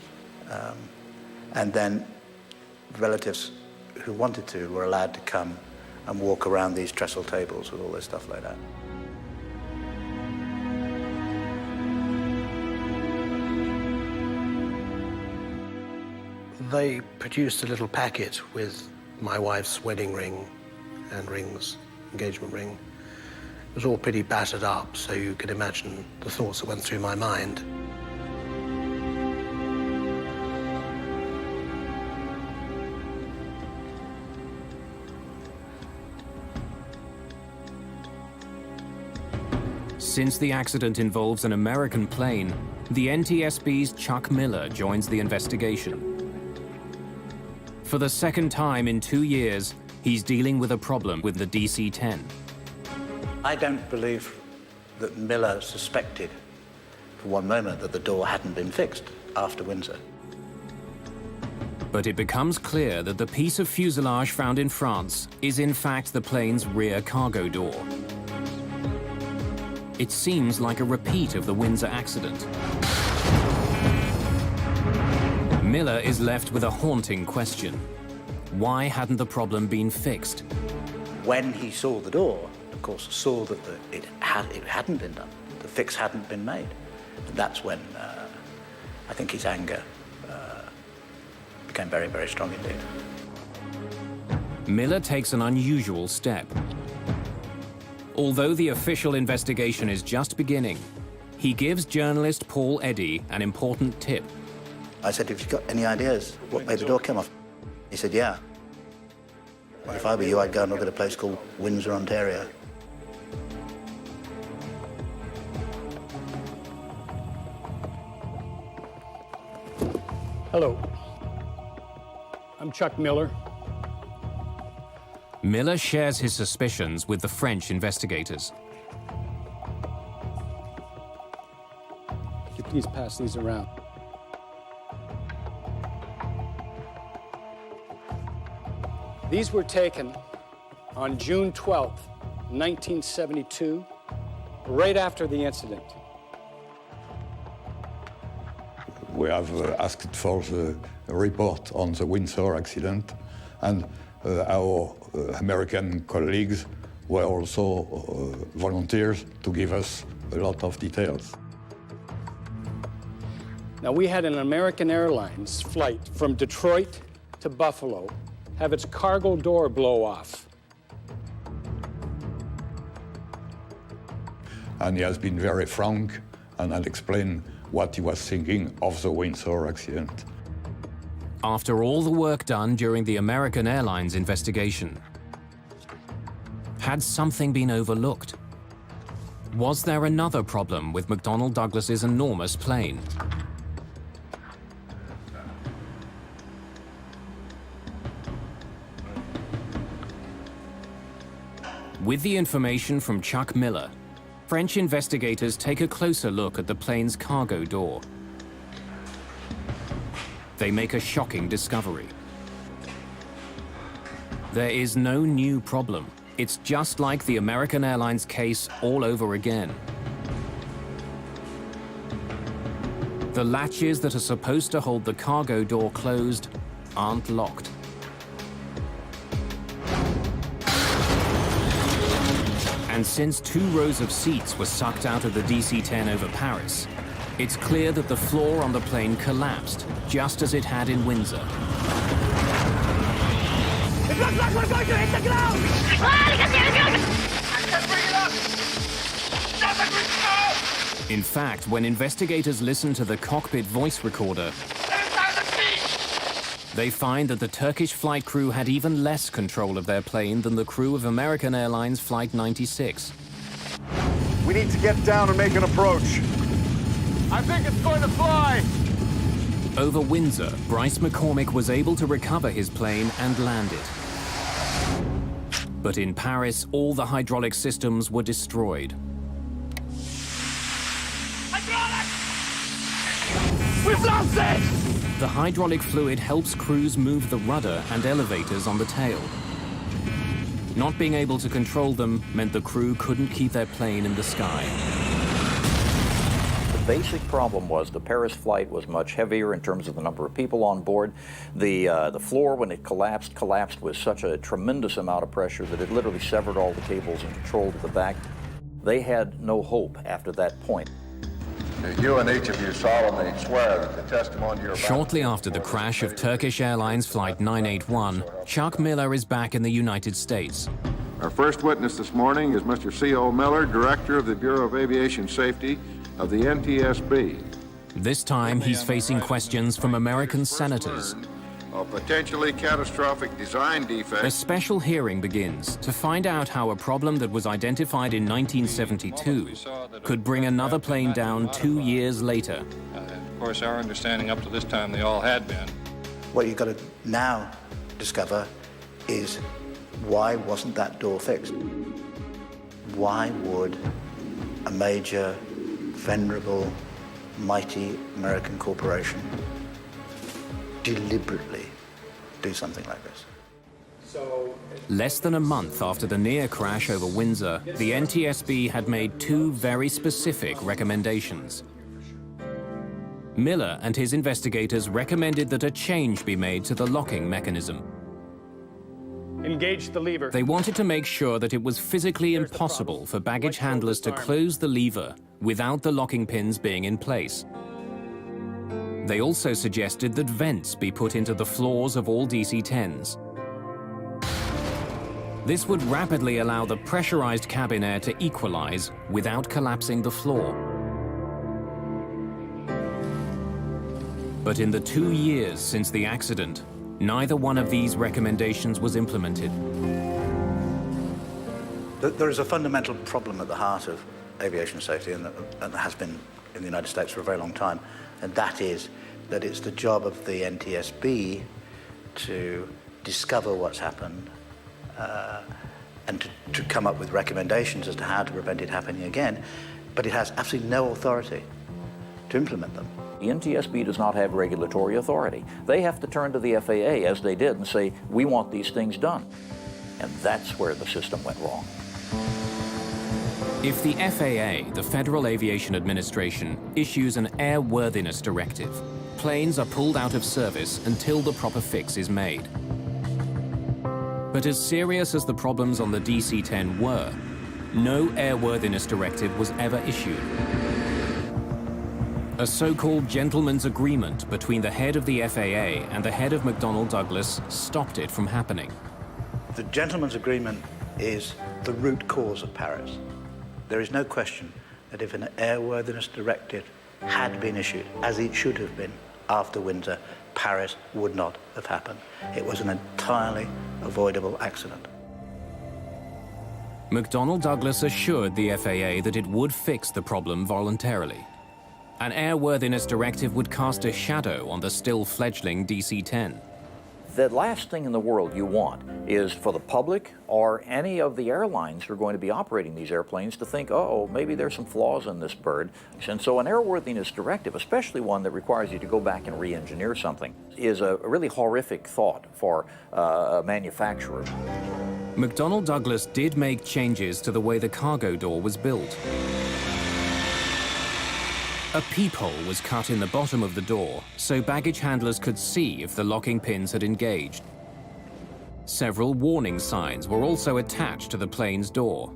And then relatives who wanted to were allowed to come and walk around these trestle tables with all this stuff laid out. They produced a little packet with my wife's wedding ring and rings, engagement ring. It was all pretty battered up, so you could imagine the thoughts that went through my mind. Since the accident involves an American plane, the NTSB's Chuck Miller joins the investigation. For the second time in 2 years, he's dealing with a problem with the DC-10. I don't believe that Miller suspected for one moment that the door hadn't been fixed after Windsor. But it becomes clear that the piece of fuselage found in France is in fact the plane's rear cargo door. It seems like a repeat of the Windsor accident. Miller is left with a haunting question. Why hadn't the problem been fixed? When he saw the door, of course, saw that it hadn't been done. The fix hadn't been made. And that's when I think his anger became very, very strong indeed. Miller takes an unusual step. Although the official investigation is just beginning, he gives journalist Paul Eddy an important tip. I said, "Have you got any ideas what made the door come off?" He said, "Yeah. Well, if I were you, I'd go and look at a place called Windsor, Ontario." Hello. I'm Chuck Miller. Miller shares his suspicions with the French investigators. Could you please pass these around? These were taken on June 12th, 1972, right after the incident. We have asked for the report on the Windsor accident, and our American colleagues were also volunteers to give us a lot of details. Now, we had an American Airlines flight from Detroit to Buffalo have its cargo door blow off. And he has been very frank and had explained what he was thinking of the Windsor accident. After all the work done during the American Airlines investigation, had something been overlooked? Was there another problem with McDonnell Douglas's enormous plane? With the information from Chuck Miller, French investigators take a closer look at the plane's cargo door. They make a shocking discovery. There is no new problem. It's just like the American Airlines case all over again. The latches that are supposed to hold the cargo door closed aren't locked. And since 2 rows of seats were sucked out of the DC-10 over Paris, it's clear that the floor on the plane collapsed, just as it had in Windsor. It looks like we're going to hit the ground! In fact, when investigators listen to the cockpit voice recorder, they find that the Turkish flight crew had even less control of their plane than the crew of American Airlines Flight 96. We need to get down and make an approach. I think it's going to fly! Over Windsor, Bryce McCormick was able to recover his plane and land it. But in Paris, all the hydraulic systems were destroyed. We've lost it! The hydraulic fluid helps crews move the rudder and elevators on the tail. Not being able to control them meant the crew couldn't keep their plane in the sky. The basic problem was the Paris flight was much heavier in terms of the number of people on board. The floor, when it collapsed with such a tremendous amount of pressure that it literally severed all the cables and control to the back. They had no hope after that point. You and each of you solemnly swear that the testimony you're about... Shortly after the crash of Turkish Airlines Flight 981, Chuck Miller is back in the United States. Our first witness this morning is Mr. C.O. Miller, Director of the Bureau of Aviation Safety of the NTSB. This time, he's facing questions from American senators. Of potentially catastrophic design defects. A special hearing begins to find out how a problem that was identified in 1972 could bring another plane down 2 years later. Of course, our understanding up to this time, they all had been. What you've got to now discover is why wasn't that door fixed? Why would a major, venerable, mighty American corporation deliberately do something like this? Less than a month after the near crash over Windsor, the NTSB had made 2 very specific recommendations. Miller and his investigators recommended that a change be made to the locking mechanism. Engage the lever. They wanted to make sure that it was physically impossible for baggage handlers to close the lever without the locking pins being in place. They also suggested that vents be put into the floors of all DC-10s. This would rapidly allow the pressurized cabin air to equalize without collapsing the floor. But in the 2 years since the accident, neither one of these recommendations was implemented. There is a fundamental problem at the heart of aviation safety, and has been in the United States for a very long time, and that is that it's the job of the NTSB to discover what's happened and to come up with recommendations as to how to prevent it happening again, but it has absolutely no authority to implement them. The NTSB does not have regulatory authority. They have to turn to the FAA, as they did, and say, we want these things done. And that's where the system went wrong. If the FAA, the Federal Aviation Administration, issues an airworthiness directive, planes are pulled out of service until the proper fix is made. But as serious as the problems on the DC-10 were, no airworthiness directive was ever issued. A so-called gentleman's agreement between the head of the FAA and the head of McDonnell Douglas stopped it from happening. The gentleman's agreement is the root cause of Paris. There is no question that if an airworthiness directive had been issued, as it should have been after Windsor, Paris would not have happened. It was an entirely avoidable accident. McDonnell Douglas assured the FAA that it would fix the problem voluntarily. An airworthiness directive would cast a shadow on the still fledgling DC-10. The last thing in the world you want is for the public or any of the airlines who are going to be operating these airplanes to think, oh, maybe there's some flaws in this bird. And so an airworthiness directive, especially one that requires you to go back and re-engineer something, is a really horrific thought for a manufacturer. McDonnell Douglas did make changes to the way the cargo door was built. A peephole was cut in the bottom of the door so baggage handlers could see if the locking pins had engaged. Several warning signs were also attached to the plane's door.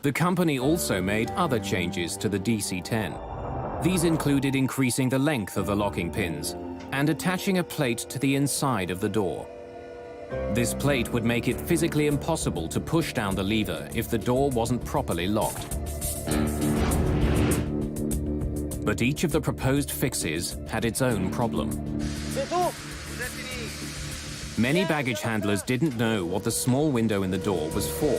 The company also made other changes to the DC-10. These included increasing the length of the locking pins and attaching a plate to the inside of the door. This plate would make it physically impossible to push down the lever if the door wasn't properly locked. But each of the proposed fixes had its own problem. Many baggage handlers didn't know what the small window in the door was for.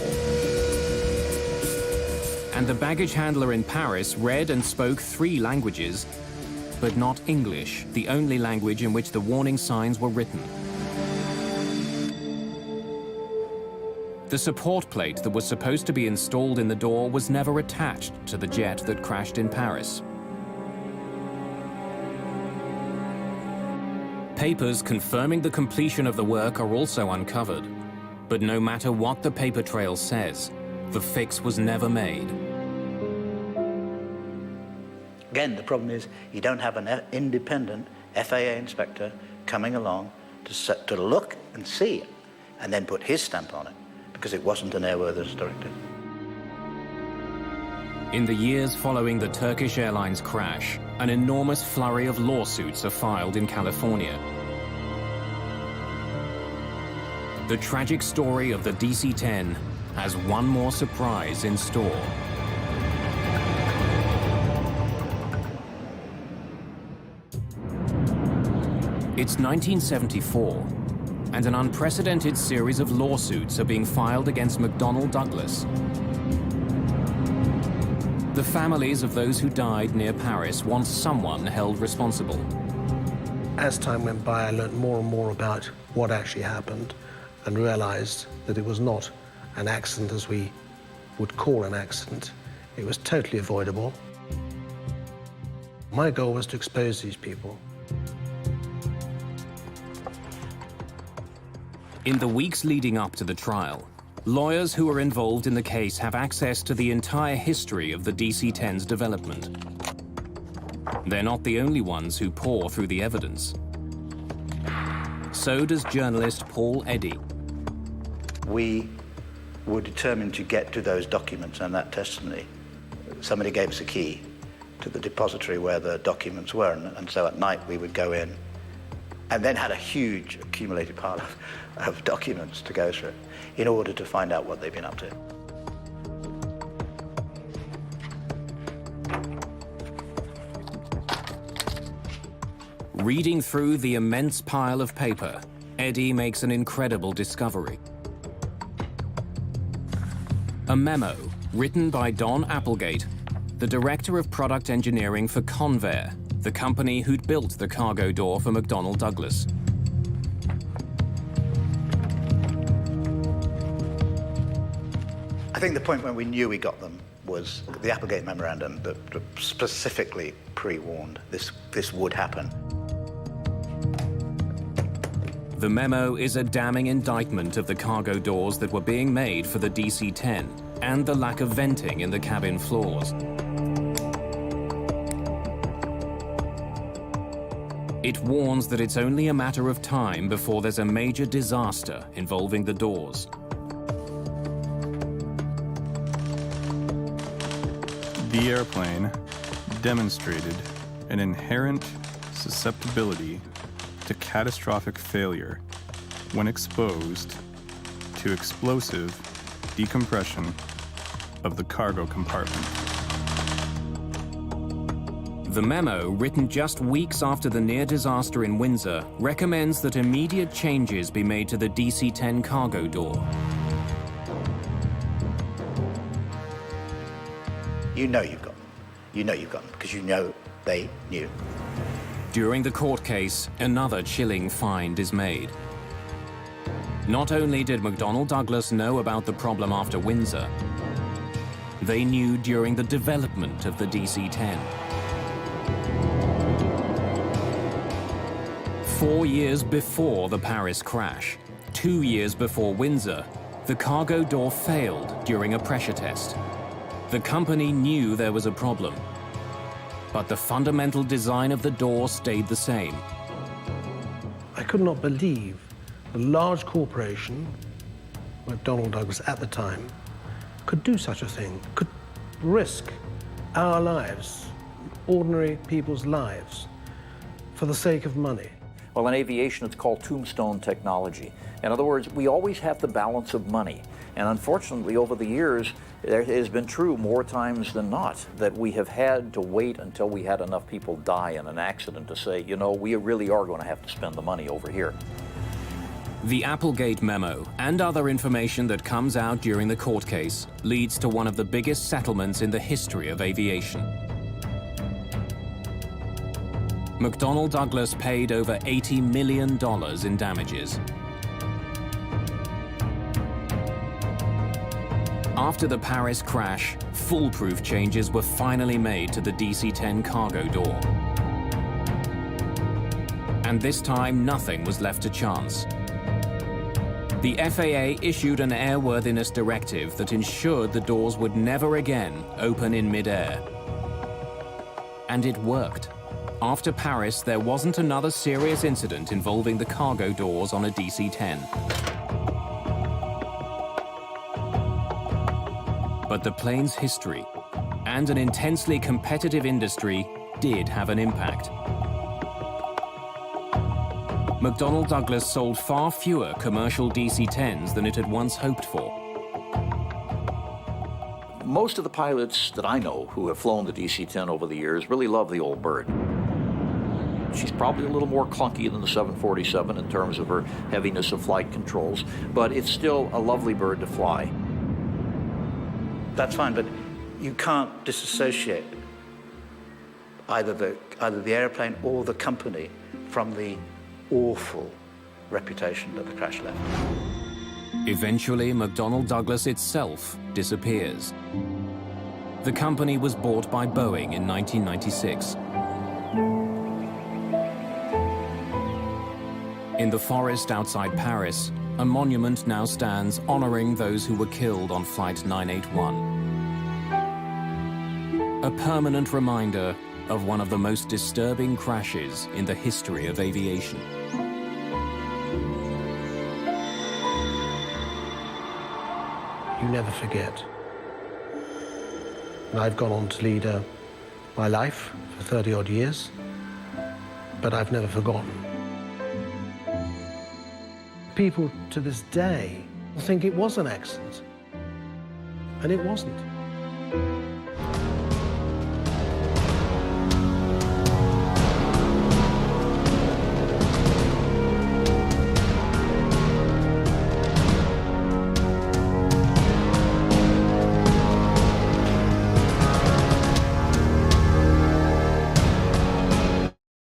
And the baggage handler in Paris read and spoke 3 languages, but not English, the only language in which the warning signs were written. The support plate that was supposed to be installed in the door was never attached to the jet that crashed in Paris. Papers confirming the completion of the work are also uncovered. But no matter what the paper trail says, the fix was never made. Again, the problem is you don't have an independent FAA inspector coming along to look and see it and then put his stamp on it because it wasn't an airworthiness directive. In the years following the Turkish Airlines crash, an enormous flurry of lawsuits are filed in California. The tragic story of the DC-10 has one more surprise in store. It's 1974, and an unprecedented series of lawsuits are being filed against McDonnell Douglas. The families of those who died near Paris want someone held responsible. As time went by, I learned more and more about what actually happened and realized that it was not an accident as we would call an accident. It was totally avoidable. My goal was to expose these people. In the weeks leading up to the trial, lawyers who are involved in the case have access to the entire history of the DC-10's development. They're not the only ones who pore through the evidence. So does journalist Paul Eddy. We were determined to get to those documents and that testimony. Somebody gave us a key to the depository where the documents were, and so at night we would go in and then had a huge accumulated pile of documents to go through in order to find out what they've been up to. Reading through the immense pile of paper, Eddy makes an incredible discovery. A memo written by Don Applegate, the director of product engineering for Convair, the company who'd built the cargo door for McDonnell Douglas. I think the point when we knew we got them was the Applegate Memorandum that specifically pre-warned this would happen. The memo is a damning indictment of the cargo doors that were being made for the DC-10 and the lack of venting in the cabin floors. It warns that it's only a matter of time before there's a major disaster involving the doors. The airplane demonstrated an inherent susceptibility to catastrophic failure when exposed to explosive decompression of the cargo compartment. The memo, written just weeks after the near disaster in Windsor, recommends that immediate changes be made to the DC-10 cargo door. You know you've got them. You know you've got them because you know they knew. During the court case, another chilling find is made. Not only did McDonnell Douglas know about the problem after Windsor, they knew during the development of the DC-10. 4 years before the Paris crash, 2 years before Windsor, the cargo door failed during a pressure test. The company knew there was a problem, but the fundamental design of the door stayed the same. I could not believe a large corporation, McDonnell Douglas at the time, could do such a thing, could risk our lives, ordinary people's lives, for the sake of money. Well, in aviation, it's called tombstone technology. In other words, we always have the balance of money. And unfortunately, over the years, it has been true more times than not that we have had to wait until we had enough people die in an accident to say, you know, we really are going to have to spend the money over here. The Applegate memo and other information that comes out during the court case leads to one of the biggest settlements in the history of aviation. McDonnell Douglas paid over $80 million in damages. After the Paris crash, foolproof changes were finally made to the DC-10 cargo door. And this time, nothing was left to chance. The FAA issued an airworthiness directive that ensured the doors would never again open in mid-air. And it worked. After Paris, there wasn't another serious incident involving the cargo doors on a DC-10. But the plane's history and an intensely competitive industry did have an impact. McDonnell Douglas sold far fewer commercial DC-10s than it had once hoped for. Most of the pilots that I know who have flown the DC-10 over the years really love the old bird. She's probably a little more clunky than the 747 in terms of her heaviness of flight controls, but it's still a lovely bird to fly. That's fine, but you can't disassociate either the airplane or the company from the awful reputation that the crash left. Eventually, McDonnell Douglas itself disappears. The company was bought by Boeing in 1996. In the forest outside Paris, a monument now stands honoring those who were killed on Flight 981. A permanent reminder of one of the most disturbing crashes in the history of aviation. You never forget. And I've gone on to lead my life for 30-odd years, but I've never forgotten. People to this day think it was an accident, and it wasn't.